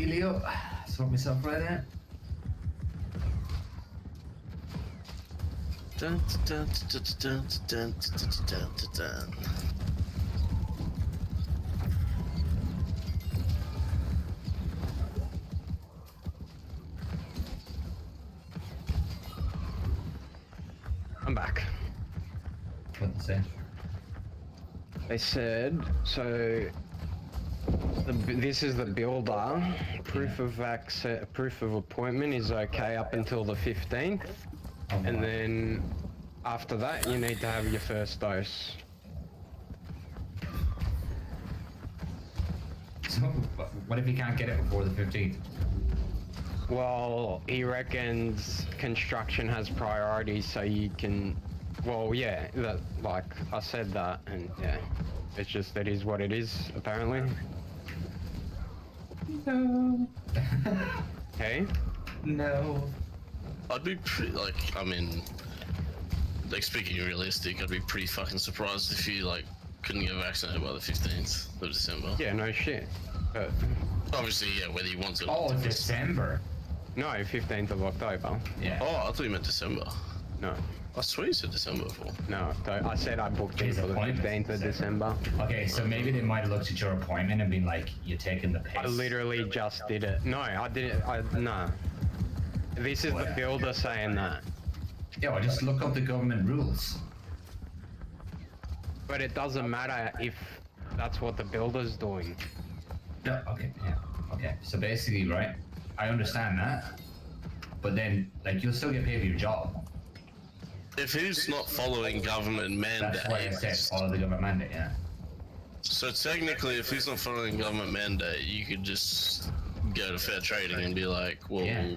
Helio. Sort myself right out. Dun, dun, dun, dun, dun, dun, dun, dun, dun. I'm back. What they say? They said, so this is the builder. Proof of appointment is okay up until the 15th. And then after that, you need to have your first dose. So, what if you can't get it before the 15th? Well, he reckons construction has priority, so you can. Well, yeah, that like I said that, and yeah, it's just that is what it is apparently. No. Hey. No. I'd be pretty, like, I mean, like, speaking realistic, I'd be pretty fucking surprised if you, like, couldn't get vaccinated by the 15th of December. Yeah, no shit. But Obviously, yeah, whether you want to. Oh, December. no, 15th of October. Yeah. Oh, I thought you meant December. No, I swear you said December before. no. I said I booked it His for the appointment 15th of December. Okay, so maybe they might have looked at your appointment and been like, "You're taking the piss." I literally just did it. No, I didn't. No. This is the builder saying that. Yeah, well, just look up the government rules. But it doesn't matter if that's what the builder's doing. No, okay, yeah, okay. So basically, right, I understand that, but then, like, you'll still get paid for your job. If he's not following government That's why I said mandates, follow the government mandate, yeah. so technically, if he's not following government mandate, you could just go to fair trading and be like, well, Yeah.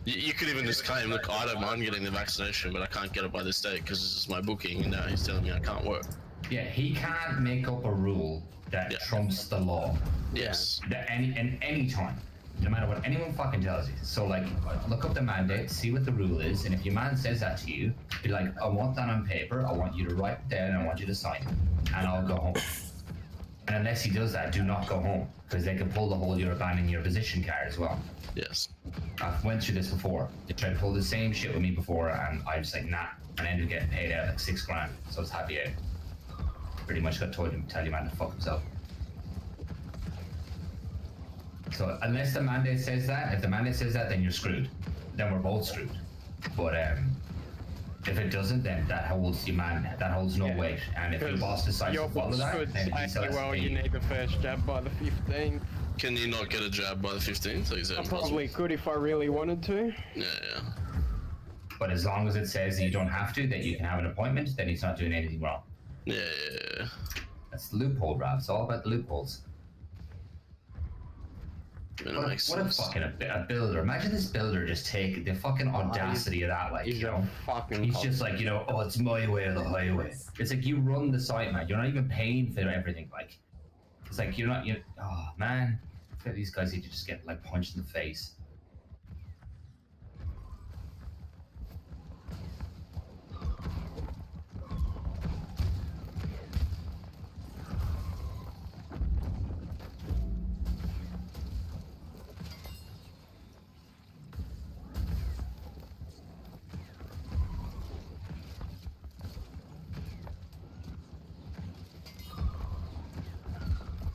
you could even just claim, look, I don't mind getting the vaccination, but I can't get it by this date because this is my booking, and now he's telling me I can't work. Yeah, he can't make up a rule that Yeah. trumps the law. Yes. That any time, no matter what anyone fucking tells you. So like, look up the mandate, see what the rule is, and if your man says that to you, be like, I want that on paper. I want you to write it down. I want you to sign it, and I'll go home. And unless he does that, do not go home because they can pull the whole "you're abandoning your position" card as well. Yes. I've went through this before. They tried to pull the same shit with me before, and I was like, nah, and I ended up getting paid out like $6,000. So I was happy out. Pretty much got told him to tell your man to fuck himself. So unless the mandate says that, if the mandate says that, then you're screwed. Then we're both screwed. But if it doesn't, then that holds your man. That holds no Yeah. weight. And if your boss decides Your to follow boss that, could then he still say, has to well, pay you you. need the first jab by the 15th. Can you not get a jab by the 15th? Or is that I impossible? probably could if I really wanted to. Yeah, yeah. But as long as it says that you don't have to, that you can have an appointment, then he's not doing anything wrong. Yeah, yeah, yeah. That's the loophole, Rob. It's all about the loopholes. I mean, it What makes a sense. fucking a builder. Imagine this builder just take the fucking audacity of that, like, He's you a know. fucking He's cock. just like, you know, oh, it's my way or the highway. It's like you run the site, man. You're not even paying for everything. Like, it's like you're not. Oh man, I feel these guys need to just get like punched in the face.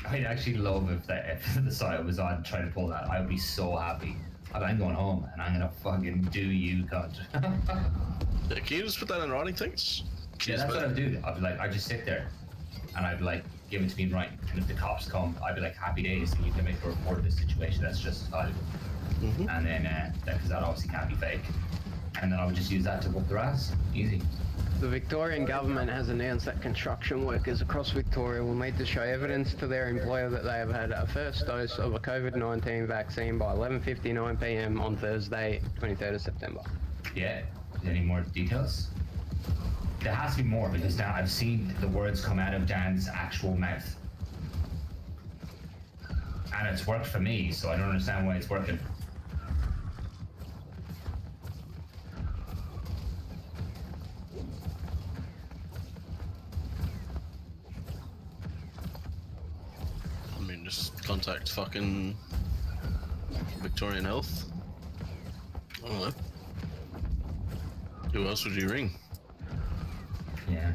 I'd actually love if the site was on trying to pull that. I'd be so happy. I'm going home and I'm gonna fucking do you, cunt. Yeah, can you just put that in writing, thanks? Yeah, Cheers, that's what mate. I'd do. I'd be like, I'd just sit there and I'd be like, give it to me in writing. And if the cops come, I'd be like, happy days, and you can make a report of this situation. That's justifiable. And then, because that obviously can't be fake. And then I would just use that to whoop their ass. Easy. The Victorian government has announced that construction workers across Victoria will need to show evidence to their employer that they have had a first dose of a COVID-19 vaccine by 11:59 p.m. on Thursday, 23rd of September. Yeah. Any more details? There has to be more because now I've seen the words come out of Dan's actual mouth. And it's worked for me, so I don't understand why it's working. I mean, just contact fucking Victorian Health. I don't know. Who else would you ring? Yeah.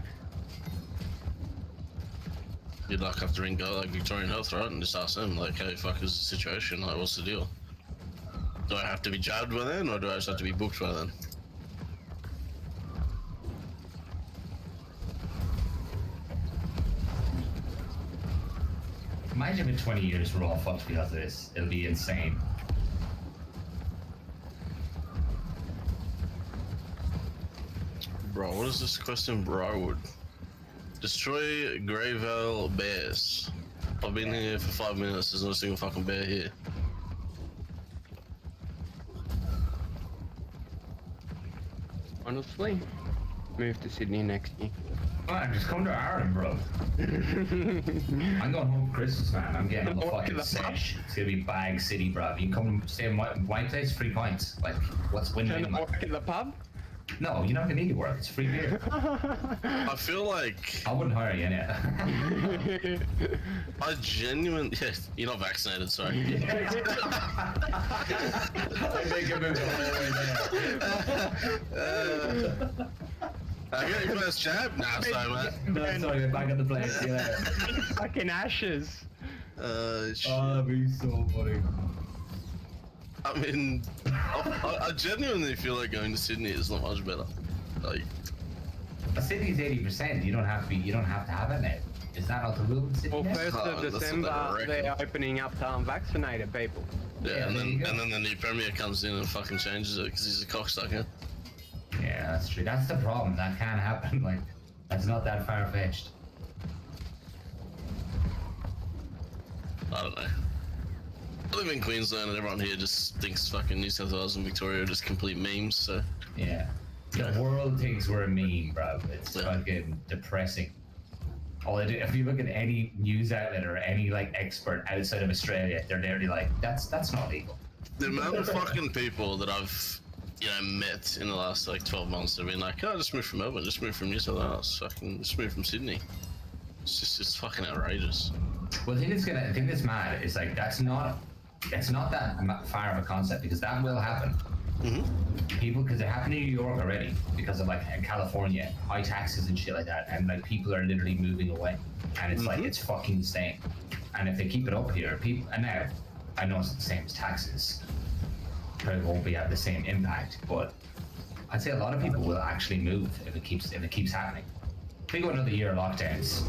You'd like have to ring like Victorian Health, right? And just ask them, like, hey, fuck is the situation? Like, what's the deal? Do I have to be jabbed by then, or do I just have to be booked by then? Imagine in 20 years we're all fucked because of this. It'll be insane. Bro, what is this quest in Briarwood? Destroy Greyvale bears. I've been here for 5 minutes, there's not a single fucking bear here. Honestly, move to Sydney next year. Man, just come to Ireland, bro. I'm going home for Christmas, man. I'm getting on the fucking sesh. It's gonna be Bag City, bro. You can come stay in my place, free pints. Like, what's win-win? Gonna work at the pub? No, you're not gonna need to work. It's free beer. I feel like I wouldn't hire you anyway. I genuinely. Yeah, you're not vaccinated, sorry. I think I moved the whole way there. I got your first jab? Nah, sorry, mate. No, sorry, back on the plane. See you later. Fucking ashes. Shit. Oh, that'd be so funny. I mean, I genuinely feel like going to Sydney is not much better. Like, Sydney's 80%. You don't have to be. You don't have to have it now. Is that not the rule in Sydney? Well, now? 1st Oh, of that's what December, they they're reckon. opening up to unvaccinated people. yeah, there you go. and then the new premier comes in and fucking changes it because he's a cocksucker. Yeah, that's true. That's the problem. That can't happen. Like, that's not that far fetched. I don't know. I live in Queensland and everyone here just thinks fucking New South Wales and Victoria are just complete memes, so... Yeah. The world thinks we're a meme, bro. It's Yeah. fucking depressing. All they do, if you look at any news outlet or any like expert outside of Australia, they're literally like, that's not legal. The amount of fucking people that I've, met in the last like 12 months have been like, oh, just move from Melbourne, just move from New South Wales, fucking just move from Sydney. It's fucking outrageous. Well, the thing that's mad is like that's not that far of a concept because that will happen. People, because it happened in New York already because of like in California, high taxes and shit like that, and like people are literally moving away, and it's like it's fucking insane. And if they keep it up here, people, and now I know it's the same as taxes, probably won't be at the same impact, but I'd say a lot of people will actually move if it keeps happening. Think about another year of lockdowns.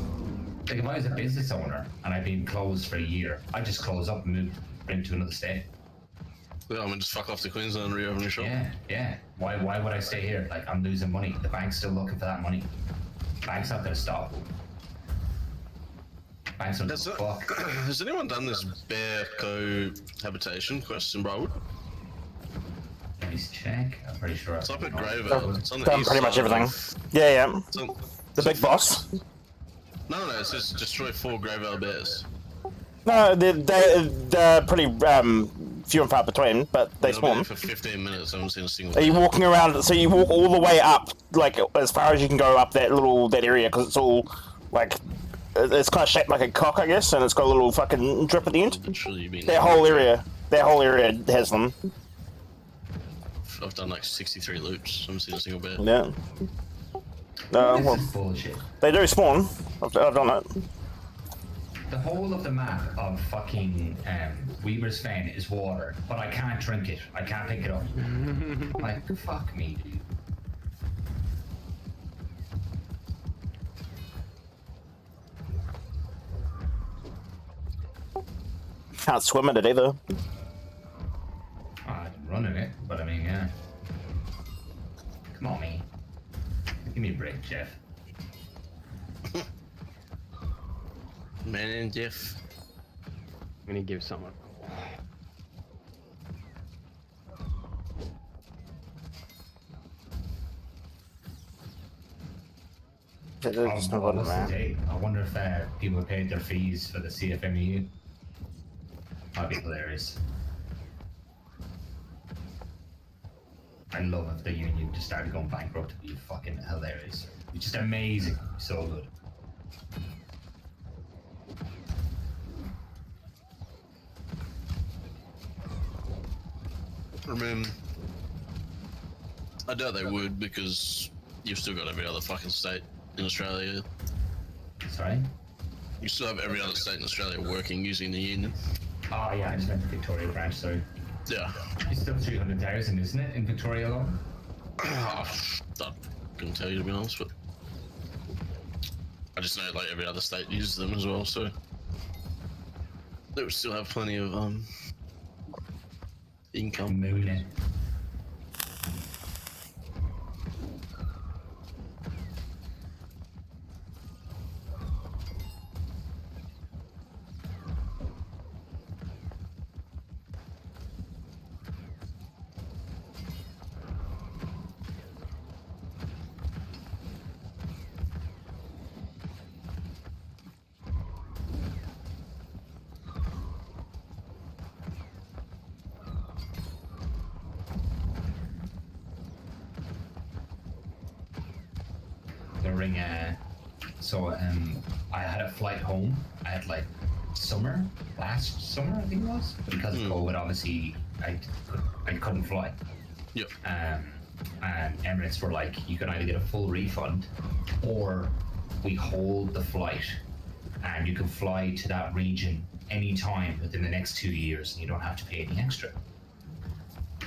Like if I was a business owner and I'd been closed for a year, I'd just close up and move into another state. Yeah, I'm gonna just fuck off to Queensland and reopen your shop. Yeah. Why would I stay here? Like I'm losing money. The bank's still looking for that money. Bank's not gonna stop. Bank's not gonna fuck. Has anyone done this bear cohabitation quest in Briarwood? Let me check. I'm pretty sure. It's up at Greyvale. It's on the Done east pretty much side everything. of- Yeah. it's on- The big boss. No, it says destroy 4 Greyvale bears. No, they're pretty few and far between, but they I've been here spawn. for 15 minutes, I haven't seen a single Are you bear. walking around? So you walk all the way up, like as far as you can go up that area, because it's all like it's kind of shaped like a cock, I guess, and it's got a little fucking drip at the end. Literally, you've been That whole area has them. I've done like 63 loops, I haven't seen a single bear. Yeah. No, This well, is bullshit. they do spawn. I've done it. The whole of the map of fucking Weaver's Fen is water, but I can't drink it. I can't pick it up. Like, fuck me, dude. Can't swim in it either. I'm running it, but I mean, yeah. Come on, me. Give me a break, Jeff. Man and Jeff. I'm gonna give someone. It's not what it, What's the man. date? I wonder if people paid their fees for the CFMEU. That'd be hilarious. I love if the union just started going bankrupt. It'd be fucking hilarious. It'd be just amazing. So good. mean, I doubt they would because you've still got every other fucking state in Australia. Sorry? You still have every other state in Australia working using the union. Oh yeah, I just meant the Victoria branch, sorry. Yeah. It's still 300,000, isn't it, in Victoria alone? I couldn't tell you to be honest, but I just know like every other state uses them as well, so they would still have plenty of income. Mooning. During I had a flight home. I had like last summer I think it was, but because of COVID, obviously I couldn't fly. Yep. And Emirates were like, you can either get a full refund, or we hold the flight, and you can fly to that region anytime within the next 2 years, and you don't have to pay any extra.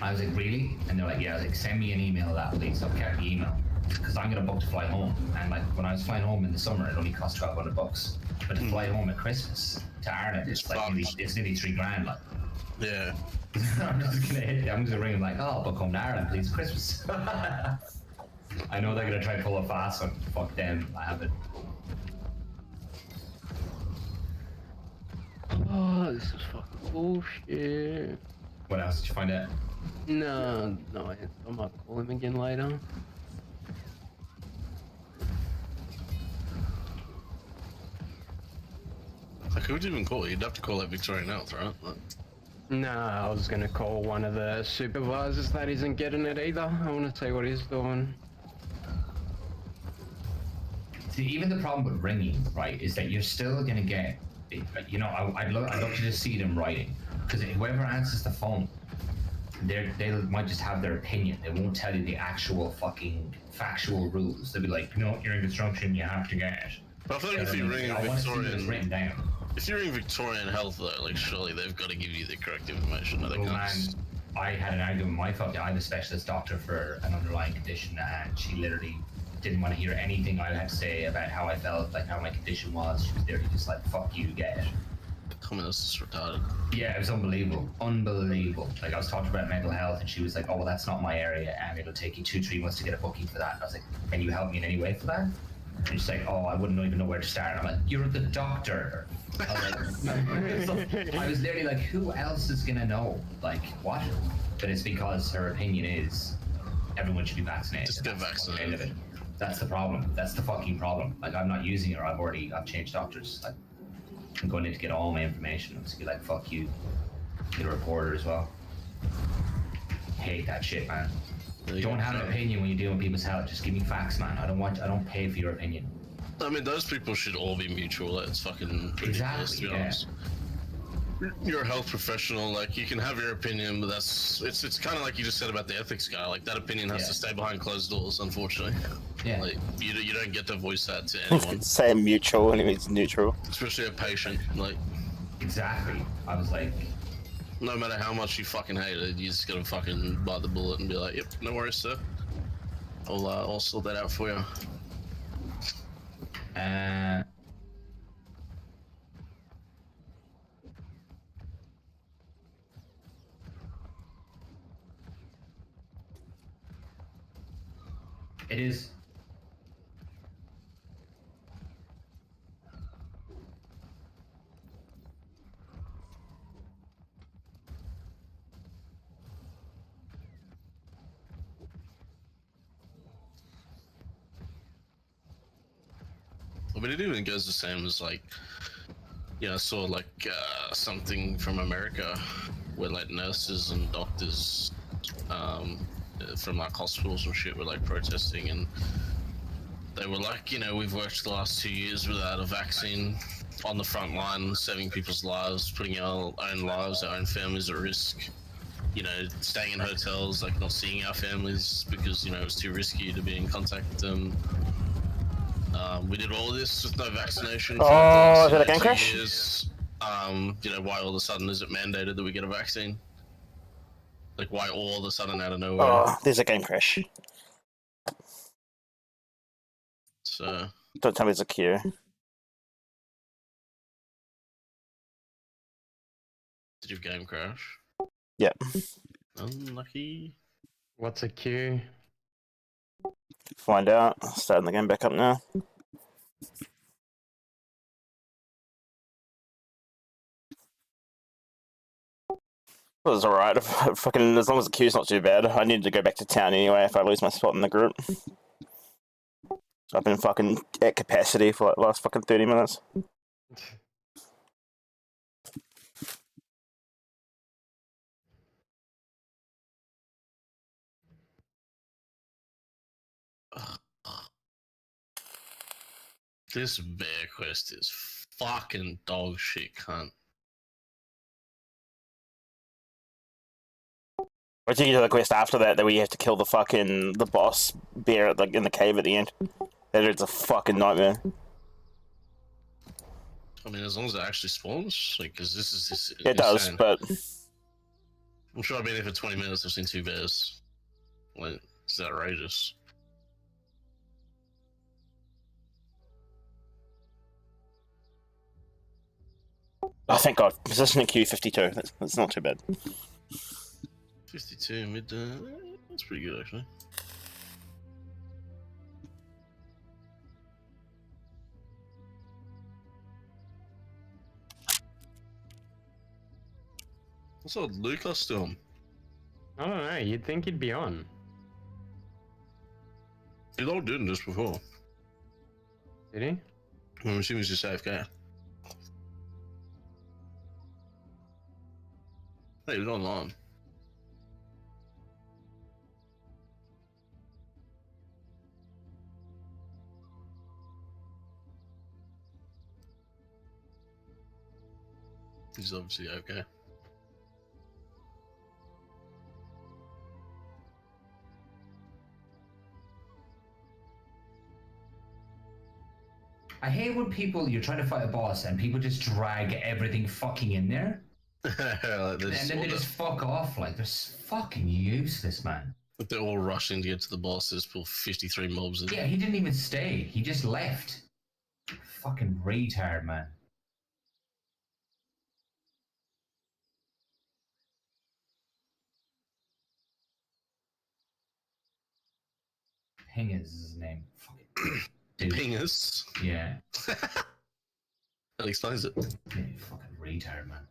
I was like, really? And they're like, yeah. I was like, send me an email of that, please. I've kept the email. Because I'm gonna book to fly home, and like when I was flying home in the summer, it only cost $1,200, but to fly home at Christmas to Ireland, it's like nearly $3,000. Like, Yeah. I'm just gonna ring them like, oh, I'll book home to Ireland, please, Christmas. I know they're gonna try to pull a fast one. Fuck them, I have it. Oh, this is fucking bullshit. What else did you find out? No, I might call him again later. Like, who would you even call? You'd have to call that Victorian Health, right? Like, No, I was gonna call one of the supervisors that isn't getting it either. I want to see what he's doing. See, even the problem with ringing, right, is that you're still gonna get, you know, I'd love to just see them writing, because whoever answers the phone, they might just have their opinion. They won't tell you the actual fucking factual rules. They'll be like, no, you're in construction, you have to get it. but I feel like if you ring I want to see what's written Victorian, down. if you're in Victorian Health though, like surely they've got to give you the correct information. They Oh can't man, just- I had an argument with my fault. I'm a specialist doctor for an underlying condition, and she literally didn't want to hear anything I had to say about how I felt, like how my condition was. She was literally just like, fuck you, get it. I mean, that's just retarded. Yeah, it was unbelievable. Unbelievable. Like, I was talking about mental health, and she was like, oh, well, that's not my area, and it'll take you 2-3 months to get a booking for that. And I was like, can you help me in any way for that? And she's like, oh, I wouldn't even know where to start. And I'm like, you're the doctor. I was like, I was literally like, who else is gonna know? Like, what? But it's because her opinion is everyone should be vaccinated. Just get vaccinated. That's the problem. That's the fucking problem. Like, I'm not using her. I've changed doctors. Like, I'm going in to get all my information. I'm just be like, fuck you. Get a reporter as well. Hate that shit, man. Don't have an opinion when you're dealing with people's health. Just give me facts, man. I don't pay for your opinion. I mean, those people should all be mutual. It's fucking ridiculous, to be honest. You're a health professional. Like, you can have your opinion, but it's kind of like you just said about the ethics guy. Like, that opinion has to stay behind closed doors, unfortunately. Yeah. Like, you don't get to voice that to anyone, Say mutual and it's neutral. especially a patient. Like, Exactly. I was like, no matter how much you fucking hate it, you just gotta fucking bite the bullet and be like, yep, no worries, sir. I'll sort that out for you. it is. But it even goes the same as like, I saw like something from America where like nurses and doctors from like hospitals and shit were like protesting, and they were like, we've worked the last 2 years without a vaccine, on the front line, saving people's lives, putting our own lives, our own families at risk. you know, staying in hotels, like not seeing our families because, you know, it was too risky to be in contact with them. We did all this with no vaccination for Oh, is the that a game 2 crash? years. You know, why all of a sudden is it mandated that we get a vaccine? Like, why all of a sudden out of nowhere? Oh, there's a game crash. So, Don't tell me it's a queue. did your game crash? Yep. Unlucky. What's a queue? Find out. Starting the game back up now. It was alright. Fucking, as long as the queue's not too bad. I needed to go back to town anyway if I lose my spot in the group. I've been fucking at capacity for like the last fucking 30 minutes. This bear quest is fucking dog shit, cunt. Wait till you do the quest after that where you have to kill the boss bear in the cave at the end. That is a fucking nightmare. I mean, as long as it actually spawns, like, because this is just It does, insane. but I'm sure I've been here for 20 minutes. I've seen 2 bears. Like, it's outrageous. oh, thank God. Position in queue 52. That's not too bad. 52 mid. That's pretty good, actually. What's up, Lucas still? I don't know. You'd think he'd be on. He logged in just before. Did he? I'm assuming he's just AFK. Hey, he's online. He's obviously AFK. I hate when you're trying to fight a boss and people just drag everything fucking in there. Like, And then they just fuck off. Like, they're fucking useless, man. they're all rushing to get to the boss. There's still 53 mobs in. Yeah, he didn't even stay. He just left. Fucking retard, man. Hing is his name. Fucking dude. Pingers. Yeah. That explains it. Yeah, fucking retard, man.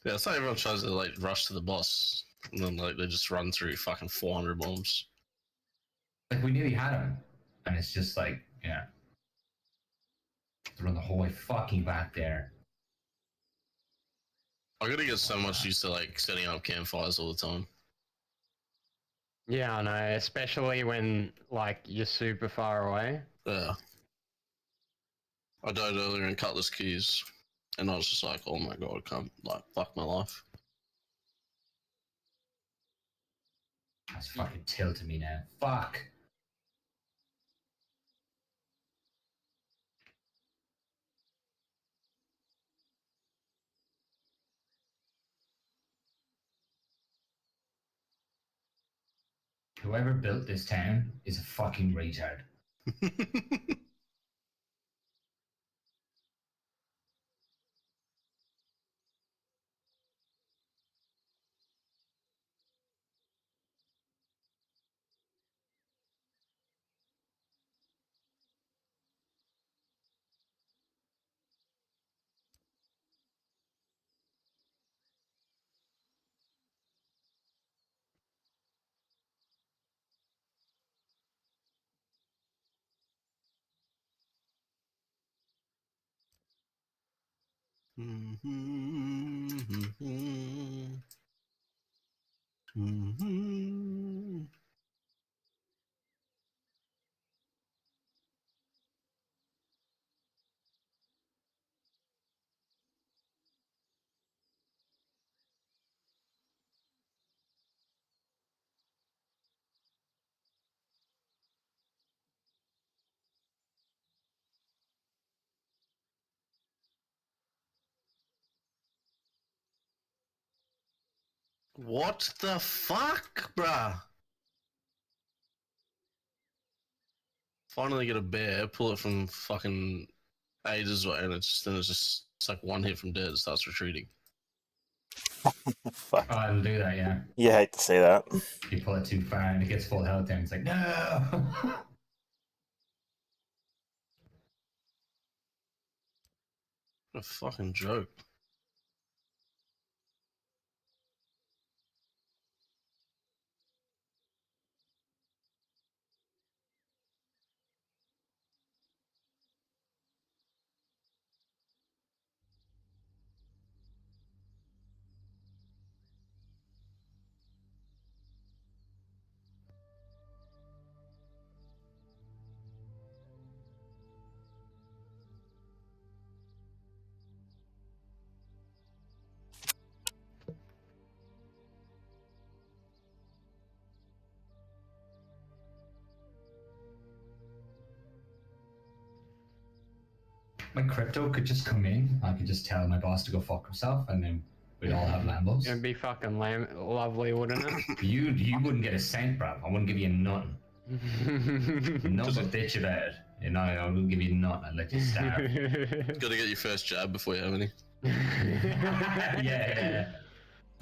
Yeah, it's like everyone tries to like rush to the boss, and then like they just run through fucking 400 bombs. Like, we nearly had him. And it's just like, yeah. To run the whole way fucking back there. I gotta get so much used to like setting up campfires all the time. Yeah, I know. Especially when like you're super far away. Yeah. I died earlier in Cutlass Keys, and I was just like, oh my god, I can't, like, fuck my life. That's fucking tilting me now. Fuck. Whoever built this town is a fucking retard. What the fuck, bruh? Finally get a bear, pull it from fucking ages away, and it's like one hit from dead. It starts retreating. Fuck. Oh, it'll do that, yeah. You hate to see that. You pull it too far and it gets full health and it's like, no! What a fucking joke. My crypto could just come in. I could just tell my boss to go fuck himself, and then we'd all have Lambos. It'd be fucking lovely, wouldn't it? You wouldn't get a cent, bruv. I wouldn't give you nothing. No but bitch about it. You know, I wouldn't give you nothing. I'd let you starve. Gotta get your first jab before you have any. Yeah.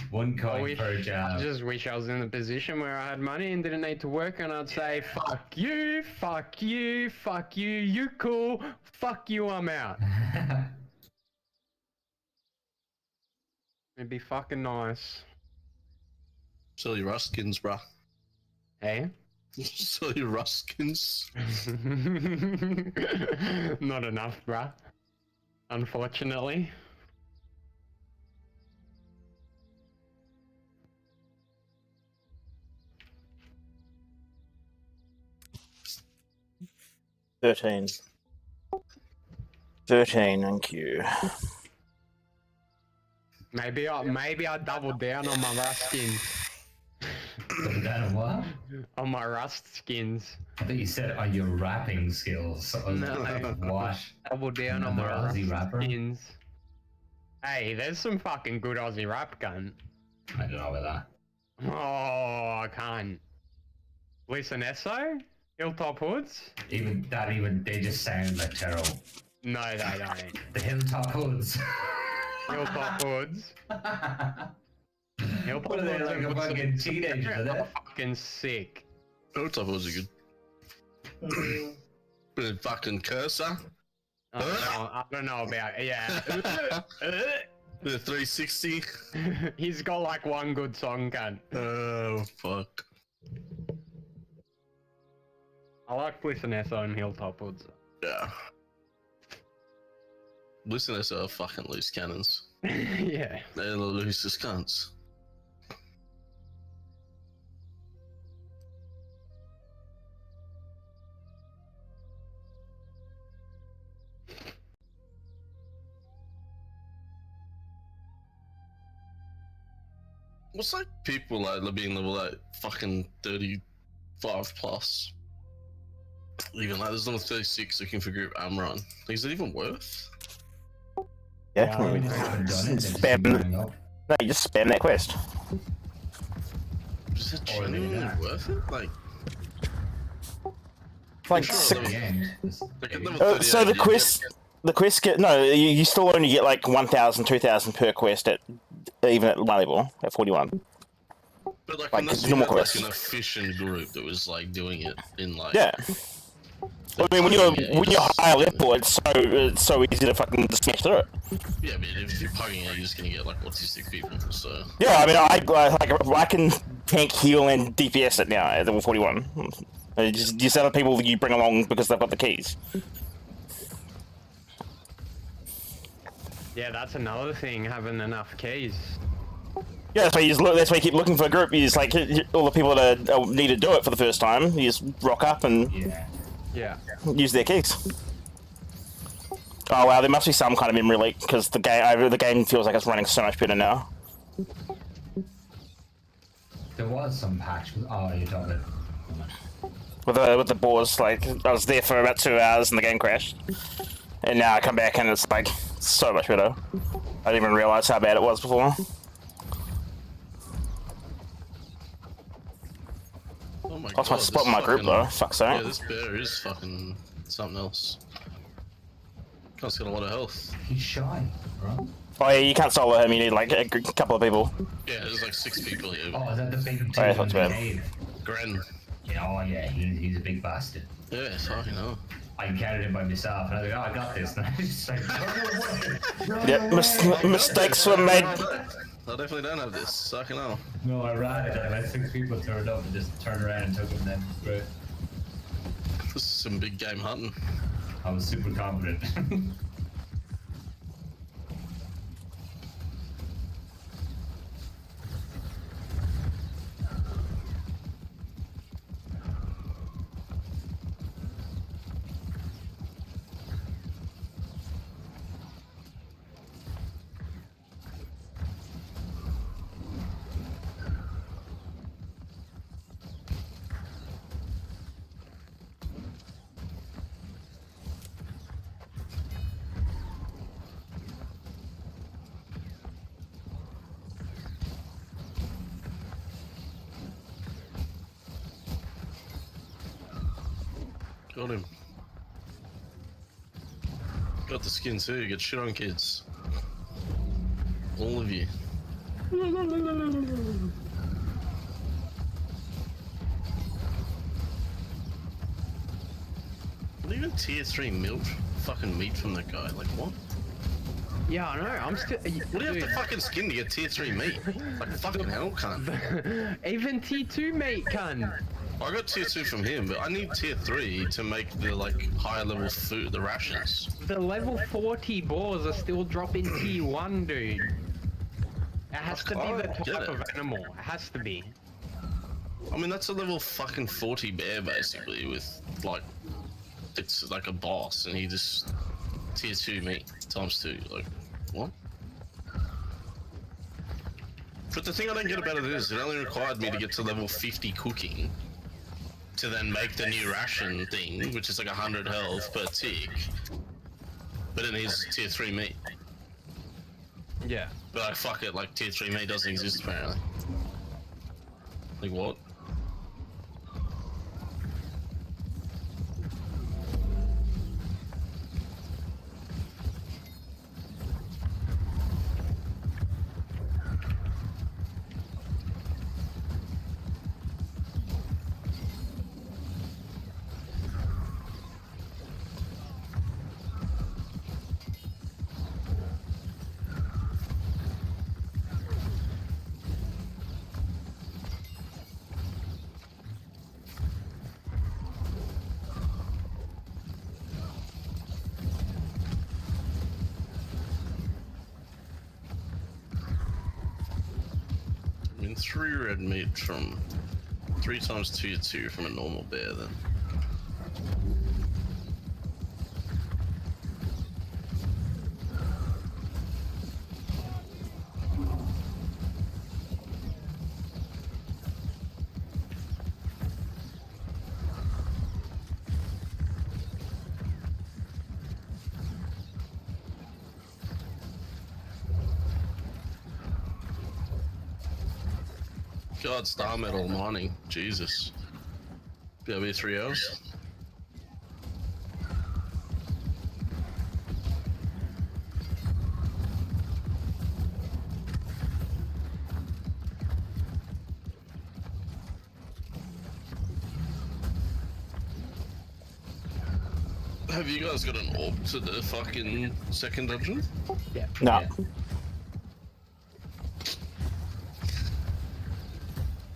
One coin per I job. just wish I was in a position where I had money and didn't need to work, and I'd say, fuck you, fuck you, fuck you, you cool, fuck you, I'm out. It'd be fucking nice. Sell your Ruskins, bruh. Hey? Sell your Ruskins. Not enough, bruh. Unfortunately. $13, thank you. Maybe I doubled down on my rust skins. That what? On my rust skins. I think you said on your rapping skills. I was No. like, what? Double down on my Another Aussie rust rapper? skins. Hey, there's some fucking good Aussie rap, cunt. I don't know about that. Oh, I can't. Listen, Esso? Hilltop Hoods? Even they just sound like terrible. No, they don't. The Hilltop Hoods. Hilltop Hoods. Hilltop What are they, Hoods like and a put some- fucking teenager, are they? They're fucking sick. Oh, top was a good. Bit of fucking cursor. I don't know about yeah. The 360. He's got like one good song, cunt. Oh fuck. I like Bliss and Esso and Hilltop Hoods. Yeah. Listeners are fucking loose cannons. Yeah. They're the loosest cunts. What's like people like being level like fucking 35 plus? Even like there's number 36 looking for group Amron. Is it even worth? Yeah, We just haven't done it. They've just Spam. been going up. no, you just spam that quest. Is it Or they genuinely are. worth it? Like, Like, Sure, six, At the end, like at level so 38, the quest get no, you still only get like 1,000, 2,000 per quest at even at my level at 41. but like, like, unless you normal had like quests. an efficient group that was like doing it in like Yeah. I mean, when you're higher level, it's so easy to fucking just smash through it. Yeah, but if you're pugging it, you're just gonna get like autistic people. So Yeah, I mean, I can tank, heal, and DPS it now at level 41. Just other people you bring along because they've got the keys. Yeah, that's another thing, having enough keys. Yeah, that's why you just look. That's why you keep looking for a group. You just like all the people that need to do it for the first time. You just rock up and yeah. Yeah. use their keys. Oh wow, there must be some kind of memory leak because the game feels like it's running so much better now. There was some patch. Oh, you're talking about. With the boars, like I was there for about 2 hours and the game crashed, and now I come back and it's like so much better. I didn't even realize how bad it was before. Lost my spot in my group though. Fuck's sake. Yeah, this bear is fucking something else. Guy's got a lot of health. He's shy, bro. Oh yeah, you can't solo him. You need like a couple of people. Yeah, there's like 6 people here. Oh, is that the big dude Oh, yeah, in that's the bad. cave? Gren. Yeah, oh yeah, he's a big bastard. Yeah, fucking hell. I carried him by myself, and I was like, oh, I got this. And I just like, run Yep, away. mistakes were made. I definitely don't have this. Fucking hell. No, I ran it, and I had 6 people turned up and just turned around and took him, and then great. This is some big game hunting. I was super confident. Got him. Got the skin too. Get shit on, kids. All of you. What even tier 3 milk fucking meat from that guy? Like what? Yeah, I know. I'm still. What do you have to fucking skin to get tier 3 meat? Like fucking hell, cunt. Even T2 mate, cunt. I got tier 2 from him, but I need tier 3 to make the like higher level food, the rations. The level 40 boars are still dropping T1, dude. It has to be the Get type it. of animal. It has to be. I mean, that's a level fucking 40 bear basically with like, it's like a boss and he just tier 2 meat times 2. Like, what? But the thing I don't get about it is, it only required me to get to level 50 cooking to then make the new ration thing, which is like 100 health per tick. But it needs tier 3 meat. Yeah. But like, fuck it, like tier 3 meat doesn't exist apparently. Like what? I mean, 3 red meat from 3 times tier 2 from a normal bear then. God, star metal mining, Jesus. That'll be 3 hours. Have you guys got an orb to the fucking second dungeon? Yeah. No. Yeah.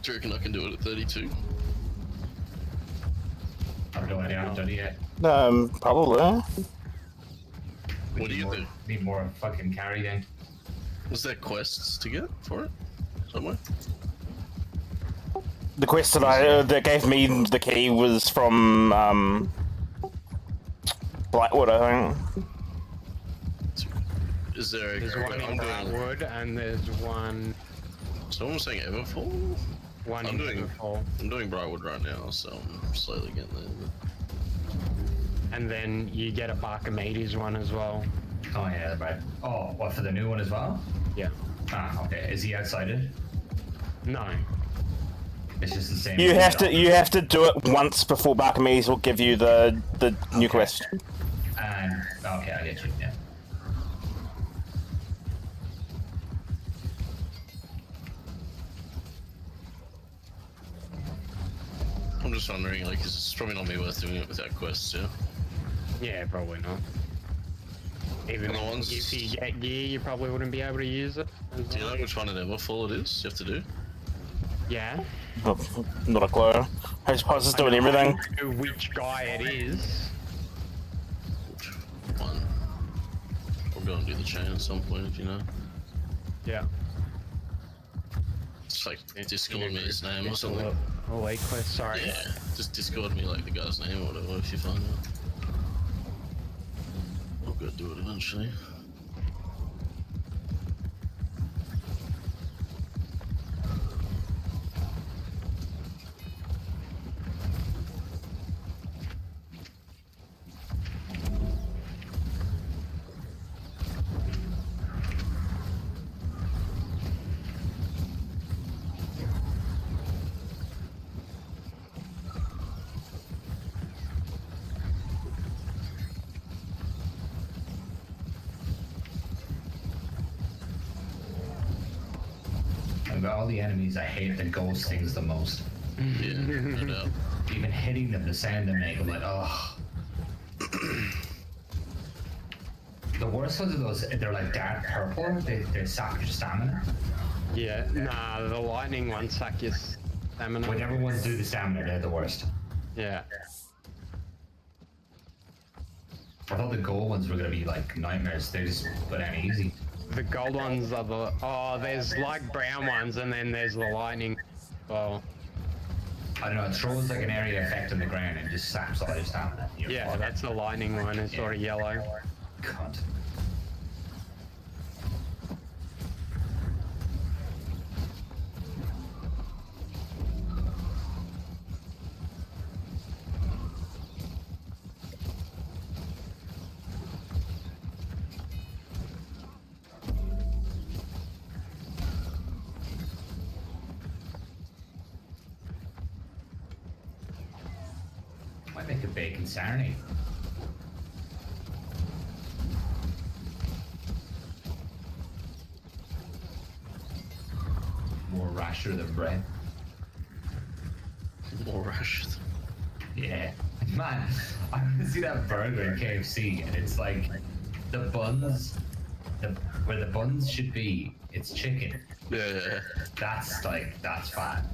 Do you reckon I can do it at 32? I have no idea. I haven't done it yet. Probably. We What do need you more, do? Need more fucking carry then. Was there quests to get for it? Somewhere? The quest that gave me the key was from Blackwood, I think. Is there a... There's one in I'm doing... Brightwood and there's one Someone was saying Everfall? in I'm doing- Liverpool. I'm doing Brightwood right now, so I'm slowly getting there. And then you get a Barkamedes one as well. Oh yeah, right. Oh, what, for the new one as well? Yeah. Ah, okay. Is he outside it? No. It's just the same. You as have the to do it once before Barkames will give you the new quest. And okay, I get you. Yeah. I'm just wondering, like, 'cause it's probably not me worth doing it without quests, yeah? Yeah, probably not. Even And the ones- if you get gear, you probably wouldn't be able to use it. as Do you well. know which one at Everfall it is you have to do? Yeah. Not a clue. I suppose it's doing I everything. don't know which guy it is. Which one? I'll go and do the chain at some point if you know. Yeah. Just like Discord me his name or something. Elite quest, sorry. Yeah, just Discord me like the guy's name or whatever if you find out. I'll go do it eventually. Of all the enemies, I hate the ghost things the most. Yeah, no doubt. Even hitting them, the sound they make, I'm like, oh. The worst ones are those, they're like dark purple, they sap your stamina. Yeah, nah, the lightning ones suck your stamina. Whenever ones do the stamina, they're the worst. Yeah. I thought the gold ones were gonna be like nightmares, they just go down easy. The gold ones are the... Oh, there's like brown ones and then there's the lightning. Well, I don't know, it throws like an area effect on the ground and just saps all your stamina. You're yeah, fucked. that's the lightning one. It's sort of yellow. Cunt. Might make a bacon sarnie. More rasher than bread. More rush. Yeah. Man, I see that burger in KFC and it's like the buns, where the buns should be, it's chicken. Yeah. That's fat.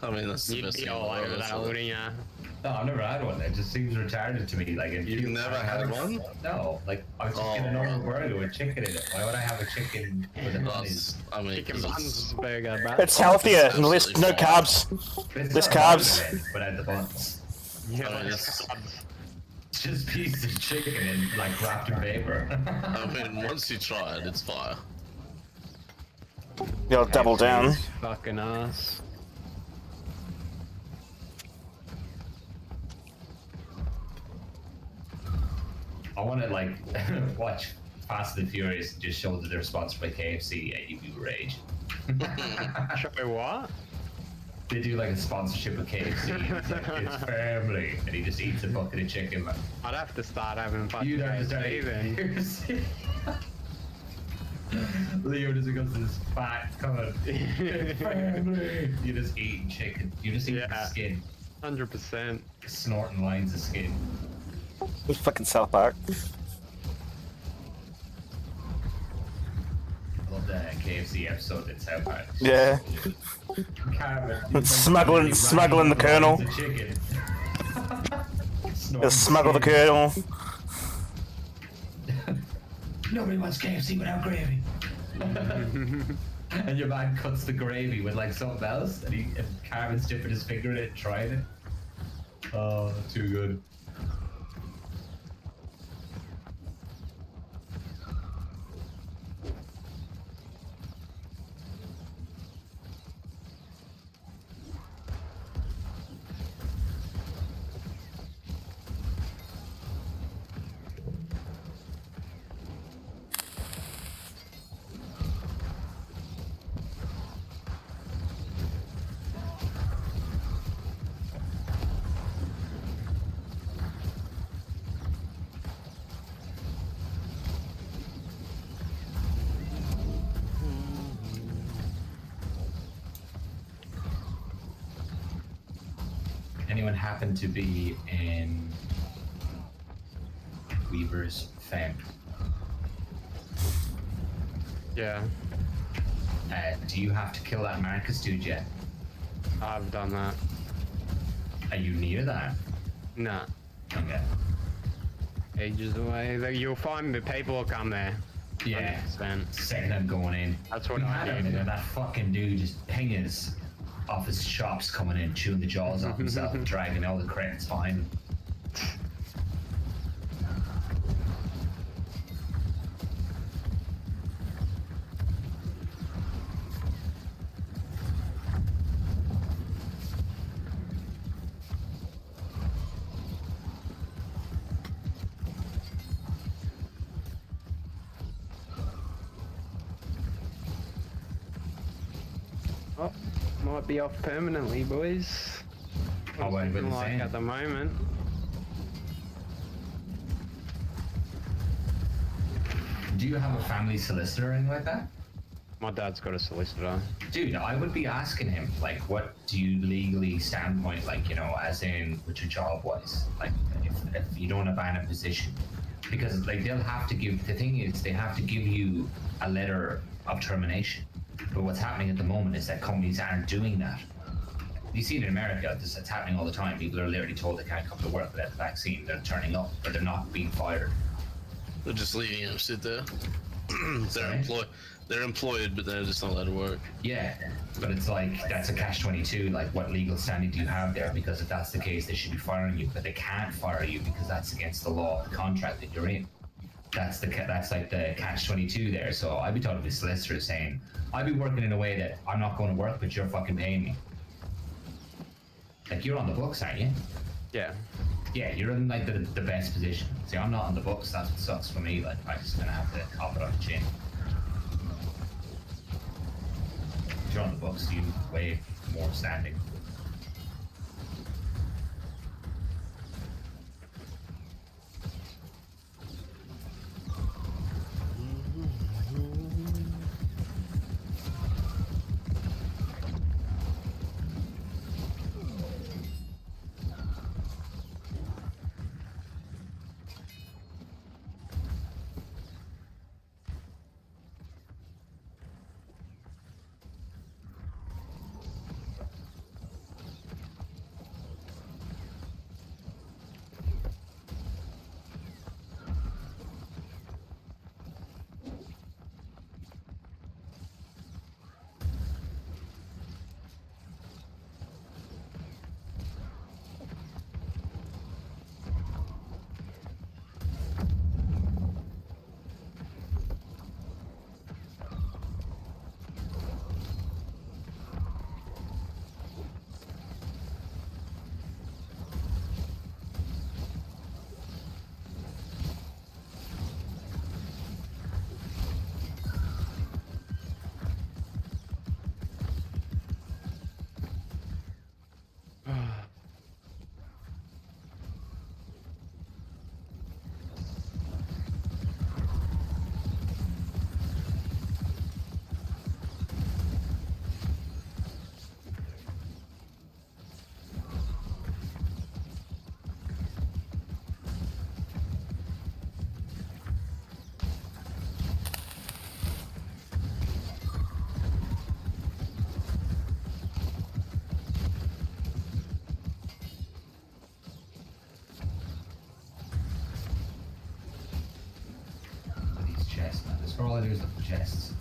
I mean, that's the You'd best be thing in the all over world, that, isn't it? wouldn't ya? No, I've never had one. It just seems retarded to me. Like, You've never had one? No, like I was just getting a normal burger with chicken in it. Why would I have a chicken with a bun? I mean, Chicken 'cause buns burger, bro. It's healthier, It's less no absolutely carbs. It's This not carbs. burger, without the buns. Yeah, I mean, it's It's just pieces of chicken in like wrapped in paper. I mean, once you try it, it's fire. You'll double down. fucking ass. I want to like watch Fast and the Furious and just show that they're sponsored by KFC and you do rage. Show what? They do like a sponsorship with KFC. It's like, it's family, and he just eats a bucket of chicken. I'd have to start having fucking You don't start KFC then. KFC. Leo just goes to this fat cunt. It's family. You just eating chicken. You just eat the Yeah. skin, 100%. snorting lines of skin. It's fucking South Park. I love that KFC episode that's South Park. Yeah. Carrot, Smuggling the kernel. Just smuggle the kernel. Nobody wants KFC without gravy. And your man cuts the gravy with like something else, and Carmen's dipping his finger in it, trying it. Oh, too good. anyone happen to be in Weaver's Fen? Yeah, Do you have to kill that Marcus dude yet? I've done that. Are you near that? Nah, Okay. ages away. You'll find the people will come there. Yeah. 100%. Second I'm going in. That's what We I had him, did. and that fucking dude just pingers off his chops coming in, chewing the jaws off himself, dragging all the credits behind him. Oh, might be off permanently, boys. Oh, wait, Looking but like insane. at the moment. Do you have a family solicitor or anything like that? My dad's got a solicitor. Dude, I would be asking him, like, what do you legally standpoint, like, you know, as in with your job wise, like, if you don't abandon a position, because like they'll have to give. The thing is, they have to give you a letter of termination. But what's happening at the moment is that companies aren't doing that. You see it in America, it's happening all the time. People are literally told they can't come to work without the vaccine. They're turning up, but they're not being fired. They're just leaving him sit there. Sorry? They're employed, but they're just not allowed to work. Yeah, but it's like, that's a catch-22. Like, what legal standing do you have there? Because if that's the case, they should be firing you, but they can't fire you because that's against the law of the contract that you're in. That's like the catch-22 there. So I'd be talking to the solicitor saying, I'd be working in a way that I'm not going to work, but you're fucking paying me. Like, you're on the books, aren't you? Yeah. Yeah, you're in like the best position. See, I'm not on the books. That's what sucks for me. Like, I'm just gonna have to cop it on the chin. If you're on the books, you way more standing. All I do is look for chests.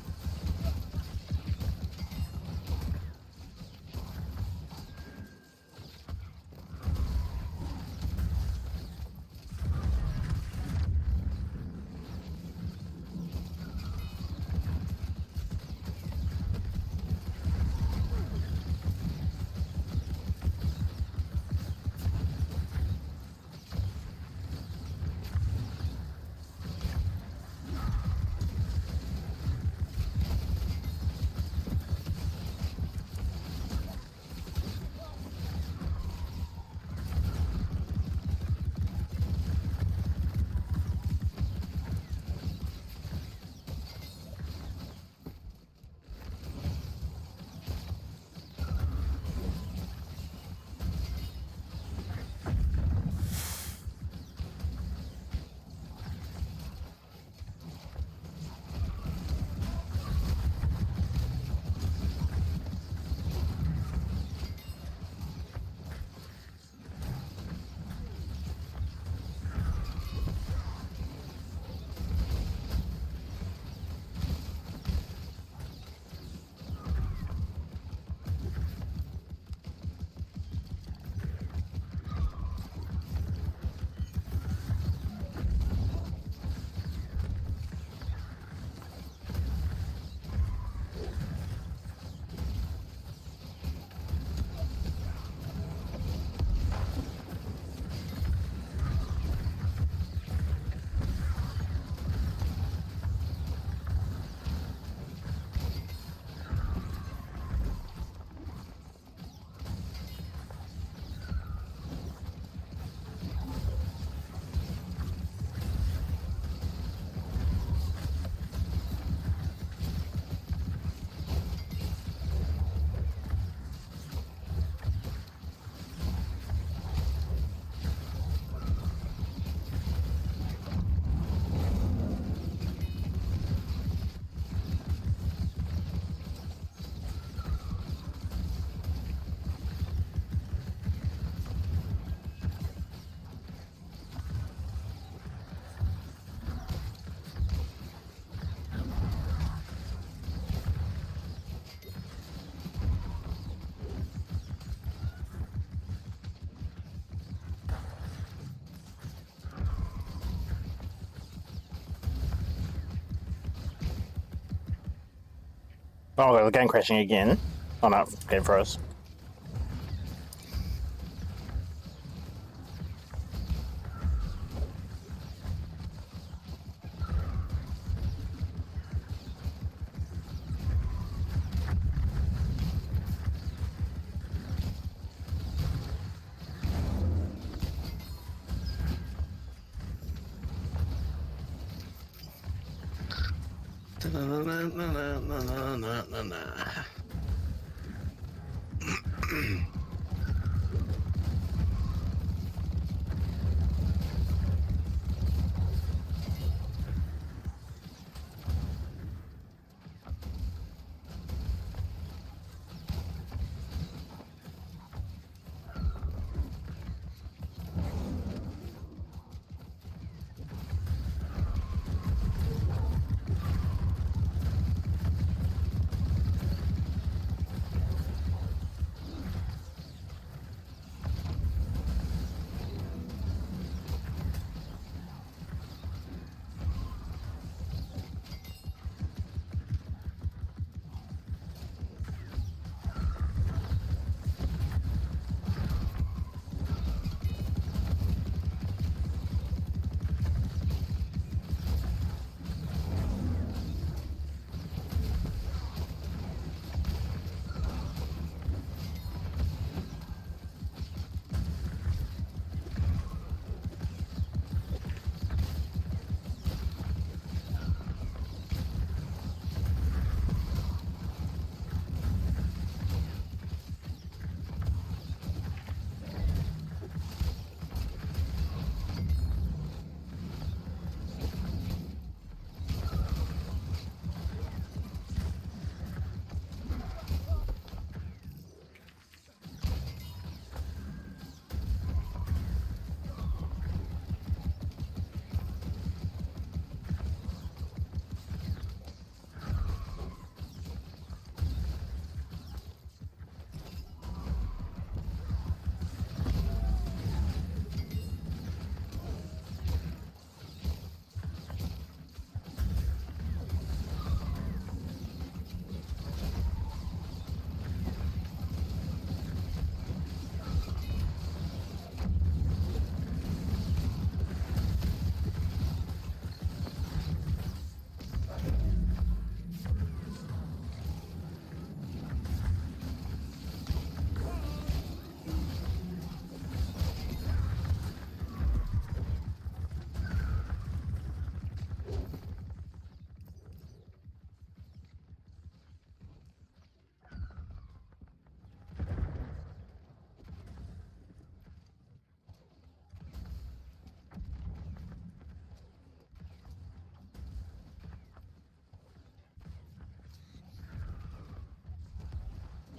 Oh, the game crashing again. Oh no, game froze.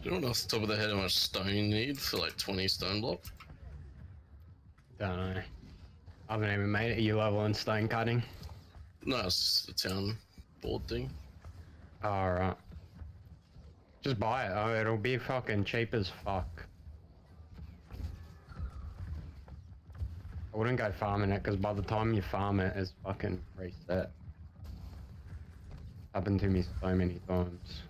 Do you know off the top of the head how much stone you need for like 20 stone block? Don't know. I haven't even made it. Are you level in stone cutting? No, it's just the town board thing. Alright. Just buy it. Oh, it'll be fucking cheap as fuck. I wouldn't go farming it, because by the time you farm it, it's fucking reset. Happened to me so many times.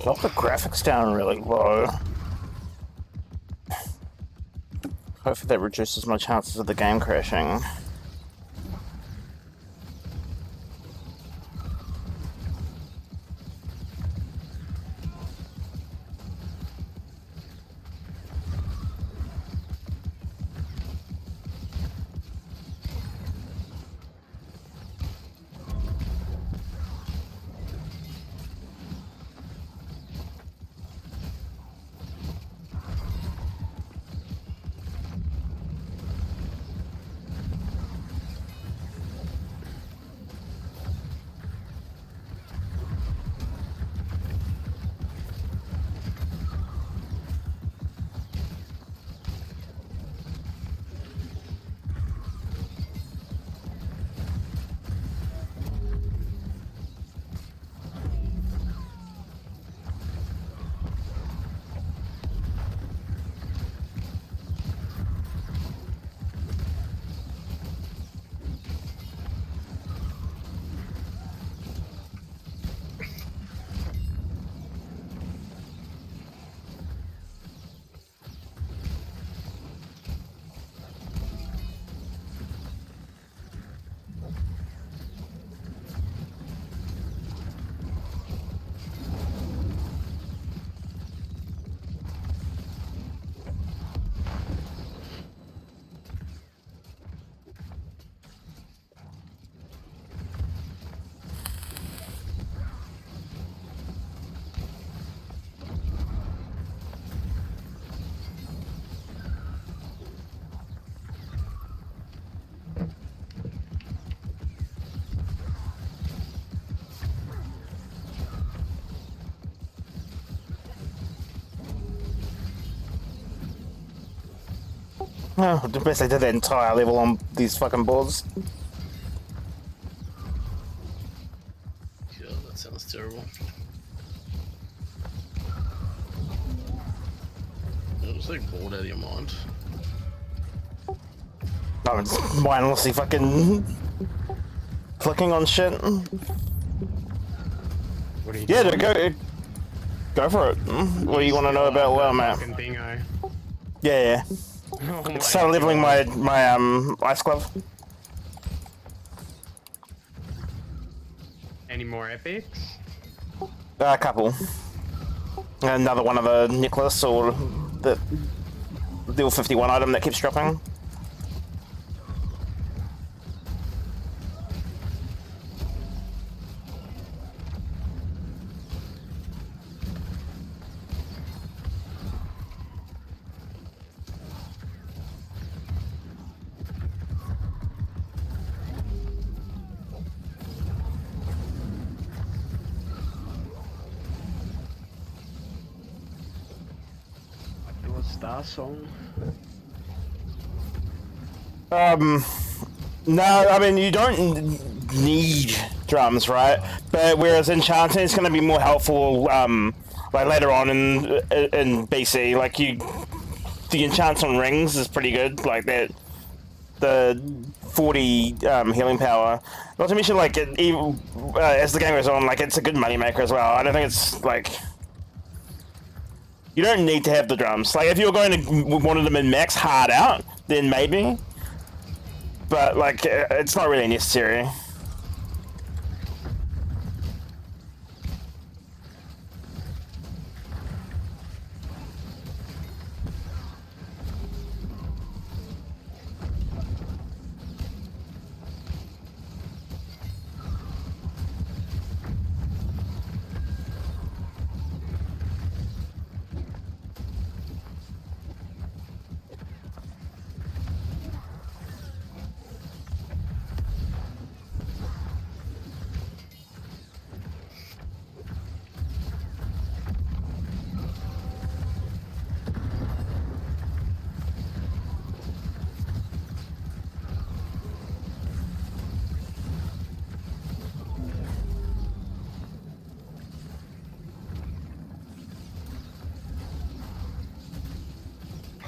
Drop the graphics down really low. Hopefully that reduces my chances of the game crashing. Oh, the best I did that entire level on these fucking boards. God, that sounds terrible. It was like bored out of your mind. I'm mindlessly fucking clicking on shit. What are you Yeah, doing? go for it. What do you want to know about where I'm at? Fucking dingo. Yeah. Oh my Started leveling God. my ice glove. Any more epics? A couple. Another one of the necklace or the level 51 item that keeps dropping. Do a star song. No, I mean, you don't need drums, right? But whereas enchanting is going to be more helpful, like later on in BC, like the enchants on rings is pretty good, like that, the 40 healing power. Not to mention, like, as the game goes on, like, it's a good moneymaker as well. I don't think it's, like, you don't need to have the drums. Like, if you're going to wanted them in max hard out, then maybe. But, like, it's not really necessary.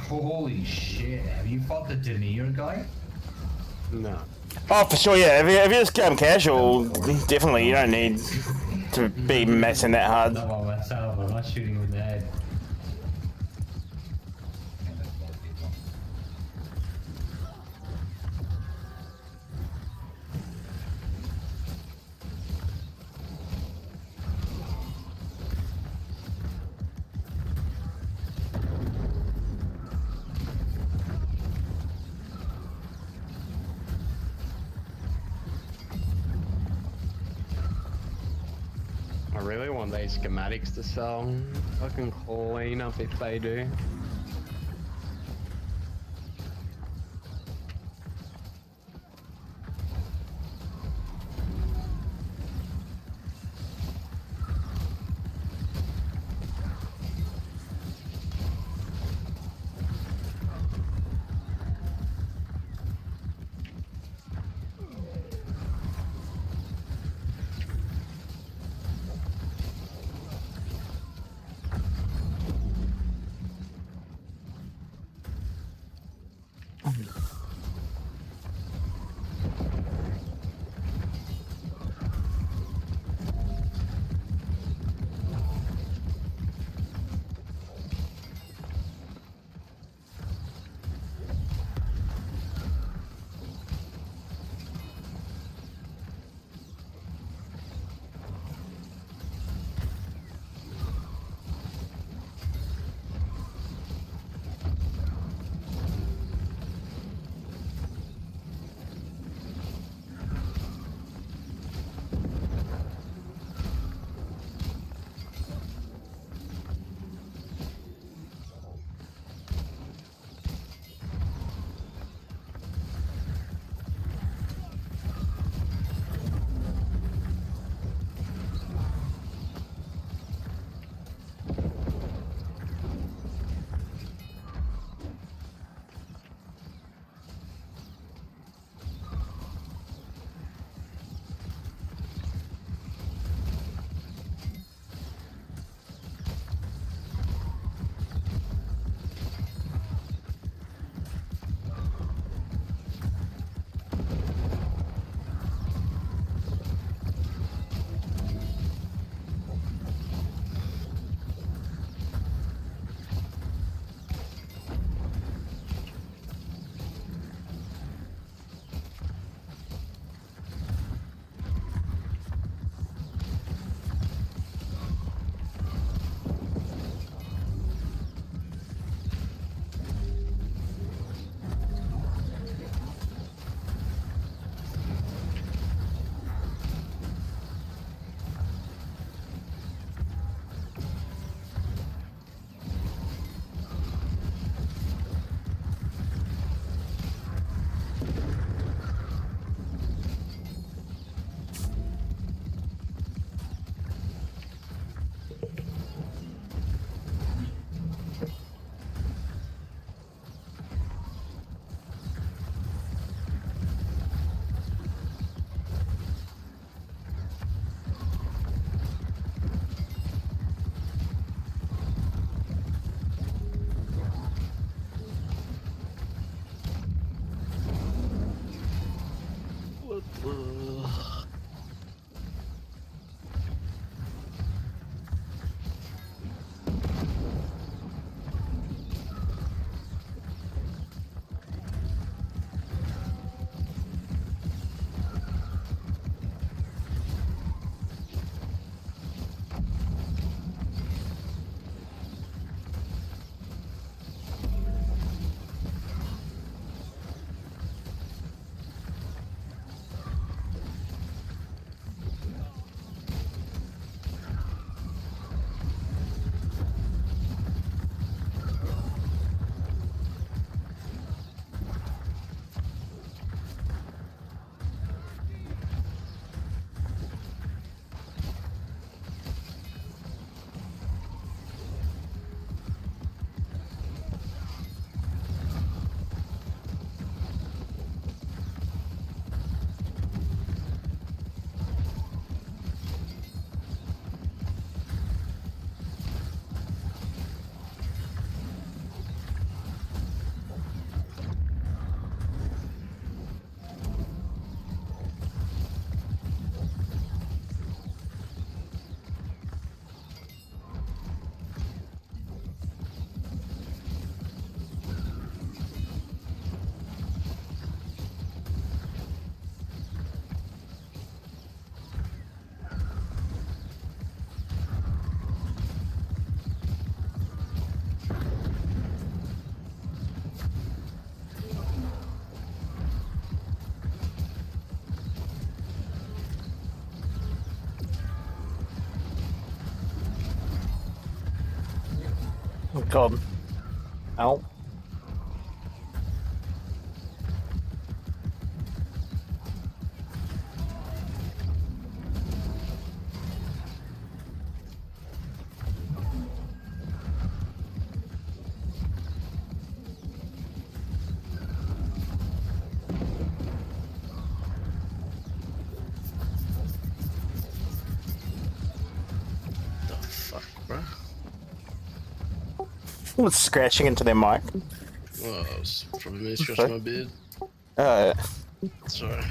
Holy shit, have you fought the Denier guy? No. Oh, for sure, yeah. If you're just casual, definitely, you don't need... to be messing that hard. Not by myself, I'm not shooting him in the head. I really want these schematics to sell. Fucking clean up if they do. Oh god. Ow. The fuck, bruh? What's scratching into their mic? Oh, it's probably me scratching my beard. Sorry.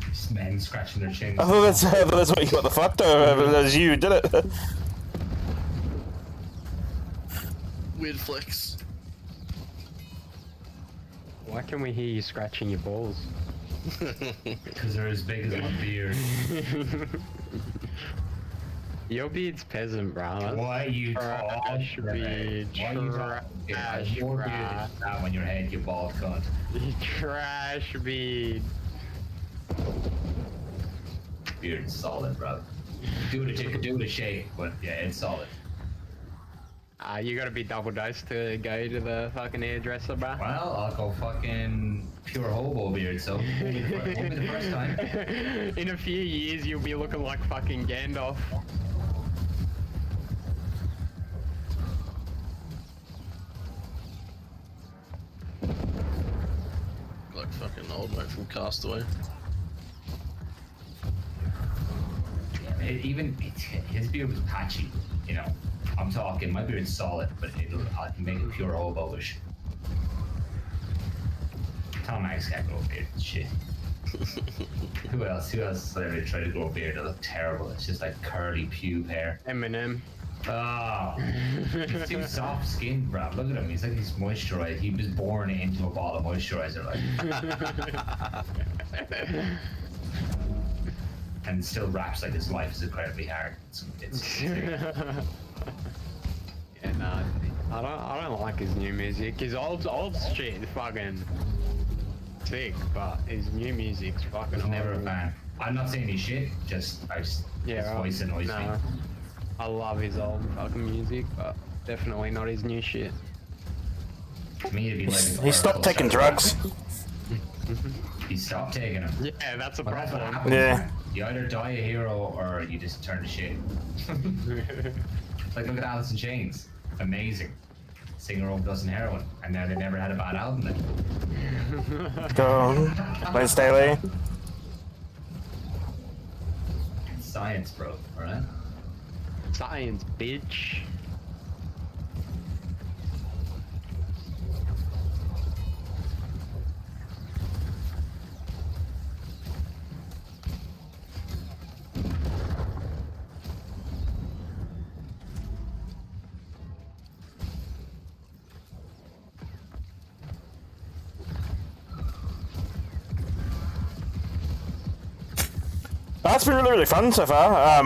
Just men scratching their chins. I thought that's what you got the fuck though. That was you who did it. Weird flex. Why can we hear you scratching your balls? Because they're as big as my beard. Your beard's peasant, bro. Why you Trash talk? beard. Why you talk? Trash, Your beard bruh. is not on your head, you bald cunt. Trash beard. Beard's solid, bro. Do it a shake, but yeah, it's solid. You gotta be double dosed to go to the fucking hairdresser, bro. Well, I'll go fucking pure hobo beard, so won't be the first time. In a few years, you'll be looking like fucking Gandalf. Like fucking old mate from Castaway. His beard was patchy, you know. I'm talking, my beard's solid, but I can make it pure hobo-ish. Tom Hanks can't grow a beard, shit. Who else celebrity tried to grow a beard that looked terrible? It's just like curly pube hair. Eminem. Oh, he's too soft skinned, bro. Look at him, he's like he's moisturized. He was born into a bottle of moisturizer, like. And still raps like his life is incredibly hard. It's Yeah, no, I don't like his new music. His old shit is fucking sick, but his new music's fucking. I'm never a horrible. fan. I'm not saying he's shit. His voice annoys me. I love his old fucking music, but definitely not his new shit. To me, it'd be like He stopped taking drugs. He stopped taking them. Yeah, that's a Well, that's what problem. happens. Yeah. You either die a hero or you just turn to shit. Like, look at Alice in Chains. Amazing. Singer overdosing heroin. And now they never had a bad album then. Go. Lane Staley. Science, bro. Alright? Science, bitch. That's been really fun so far.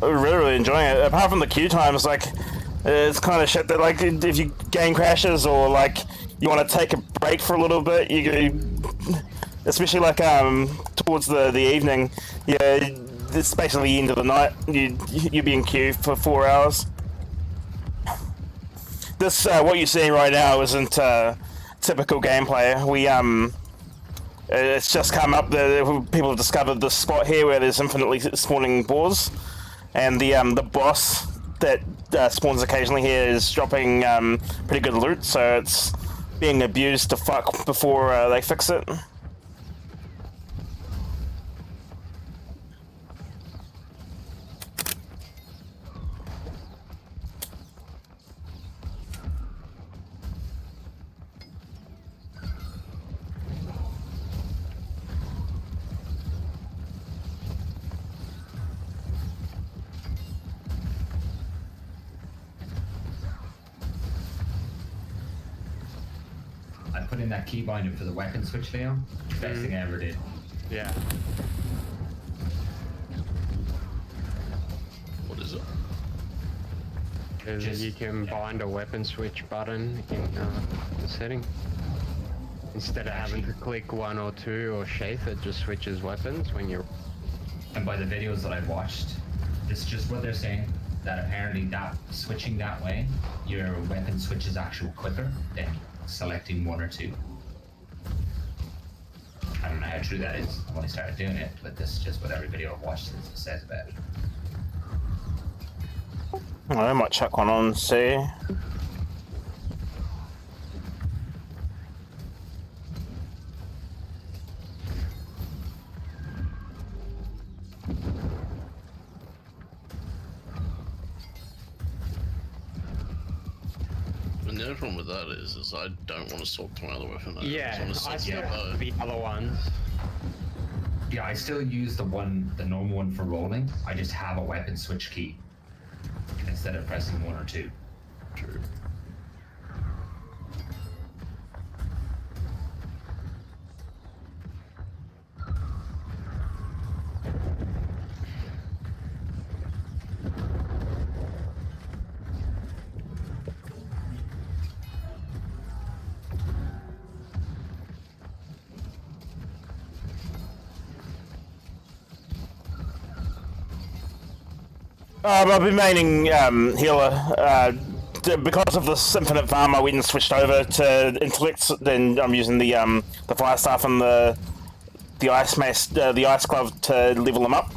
Really enjoying it. Apart from the queue times, like it's kind of shit that like if your game crashes or like you want to take a break for a little bit, especially like towards the evening, yeah, it's basically the end of the night. You'd be in queue for 4 hours. This what you're seeing right now isn't typical gameplay. It's just come up that people have discovered this spot here where there's infinitely spawning boars, and the boss that spawns occasionally here is dropping pretty good loot, so it's being abused to fuck before they fix it. I put in that key binder for the weapon switch, Leo. Best thing I ever did. Yeah. What is it? You can bind a weapon switch button in the setting. Instead of having to click 1 or 2 or sheath, it just switches weapons when you're... And by the videos that I've watched, it's just what they're saying. that apparently that switching that way, your weapon switches actually quicker than selecting one or two. I don't know how true that is. I've only started doing it, but this is just what every video I've watched says about it. I might chuck one on and see. And the only problem with that is I don't want to swap to my other weapon. Yeah, just I want to still swap have the other ones. Yeah, I still use the normal one for rolling. I just have a weapon switch key instead of pressing one or two. True. I've been maining healer. Because of this infinite farm, I went and switched over to intellect. Then I'm using the fire staff and the ice mace, the ice glove to level them up.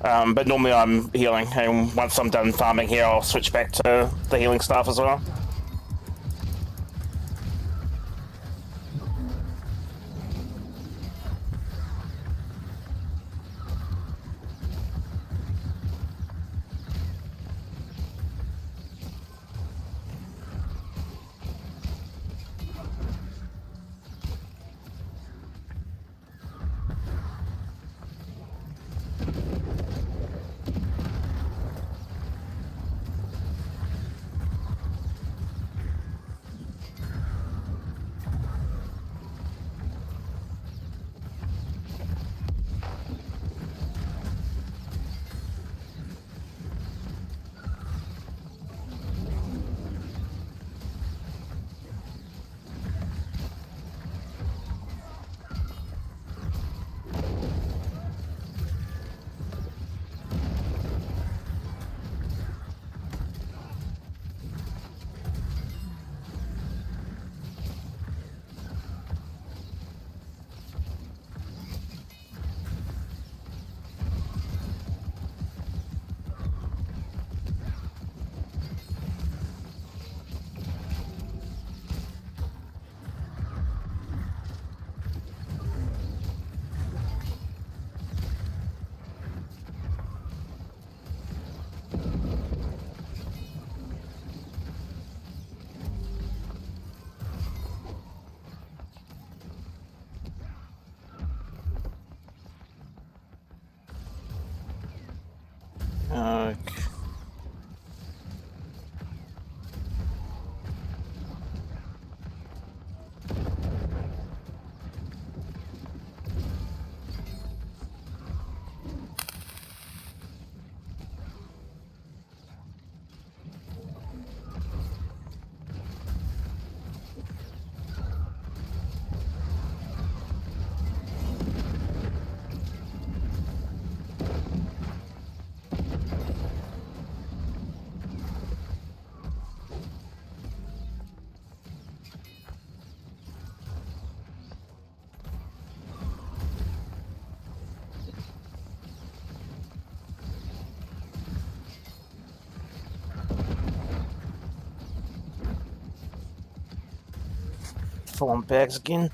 But normally I'm healing, and once I'm done farming here, I'll switch back to the healing staff as well. Okay. Full on bags again.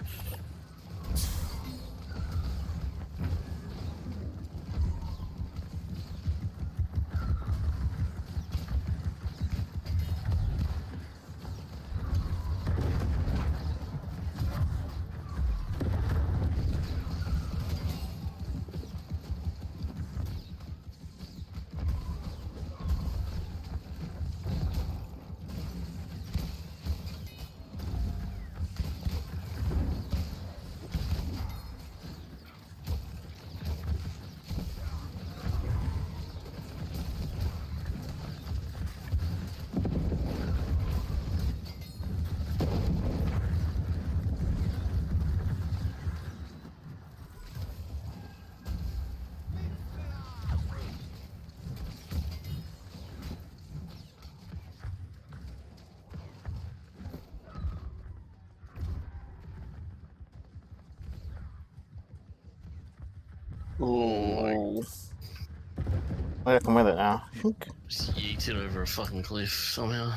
Ooh. I can with it now. Just yeet it over a fucking cliff somehow.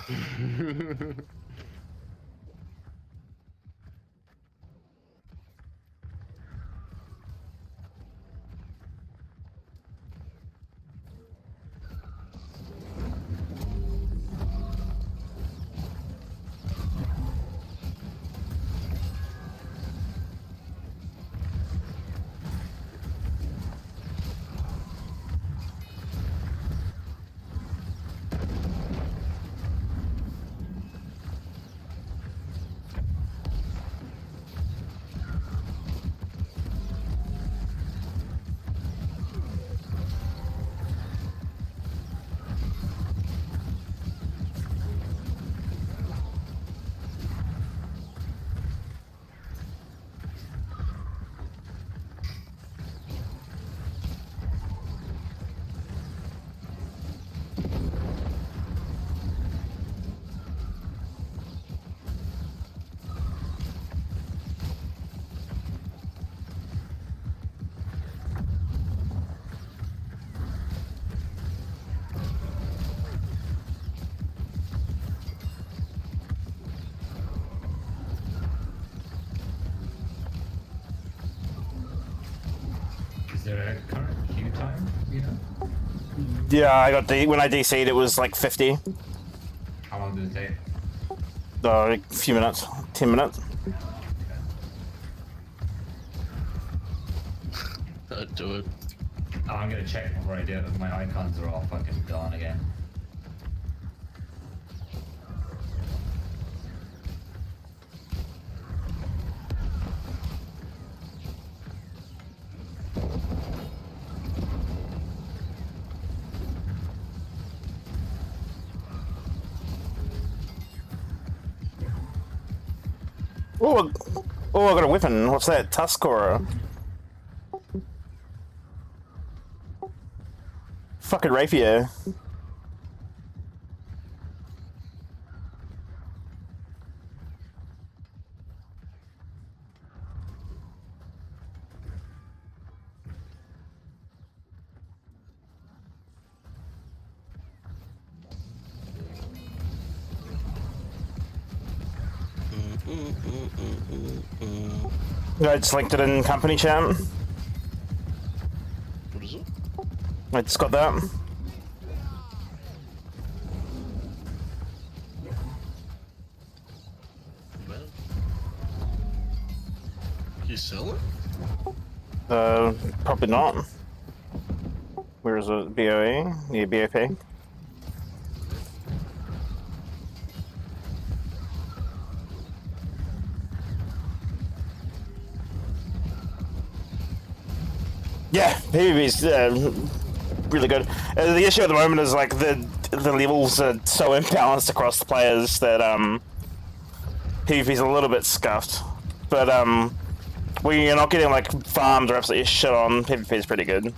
Is there a current queue time? You know? Yeah, I got when I DC'd it was like 50. How long does it take? A few minutes, 10 minutes. Don't do it. Oh, I'm gonna check before I do it, but my icons are all fucking gone again. Oh, I got a weapon. What's that? Tusk or fucking rapier? I just linked it in company chat. What is it? I just got that. Man. You sell it? Probably not. Where is it? BOE? Yeah, BOP. Yeah, PvP's really good. The issue at the moment is like the levels are so imbalanced across the players that PvP's a little bit scuffed. But when you're not getting like farmed or absolutely shit on, PvP's pretty good.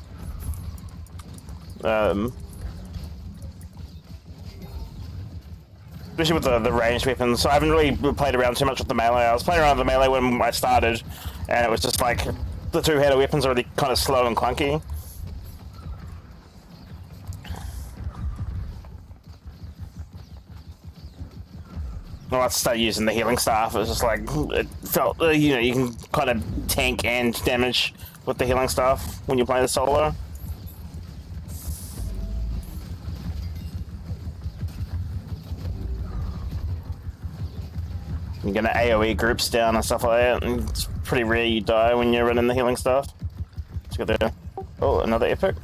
Especially with the ranged weapons. So I haven't really played around too much with the melee. I was playing around with the melee when I started, and it was just like the two-handed weapons are really kind of slow and clunky. Well, I start using the healing staff. It was just like it felt, you know, you can kind of tank and damage with the healing staff when you're playing the solo. You're gonna AoE groups down and stuff like that, and it's pretty rare you die when you're running the healing stuff. Let's go there. Oh, another epic.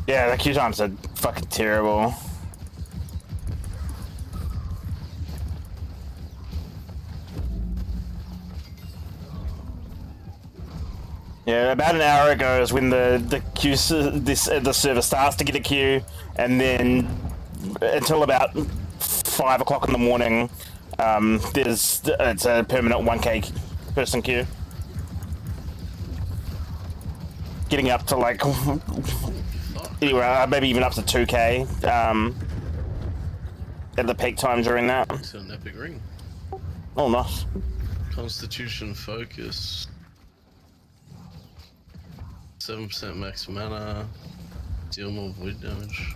Yeah, the queue times are fucking terrible. Yeah, about an hour ago is when the queue the server starts to get a queue, and then until about 5 o'clock in the morning, it's a permanent 1K person queue. Getting up to like anyway, maybe even up to 2K at the peak time during that. It's an epic ring. Oh, nice. Constitution focus. 7% max mana. Deal more void damage.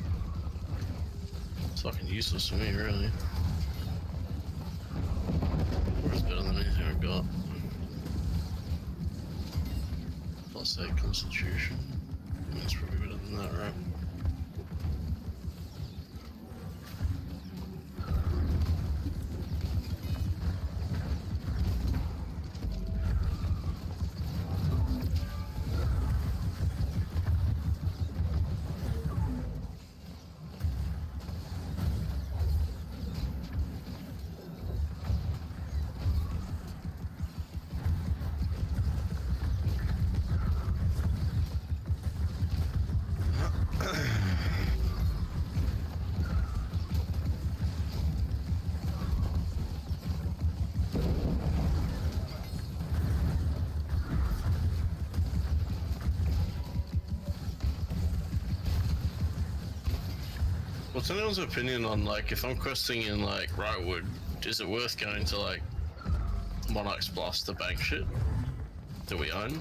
It's fucking useless to me, really. It's better than anything I got. Plus 8 constitution. That's probably better than that, right? What's anyone's opinion on, like, if I'm questing in, like, Rightwood, is it worth going to, like, Monarch's Blast to bank shit that we own?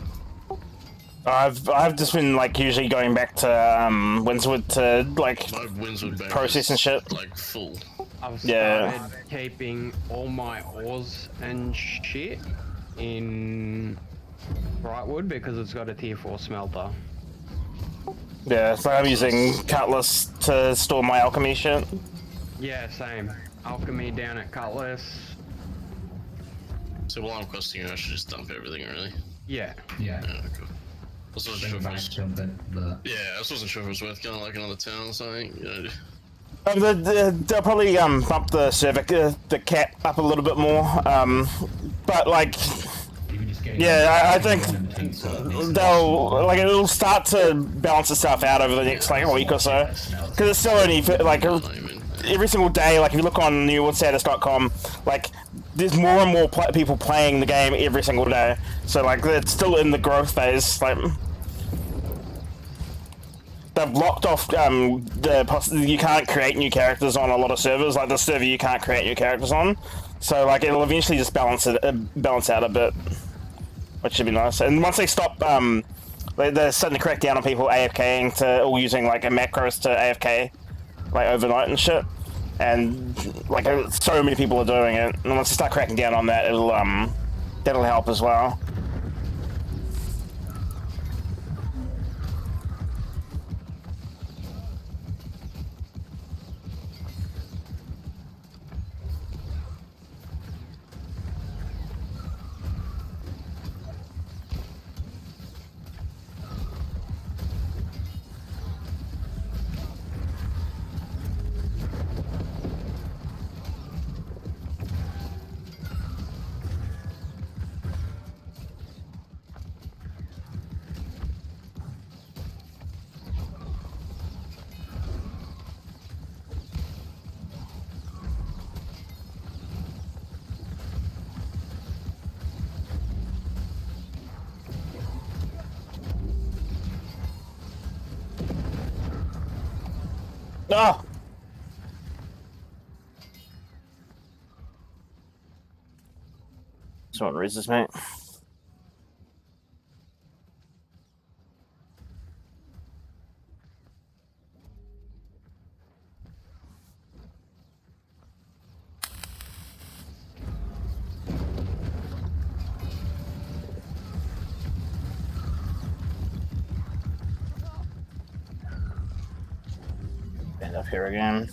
I've just been like usually going back to Windswood to like My Windswood bank process and shit. like full. I've started Yeah. keeping all my ores and shit in Brightwood because it's got a tier 4 smelter. Yeah, so I'm using Cutlass to store my alchemy shit. Yeah, same. Alchemy down at Cutlass. So while I'm questing, I should just dump everything, really. Yeah. Yeah. Yeah, cool. I just wasn't sure Bring if it back was, to the yeah, I just wasn't sure if it was worth going to like another town or something. You know. They'll probably bump the server the cap up a little bit more. But like, even just getting yeah, I think in between, so it makes they'll like it'll start to balance itself out over the next like week or so. Because it's still only like every single day. Like if you look on newwoodstatus.com, like there's more and more people playing the game every single day. So like it's still in the growth phase. Like they've locked off you can't create new characters on a lot of servers. Like the server you can't create new characters on. So like it'll eventually just balance out a bit, which should be nice. And once they stop, they're starting to crack down on people AFKing to or using like a macros to AFK, like overnight and shit. And like so many people are doing it. And once they start cracking down on that, that'll help as well. Oh! Someone reads this, mate. End up here again.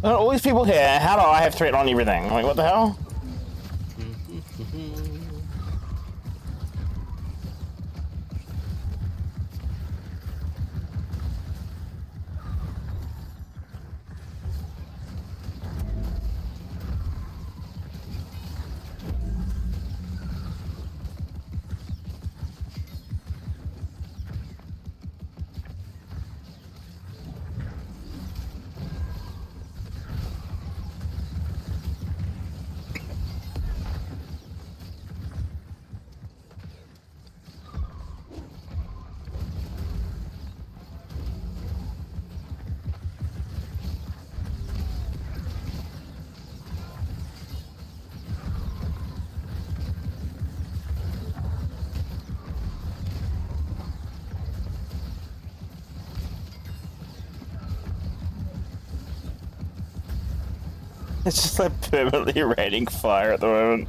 All these people here, how do I have threat on everything? Like, what the hell? It's just like permanently raining fire at the moment.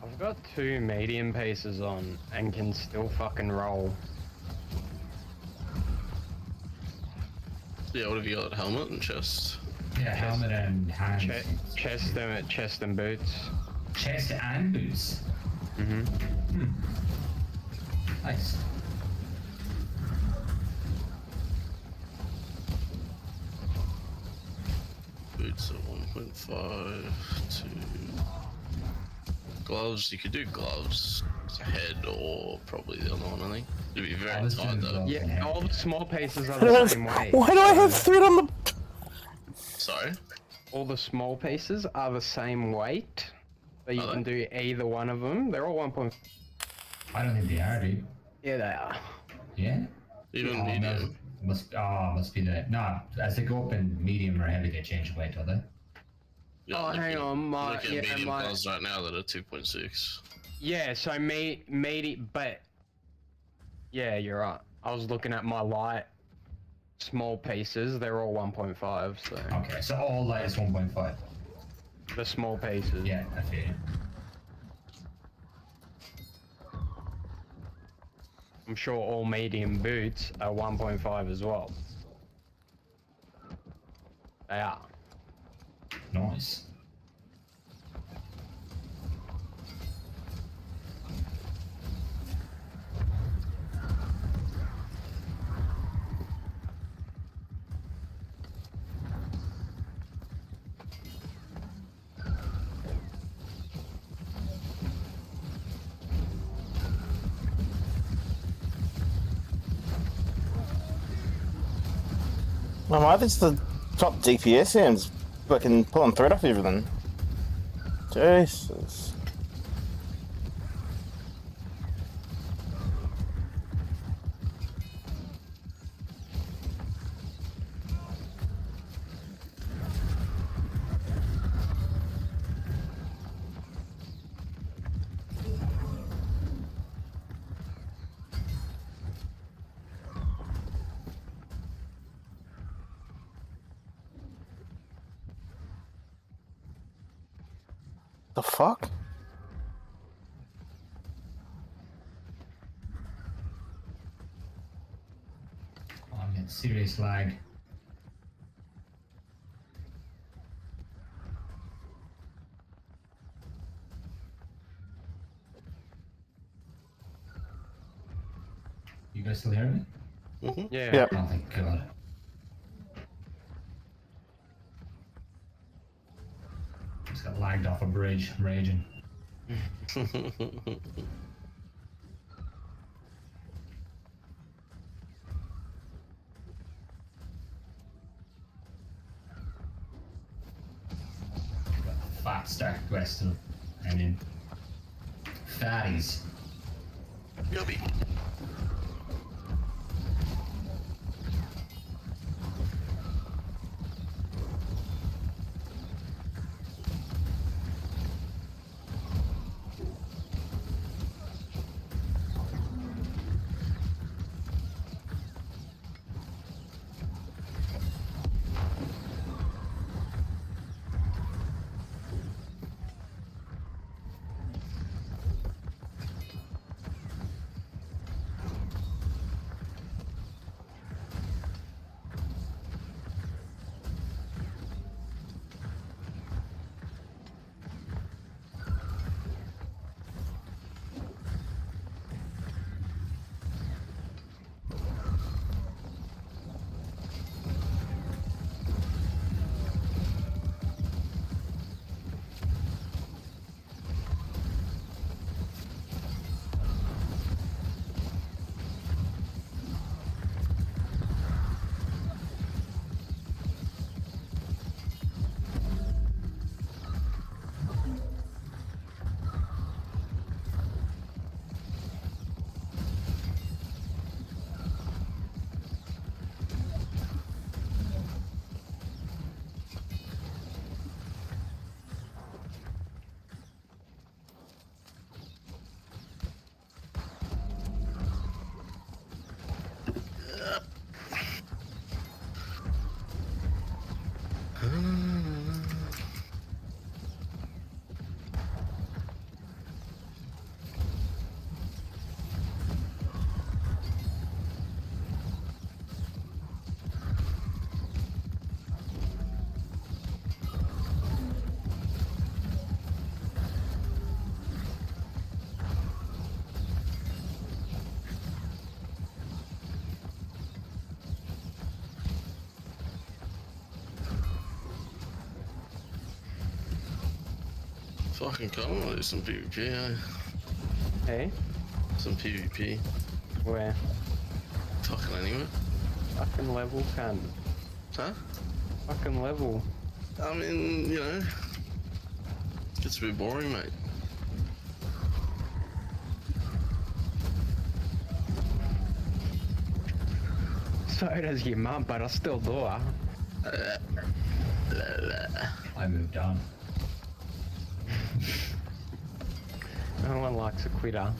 I've got 2 medium pieces on and can still fucking roll. Yeah, what have you got? Helmet and chest? Yeah, helmet and hands. Chest and boots. Chest and boots. Mm-hmm. Nice. Boots at 1.5 to... Gloves, you could do gloves. Head or probably the other one, I think. It'd be very was tight doing though. gloves. Yeah, all the small pieces are the same weight. Why do I have threat on the... Sorry? All the small pieces are the same weight, but you Are can do either one of them. They're all 1. I don't think they are, dude. Yeah, they are. Yeah? Even Oh, medium. must be the... No, as they go up in medium or heavy, they change weight, don't they? Yeah, Oh, hang on, look at medium gloves right now that are 2.6. Yeah, so but yeah, you're right. I was looking at my light small pieces. They're all 1.5. So Okay, so all light is 1.5. the small pieces. Yeah, I feel you. I'm sure all medium boots are 1.5 as well. They are. Nice. Why is the top DPS hands fucking pulling threat off everything? Jesus. The fuck? Oh, I'm getting serious lag. guys still hear me? Yeah. Yep. Oh, thank God. Just got lagged off a bridge, raging. Fat stack west of, and in fatties. Yummy. Fucking come on, do some PvP, eh? Hey, Some PvP. where? Fucking anyway. Fucking level, cunt. Huh? Fucking level. I mean, you know, gets a bit boring, mate. So does your mum, but I still do her. I moved on. No one likes a quitter.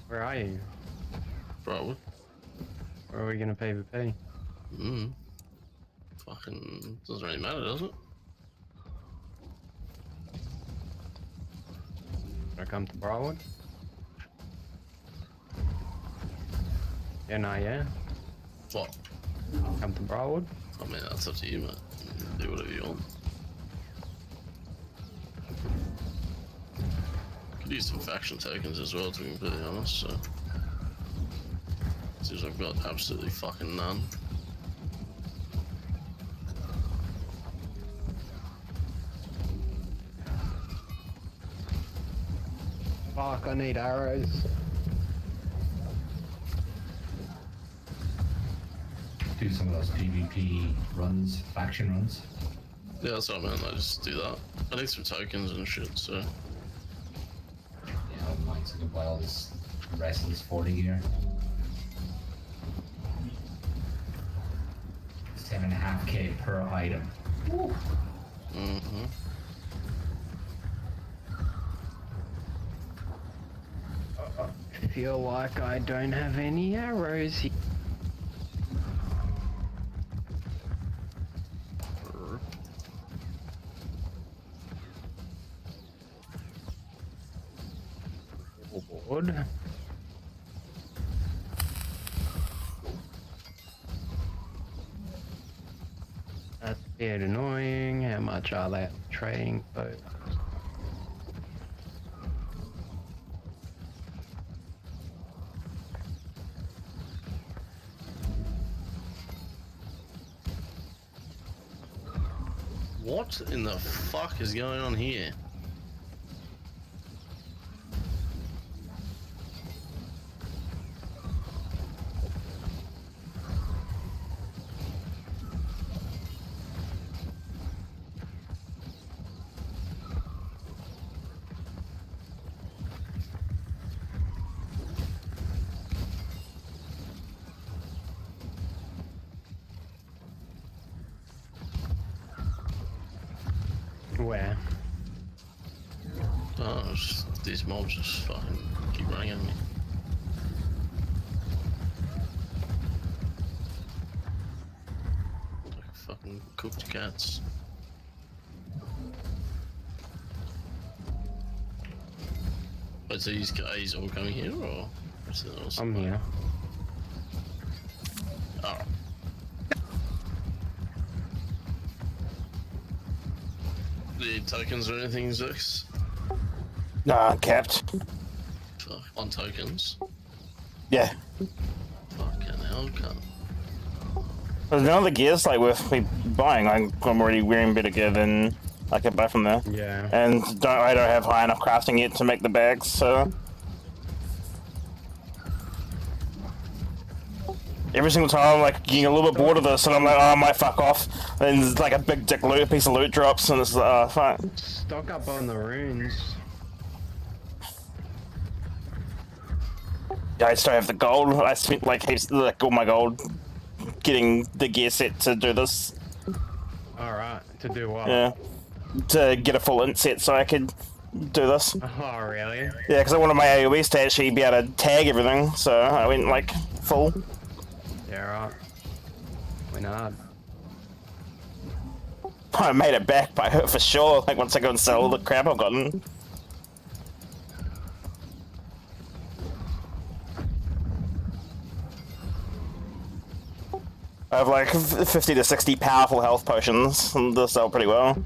Where are you? Bro. Where are we gonna PvP? Fucking doesn't really matter, does it? Wanna come to Briarwood? Yeah, no, yeah. What? Come to Briarwood? I mean, that's up to you, mate. Do whatever you want. Could use some faction tokens as well, to be completely honest, so. Seems I've got absolutely fucking none. Fuck, I need arrows. Do some of those PvP runs, faction runs. Yeah, that's what I meant, I just do that. I need some tokens and shit, so. Yeah, I might so I can buy all this rest of this 40 gear. 7.5k per item. Mm-hmm. I feel like I don't have any arrows here. Board. That's a bit annoying. How much are they trading posts? What in the fuck is going on here? Where? Oh, these mobs just fucking keep running at me. Like fucking cooked cats. Wait, so these guys all coming here, or is there else? I'm here. Oh. The tokens or anything, Zux? Nah, capped. Fuck, on tokens? Yeah. Fucking hell, cunt. There's none of the gears like worth me buying. I'm already wearing better gear than I can buy from there. Yeah. And I don't have high enough crafting yet to make the bags, so every single time I'm like getting a little bit bored of this, and I'm like, oh, I might fuck off. Then there's like a big dick loot, piece of loot drops, and it's like, oh, fuck. Stock up on the runes. Yeah, I still have the gold. I spent like heaps, like all my gold getting the gear set to do this. Alright, to do what? Yeah, to get a full int set so I could do this. Oh, really? Yeah, because I wanted my AoEs to actually be able to tag everything, so I went like full. Yeah, right. Why not? I made it back by her for sure. Like once I go and sell all the crap I've gotten. I have like 50 to 60 powerful health potions, and they sell pretty well.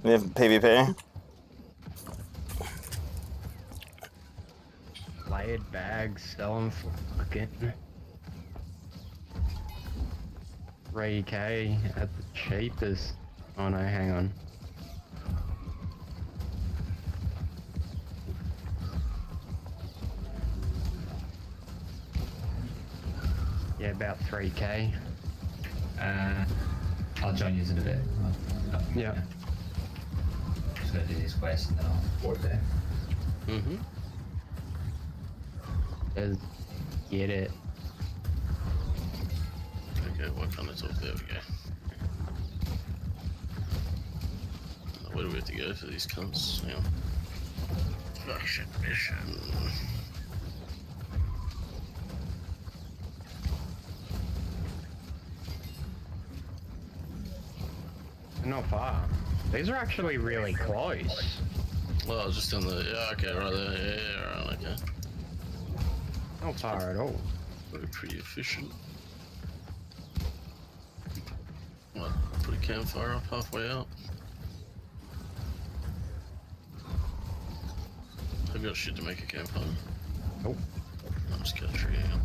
Yeah, PvP. Layered bags, sell them for fucking 3k at the cheapest. Oh no, hang on. Yeah, about 3k. I'll join you in a bit. Yeah. Just gonna do this quest and then I'll board there. Mm-hmm. Just get it. Okay, what kind of talk? There we go. Where do we have to go for these cunts? Hang on. Faction mission. Not far. These are actually really close. Well, just on the yeah, okay, right there, yeah, right, okay. Not far at all. Very pretty efficient. Might put a campfire up halfway out. I've got shit to make a campfire. Nope. I'll just cut a tree out.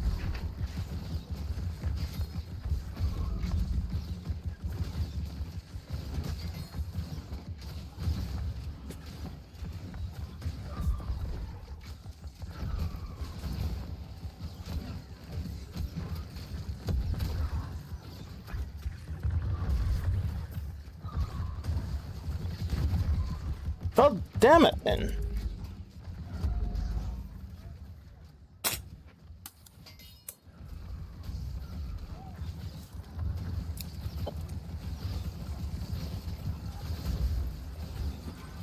God damn it, man.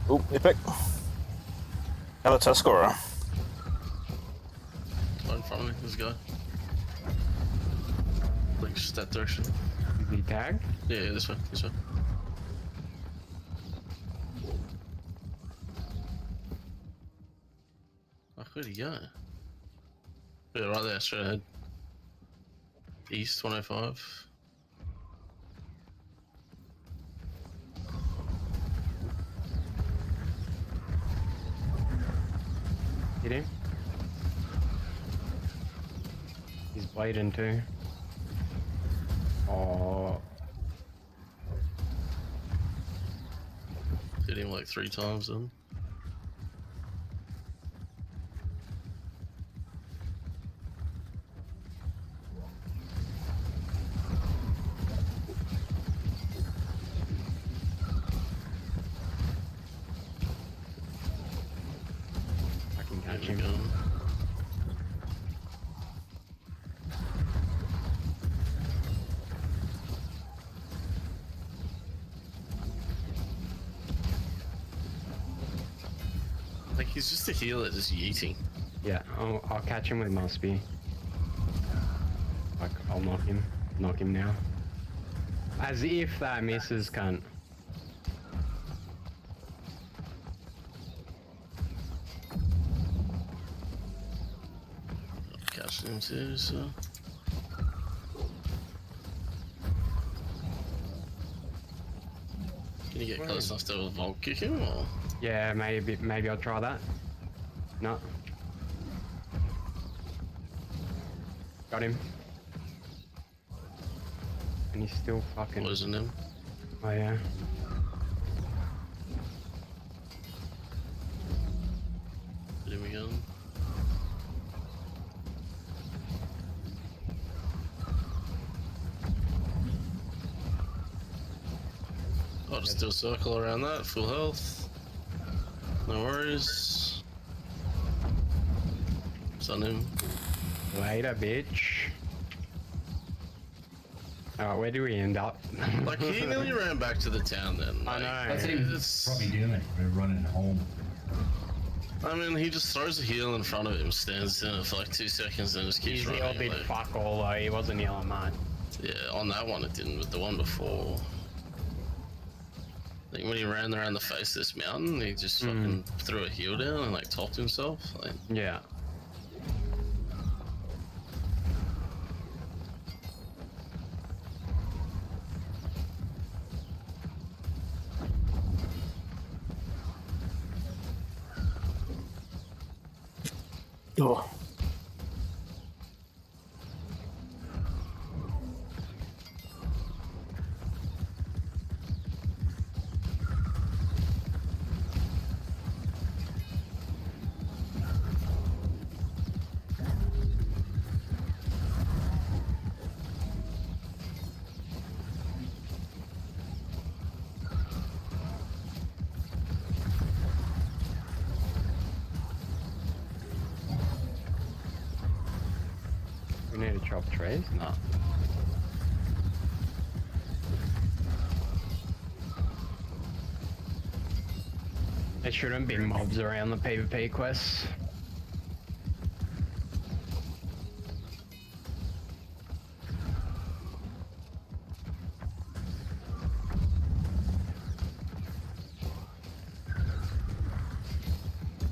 Ooh, epic. Another test scorer. Right in front of me, this guy. Like, just that direction. Is he tagged? Yeah, this way, this way. Oh, where'd he go? Yeah, right there, straight ahead. East 105. Hit him. He's bleeding too. Oh. Hit him like 3 times then. I can catch There we him. go. Like he's just a healer, just yeeting. Yeah, I'll catch him with my spear. Like, I'll knock him now. As if that misses, cunt. Catch him too, so. Can you get close enough to Volt kick him or? Yeah, maybe I'll try that. No. Got him. And he's still fucking. Losing him? Oh yeah. Hit him again. I'll just do a circle around that, full health. No worries. Stun him. Later, bitch. Alright, where do we end up? Like, he nearly ran back to the town then. I Like, know. That's what he was It's- probably doing. We're running home. I mean, he just throws a heal in front of him, stands in it for like 2 seconds, and just keeps He's running. healed did Like, fuck all though, he wasn't healing much. yeah, on that one it didn't, but the one before. I think when he ran around the face of this mountain, he just fucking threw a heal down and like topped himself. Like, Yeah. Oh. We need to chop trees? No. There shouldn't be mobs around the PvP quests.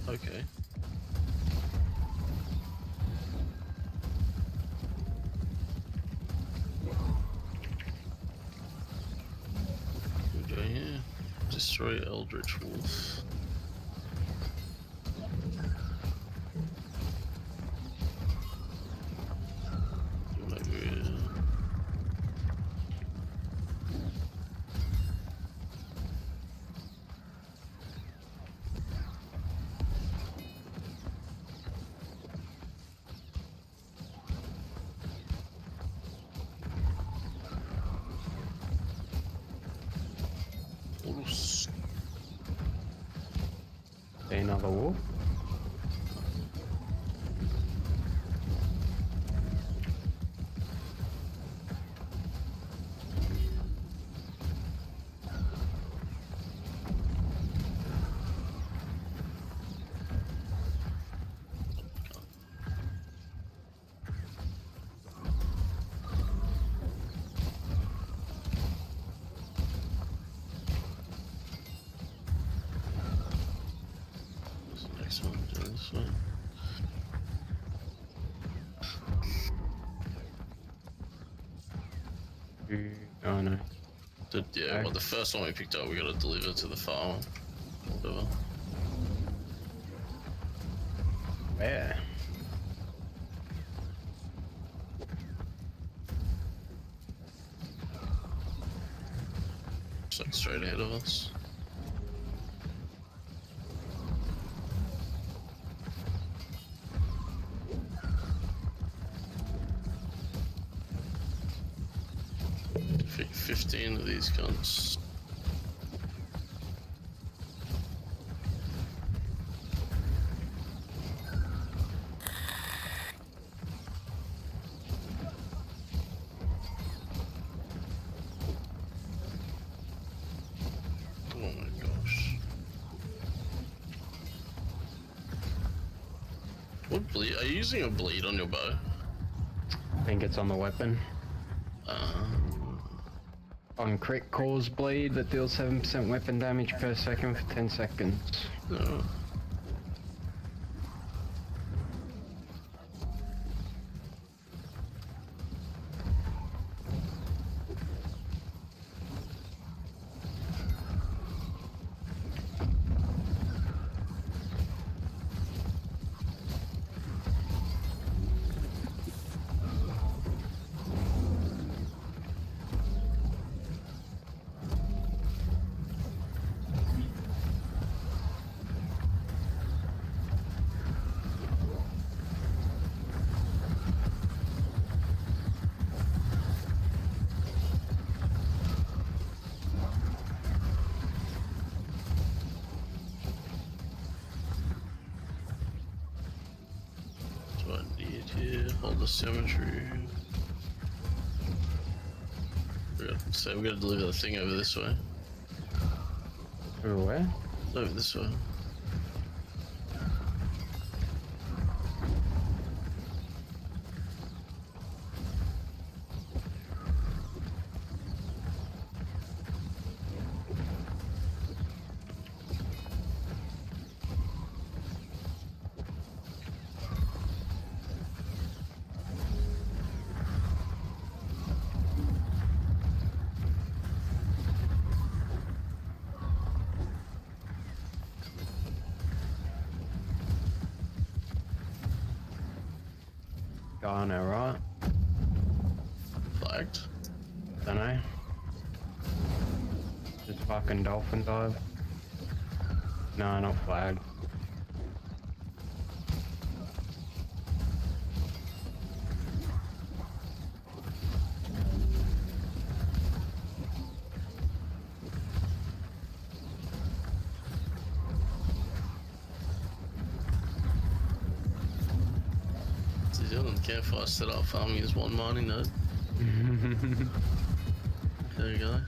okay. What we doing here? Destroy Eldritch Wolf. Maybe. Wolves. See another wolf? What's the next one? Do this one. Oh no. Yeah, well, the first one we picked up, we gotta deliver to the farm. Whatever. Where? It's like straight ahead of us. Defeat 15 of these guns. Oh my gosh. What bleed? Are you using a bleed on your bow? I think it's on the weapon. On crit cause bleed that deals 7% weapon damage per second for 10 seconds. No. What I need here? Hold the cemetery. So we gotta deliver the thing over this way. Over where? Over this way. Going alright. Flagged. Dunno. Just fucking dolphin dive. No, not flagged. Careful, I set up farming as one mining node. There you go.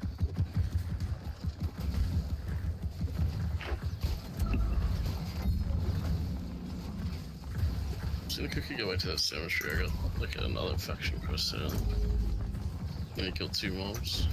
Just gonna quickly go back to that cemetery. I got like another faction quest there. I'm gonna kill 2 mobs.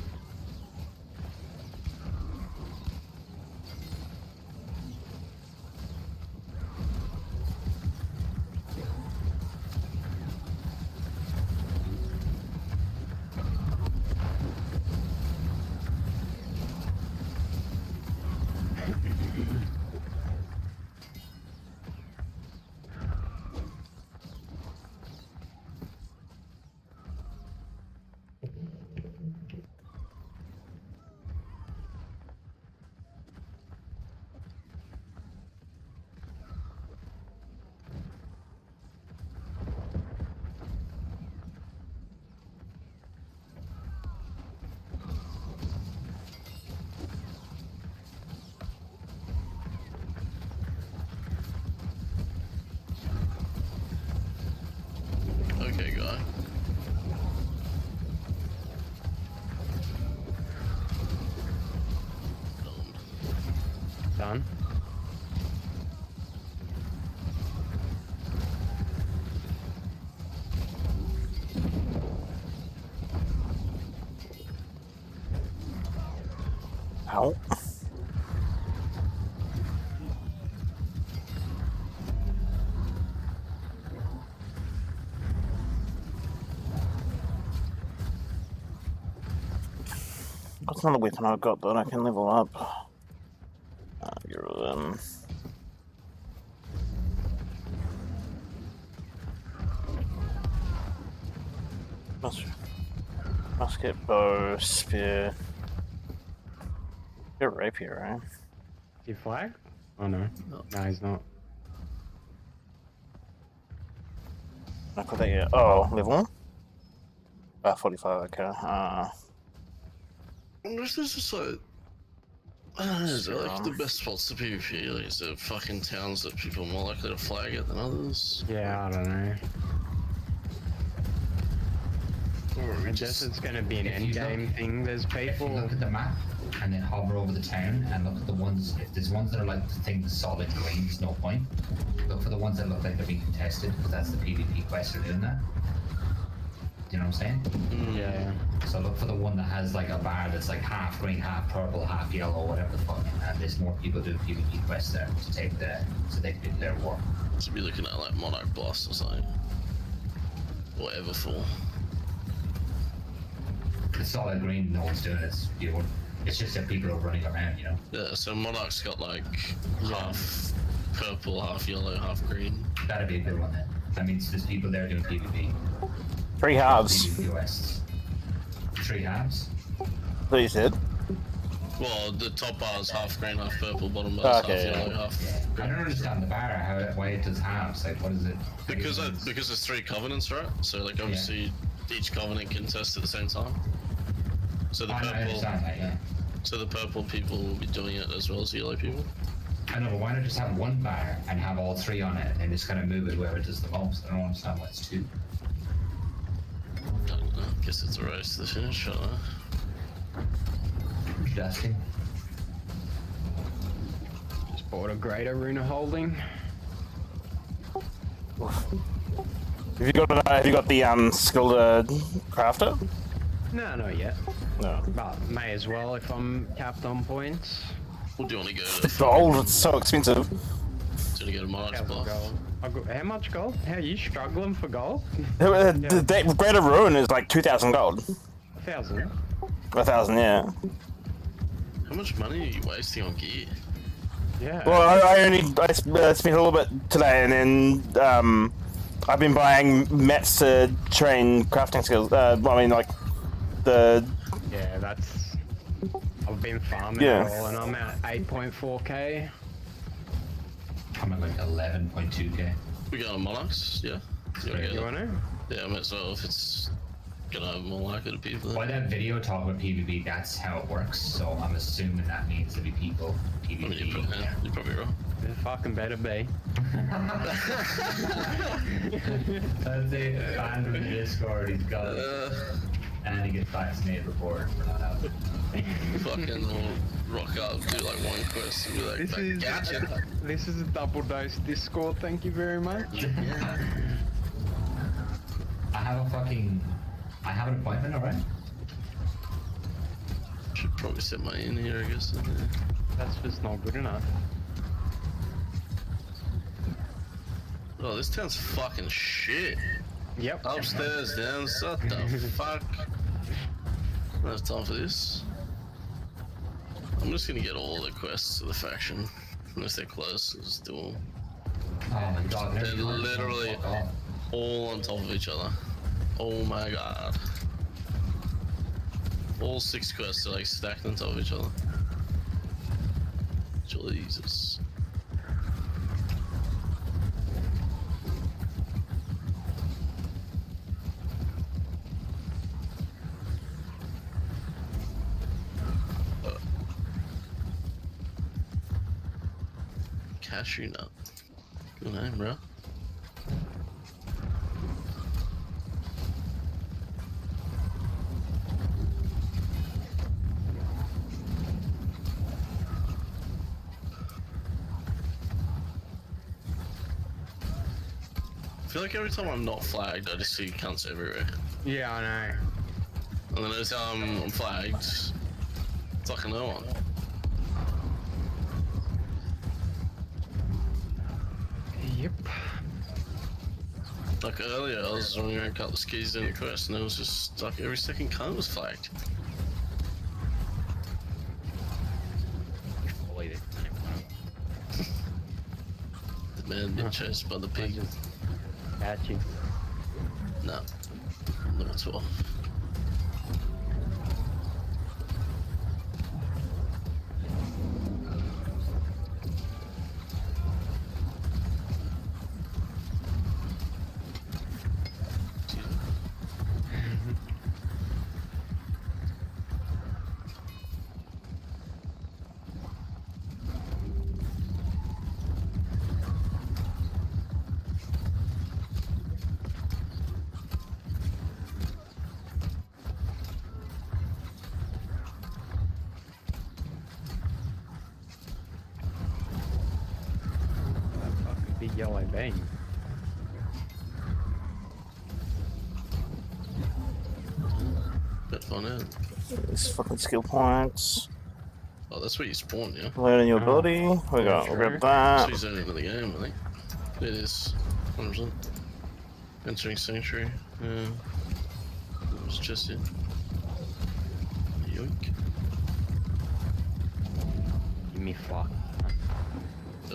Okay, guy. Done. Ow. What's another weapon I've got that I can level up? Get rid of them. Musket, bow, spear. You're rapier, right? He flag? Oh no. No, he's not. I put that yet. Oh, level 1? 45, okay. I wonder if there's just like, I don't know, is there like the best spots to PvP? Like, is there fucking towns that people are more likely to flag it than others? Yeah, I don't know. I guess it's gonna be an If you end game thing. There's If you people. look at the map and then hover over the town and look at the ones, if there's ones that are like the thing solid green, there's no point. Look for the ones that look like they're being contested because that's the PvP quest for doing that. Do you know what I'm saying? Yeah. So look for the one that has like a bar that's like half green, half purple, half yellow, whatever the fuck. And there's more people doing PvP quests there to take so they can do their war. To be looking at like Monarch Blast or something. Or Everfall. The solid green, no one's doing it. It's just that people are running around, you know. Yeah, so Monarch's got like half purple, half yellow, half green. That'd be a good one then. That means there's people there doing PvP. 3 halves. PvP quests. 3 halves? What you said? Well, the top bar is half green, half purple, bottom bar is Okay, half yeah. yellow, half. I don't understand the bar, why it does halves. Like, what is it? Because there's 3 covenants, right? So like obviously each covenant can test at the same time. So the I purple, understand that, yeah. so the purple people will be doing it as well as the yellow people. I know, but why not just have one bar and have all 3 on it and then just kind of move it wherever it does the most? I don't understand why it's 2. I don't know. I guess it's a race to the finish. I don't know. Interesting. Just bought a greater Runa holding. Have you got the skill to craft it? No, not yet. No. But may as well if I'm capped on points. Well, do you want to go to Gold, it's so expensive. Do you want to go to Monarch's Thousand Bluff? gold. How much gold? How are you struggling for gold? The Greater Ruin is like 2,000 gold. 1,000. 1,000, yeah. How much money are you wasting on gear? Yeah. Well, I spent a little bit today, and then I've been buying mats to train crafting skills. I mean, like the Yeah, that's. I've been farming Yeah. it all, and I'm at 8.4k. I'm at like 11.2k. We go to Monarchs, yeah? Do you want to You go want there? to? Yeah, I might as well if it's gonna have more likely to people Why there. that video talk about PvP, that's how it works, so I'm assuming that means there'll be people I mean, PvP. you're probably right. It fucking better be. That's it, banned from the Discord, he's got it. And he gets vaccinated report for not having it. Fucking will rock up, do like one quest and be like, This is gotcha. this is a double dose Discord. Thank you very much. I have an appointment, alright? Should probably set my in here, I guess. That's just not good enough. Oh, this town's fucking shit. Yep. Upstairs, down, what the fuck? I don't have time for this. I'm just gonna get all the quests to the faction. Unless they're close, just do them. Oh my god, They're literally all on top of each other. Oh my god. All 6 quests are like stacked on top of each other. Jesus. Cashew nut. Good name, bro. I feel like every time I'm not flagged, I just see cunts everywhere. Yeah, I know. And then every time I'm flagged, it's like no one. Yep. Like earlier, I was running around cut the skis doing the quest, and it was just like every second cunt was flagged. The man being chased by the pig. Got you. No. Level 12. Fucking big yellow bean. Bit fun out. These fucking skill points. Oh, that's where you spawn, yeah? Learning your Oh, ability. We got. true. We'll grab That's that. where you zone into the game, I think. It is. 100%. Entering Sanctuary. Yeah. It was just it. Yoink. Give me fuck.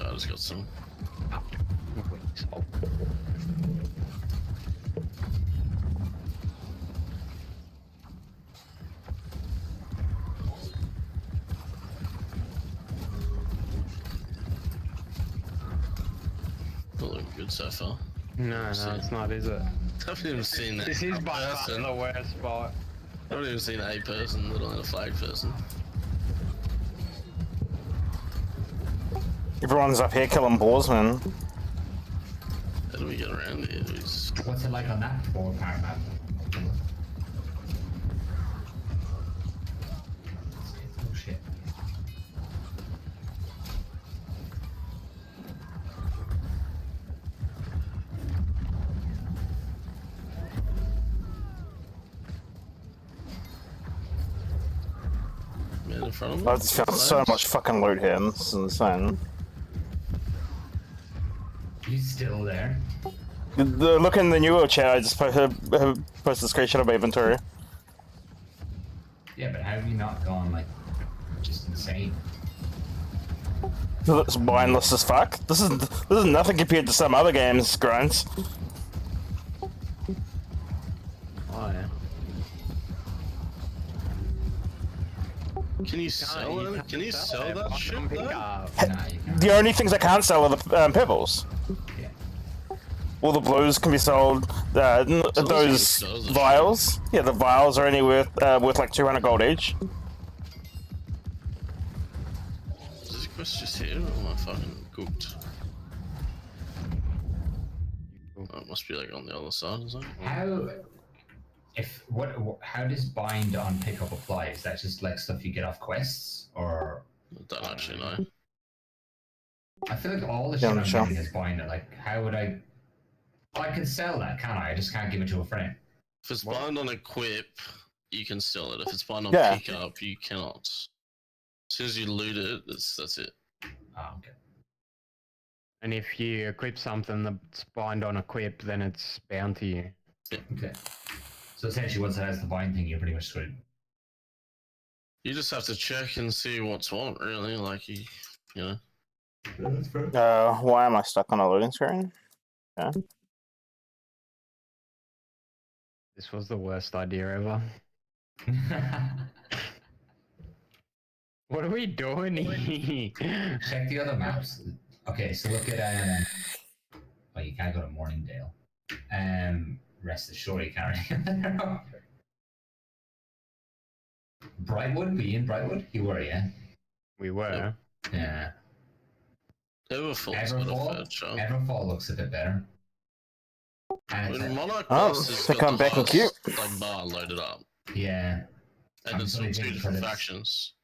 I just got some. Oh. Not looking good so far. No, it's not, is it? I haven't even seen that. This is by far person. the worst spot. I haven't even seen a person, let alone a flag person. Everyone's up here killing boars, man. How do we get around here? What's it like on that Boar power map? Oh shit. Man in front of me? I've just found so much fucking loot here. This is insane. He's still there. Look in the newer chat. I just posted a screenshot of my inventory. Yeah, but how have you not gone like just insane? It's mindless as fuck. This is nothing compared to some other games, Grunts. Oh yeah. Can you sell it? Can you sell that shit though? Nah, you can't. The only things I can't sell are the pebbles. Yeah. All the blues can be sold. Those sells the vials, yeah, the vials are only worth like 200 gold each. Is this quest just here or am I fucking cooked? Oh, it must be like on the other side or something. How does bind on pickup apply? Is that just like stuff you get off quests, or I don't actually know. I feel like all the Yeah, shit I'm sure. getting is bind. Like, how would I? I can sell that, can I? I just can't give it to a friend. If it's bind on equip, you can sell it. If it's bind on Yeah. pick up, you cannot. As soon as you loot it, that's it. Oh, okay. And if you equip something that's bind on equip, then it's bound to you. Okay. So essentially, once it has the bind thing, you're pretty much screwed. You just have to check and see what's what, really. Like, you know. That's fair. Why am I stuck on a loading screen? Yeah. This was the worst idea ever. What are we doing here? Check the other maps. Okay, so look at oh, you can't go to Morningdale. Rest assured you can't. Brightwood, be in Brightwood? You were, yeah. We were. Yeah. Everfall's got a Everfall. fair chunk. Everfall looks a bit better. And it's Monarch Oh, Quest has they got come the back and highest, like, bar loaded up. yeah, And I'm it's on only 2 thinking different because it's- factions.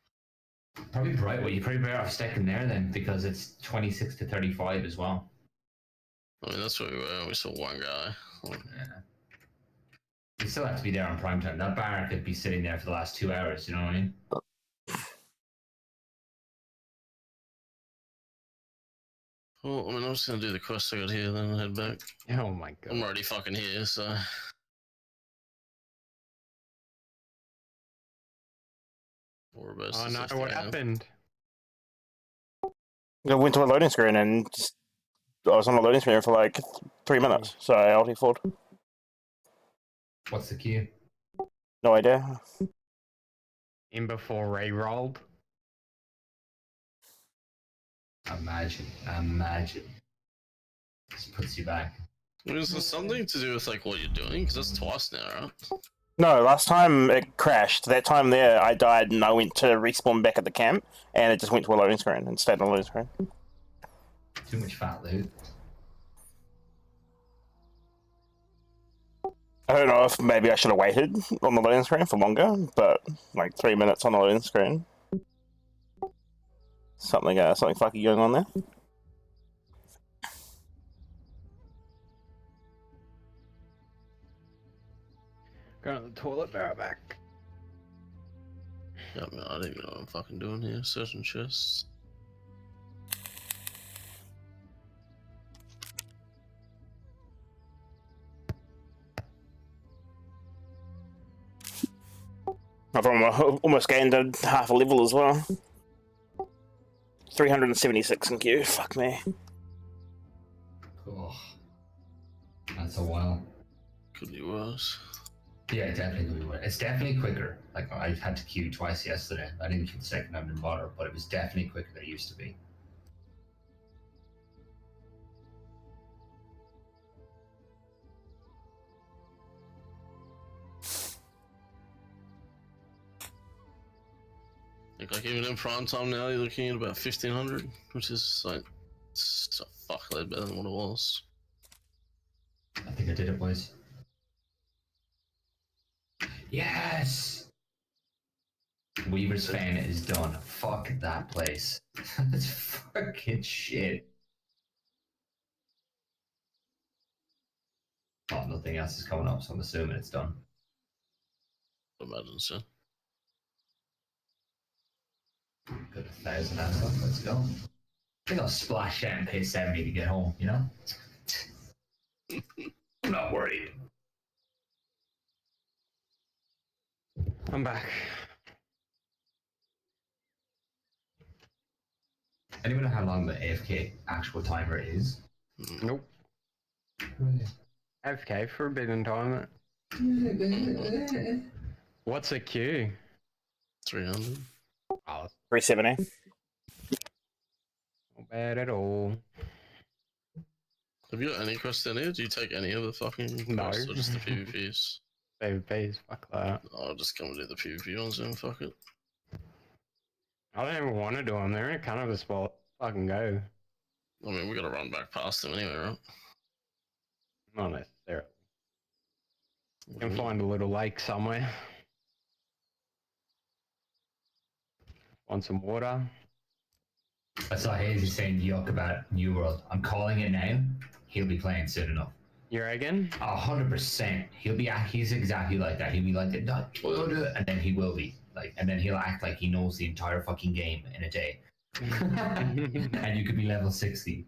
probably Brightwood. You're probably better off sticking there then because it's 26 to 35 as well. I mean, that's where we were. We saw one guy. Yeah. You still have to be there on prime time. That bar could be sitting there for the last 2 hours. You know what I mean? Well, I mean, I'm just gonna do the quest I got here, then head back. Oh my I'm god. already fucking here, so. Whereabouts Oh is no, this what thing? happened? I went to a loading screen and I was on a loading screen for like 3 minutes, so I ulti fought. What's the queue? No idea. In before re-rolled. Imagine. This puts you back. Is there something to do with like what you're doing? Because that's twice now, right? No, last time it crashed. That time there, I died and I went to respawn back at the camp, and it just went to a loading screen and stayed on a loading screen. Too much fat loot. I don't know if maybe I should have waited on the loading screen for longer, but like 3 minutes on the loading screen. Something funky going on there. Going to the toilet, bear it back. Yeah, man, I don't even know what I'm fucking doing here. Certain chests. I've almost gained half a level as well. 376 in queue. Fuck me. Oh, that's a while. Could be worse. Yeah, it definitely could be worse. It's definitely quicker. Like, I had to queue twice yesterday. I didn't queue the second time, didn't bother, but it was definitely quicker than it used to be. Like even in prime time now, you're looking at about 1500, which is like it's a fuckload better than what it was. I think I did it, boys. Yes! Weaver's fan is done. Fuck that place. That's fucking shit. Oh, nothing else is coming up, so I'm assuming it's done. I imagine so. Good 1,000 and stuff. Let's go. I think I'll splash out and pay 70 to get home, you know? I'm not worried. I'm back. Anyone know how long the AFK actual timer is? Nope. AFK for a bit in time. What's a queue? 300. Oh, 370. not bad at all. Have you got any quests in here? Do you take any of the fucking No. quests or just the PvPs? PvPs, fuck that. I'll just come and do the PvP ones then, fuck it. I don't even want to do them. They're in kind of a spot. Fucking go. I mean, we gotta run back past them anyway, right? Not necessarily. You can find a little lake somewhere. Want some water? I saw Hazy saying yuck about New World. I'm calling it now. He'll be playing soon enough. You reckon? 100%. He's exactly like that. He'll be like, and then he will be like, and then he'll act like he knows the entire fucking game in a day. And you could be level 60.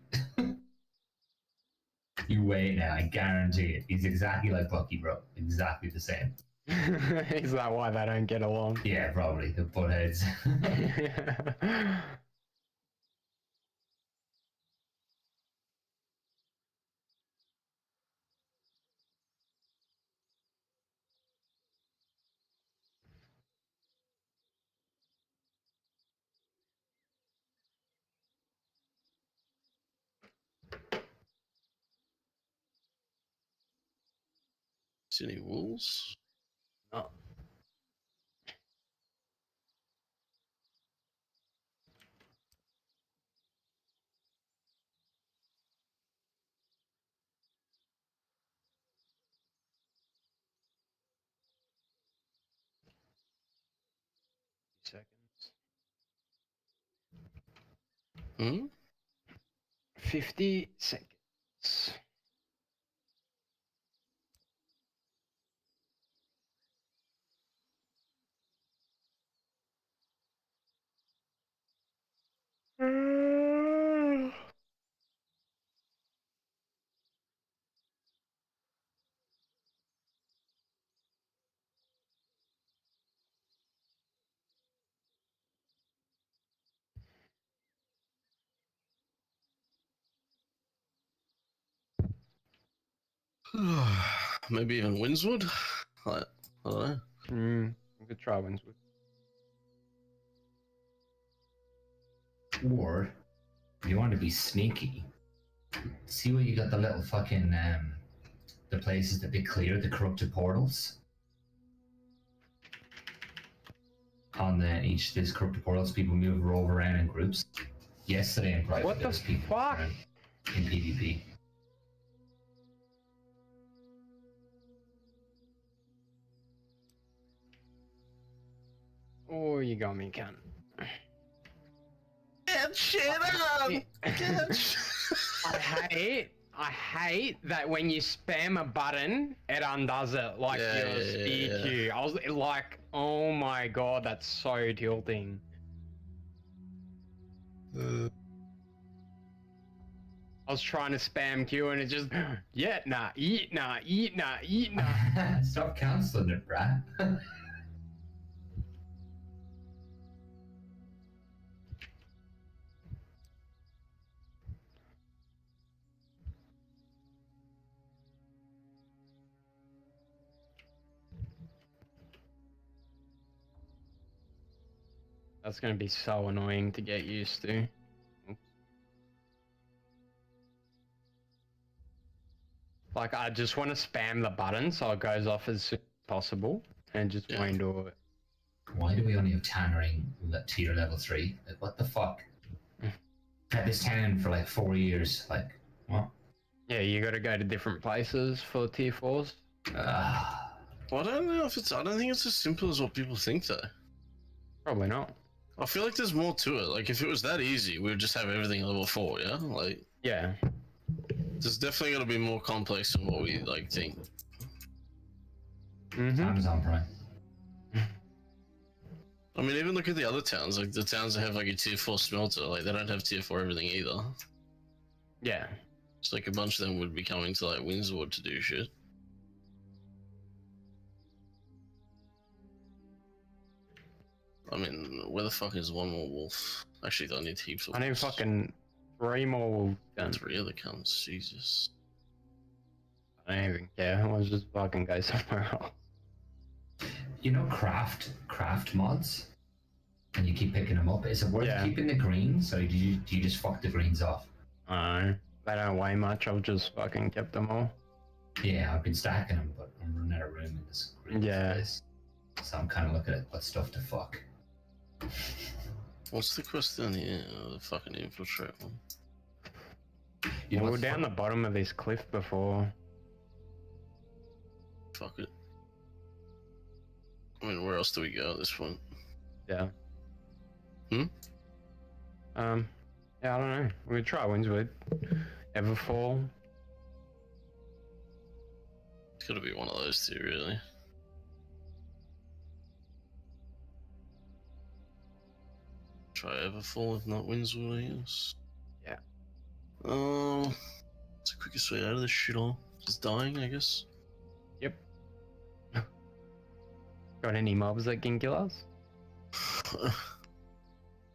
You wait now, I guarantee it. He's exactly like Bucky, bro. Exactly the same. Is that why they don't get along? Yeah, probably. The butt heads. See any wolves? Oh. Seconds. Hmm? 50 seconds. Maybe even Windswood? Like, I don't know. We could try Windswood. Or, if you want to be sneaky, see where you got the little fucking, the places that they clear, the corrupted portals? On each of these corrupted portals, people rove around in groups. Yesterday in private, What there the was people fuck? around in PvP. Oh, you got me, cunt. Get shit on! I hate that when you spam a button, it undoes it like your speed yeah. queue. I was like, oh my god, that's so tilting. I was trying to spam Q and it just, yeah, nah, eat, nah, eat, nah, eat, nah. Stop cancelling it, Brad. That's gonna be so annoying to get used to. Like, I just want to spam the button so it goes off as soon as possible and just won't do it. Why do we only have tannering tier level 3? Like, what the fuck? Had this tanning for like 4 years. Like, what? Yeah, you gotta go to different places for tier 4s. Well, I don't know if it's. I don't think it's as simple as what people think, though. Probably not. I feel like there's more to it. Like, if it was that easy, we would just have everything level 4, yeah? Like, Yeah. there's definitely got to be more complex than what we, like, think. Amazon Prime. I mean, even look at the other towns. Like, the towns that have, like, a tier 4 smelter, like, they don't have tier 4 everything either. Yeah. It's like a bunch of them would be coming to, like, Windswood to do shit. I mean, where the fuck is one more wolf? Actually, I need heaps of I need wolves. fucking 3 more wolf guns. 3 other cunts, Jesus. I don't even care. Let's just fucking go somewhere else. You know craft mods? And you keep picking them up. Is it worth keeping the greens, or do you just fuck the greens off? No, they don't weigh much. I've just fucking kept them all. Yeah, I've been stacking them, but I'm running out of room in this green space. So I'm kind of looking at what stuff to fuck. What's the quest down here? Oh, the fucking infiltrate one. You know We were what's down the bottom of this cliff before. Fuck it. I mean, where else do we go at this point? Yeah. Hmm? Yeah, I don't know. We could try Windswood. Everfall. It's gotta be one of those two, really. Try Everfall, if not Windswood, I guess. Yeah. It's the quickest way out of this shit all. Just dying, I guess. Yep. Got any mobs that can kill us?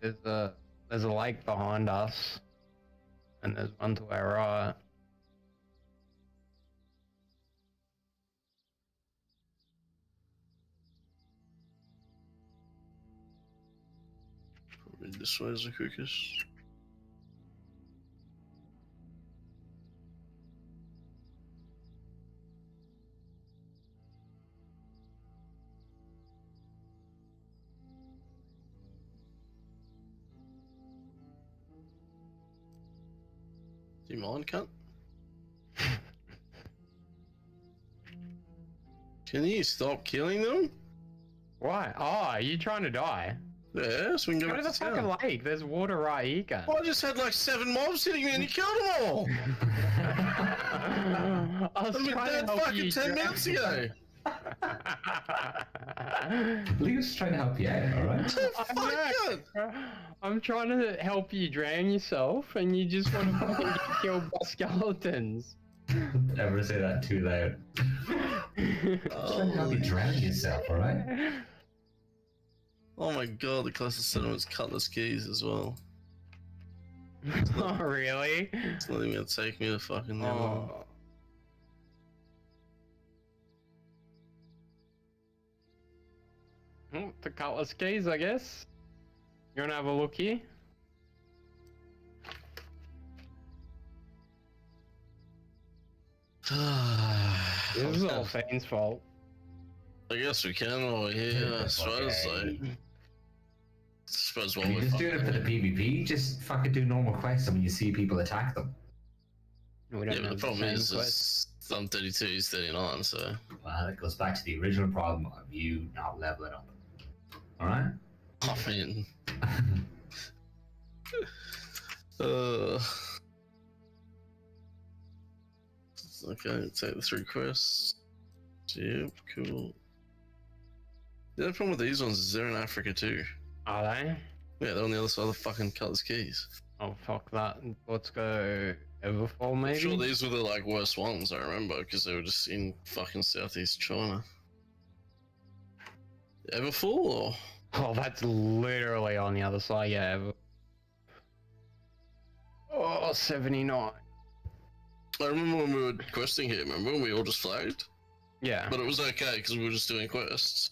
There's a lake behind us, and there's one to our right. Probably this way is the quickest. Do you mind, cunt? Can you stop killing them? Why? Oh, are you trying to die? Yeah, so we can go Go to back the to town. fucking lake. There's water right here, cunt. Well, I just had like 7 mobs hitting me and you killed them all! I was I'm trying dead to help fucking you 10 minutes ago! Leo's trying to help you out, alright? Fuck it! I'm trying to help you drown yourself, and you just want to fucking get killed by skeletons. Never say that too loud. Trying to help you drown yourself, alright? Oh my god, the closest settlement's Cutlass Keys as well. Oh, really? It's not even gonna take me to fucking Oh. Oh, the cutlass keys, I guess. You wanna have a look here? This is all Fiend's fault. I guess we can while we're here. I suppose, like, suppose while You're we're just doing it for the PvP. Just fucking do normal quests, and when you see people, attack them. We Yeah, don't but the have problem same is, quest. I'm 32, he's 39, so. Well, it goes back to the original problem of you not leveling up. All right. I mean. uh. Okay, take the 3 quests. Yep, cool. The only problem with these ones is they're in Africa too. Are they? Yeah, they're on the other side of the fucking Cutlass Keys. Oh, fuck that. Let's go Everfall, maybe? I'm sure these were the like worst ones I remember because they were just in fucking Southeast China. Everfall or? Oh, that's literally on the other side, yeah. Oh, 79. I remember when we were questing here, remember when we all just flagged? Yeah. But it was okay because we were just doing quests.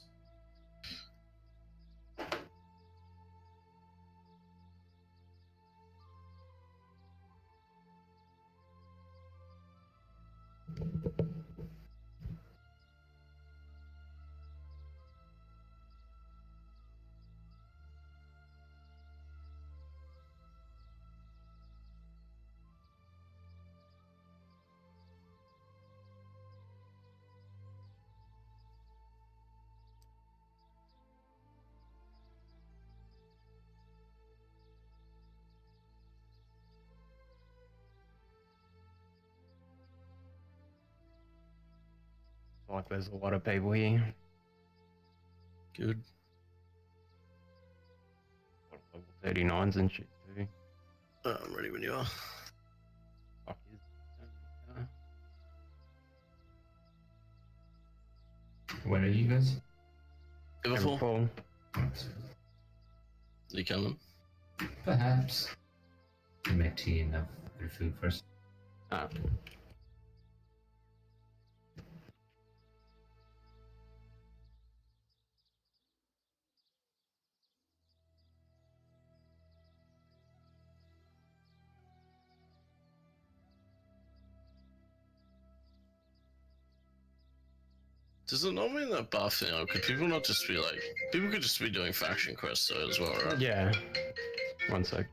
Like, there's a lot of people here. Good. Level 39s and shit, too. I'm ready when you are. Fuck is Where are you guys? Everfall? Everfall. You coming? Perhaps. You make tea and have a bit of food first. Ah. Does it not mean that buff, you know, could people not just be like, people could just be doing faction quests though as well, right? Yeah. One sec.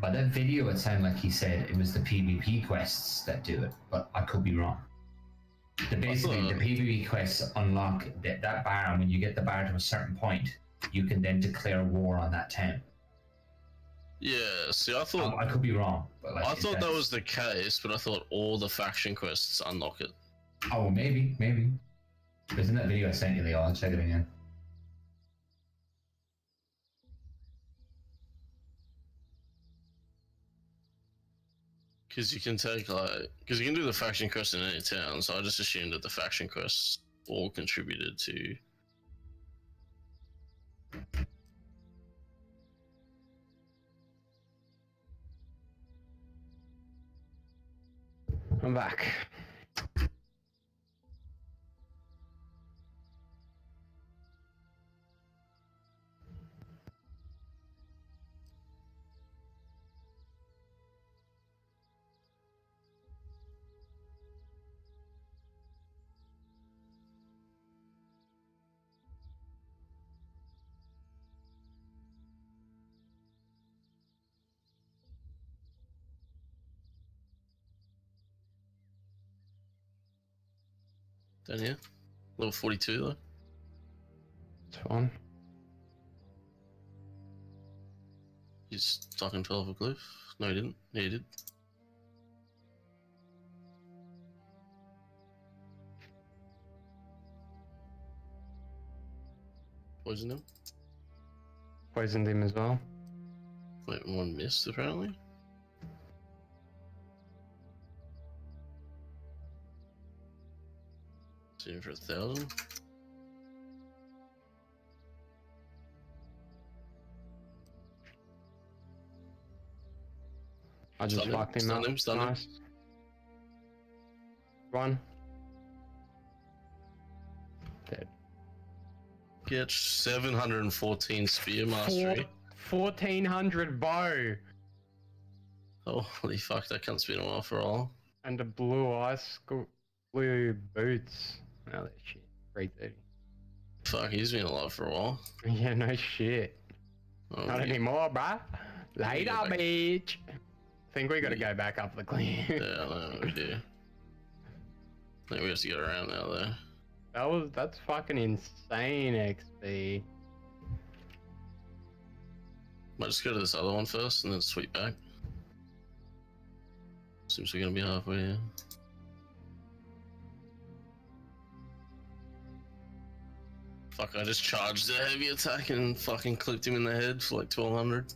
By that video, it sounded like he said it was the PvP quests that do it, but I could be wrong. Basically, the PvP quests unlock that bar, and when you get the bar to a certain point, you can then declare war on that town. Yeah, see, I thought I could be wrong, but like I thought that was the case, but I thought all the faction quests unlock it. Oh, maybe. But in that video I sent you, Leo, I'll check it again. Because you can take because you can do the faction quest in any town, so I just assumed that the faction quests all contributed to. I'm back. Down here, level 42 though. It's fine. He's talking 12 a glyph. No, he didn't. Yeah, he did. Poisoned him. Poisoned him as well. Wait, one missed apparently. Shooting for 1,000. I just Stun him, fucked him stun up. him, stun him. Nice. One. Dead. Get 714 spear mastery. 1400 bow. Holy fuck, that can't spin a while for all. And the blue boots. Oh, that shit. 330. Fuck, he's been alive for a while. Yeah, no shit. Oh, Not yeah. anymore, bruh. Later, Yeah, like- bitch. Think we gotta go back up the clear. Yeah, no, we do. I think we have to get around now though. That's fucking insane XP. Might just go to this other one first and then sweep back. Seems we're gonna be halfway here. Fuck, I just charged a heavy attack and fucking clipped him in the head for like 1200.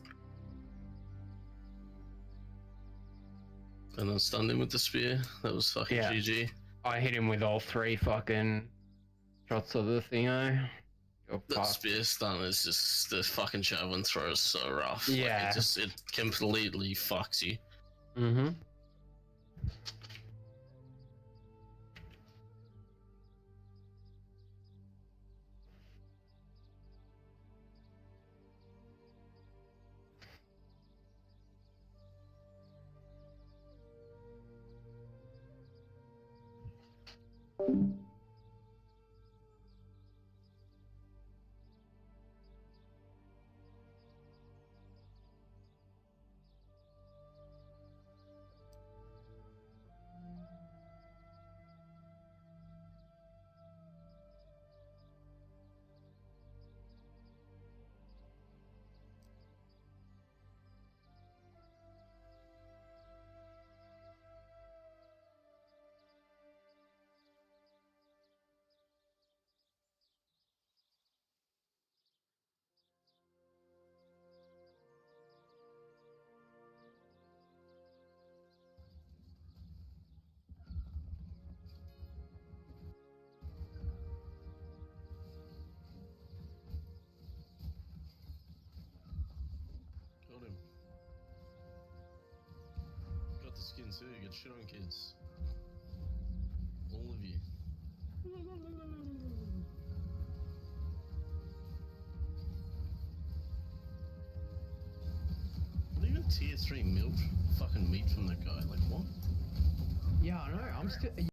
And then stunned him with the spear. That was fucking Yeah. GG. I hit him with all 3 fucking shots of the thingo. You're That fucked. spear stun is just, the fucking javelin throw is so rough. Yeah. Like, it completely fucks you. Mm-hmm. Got him. Got the skin too, get shit on kids. All of you. Not even tier 3 milk fucking meat from that guy, like what? Yeah, I know. I'm still.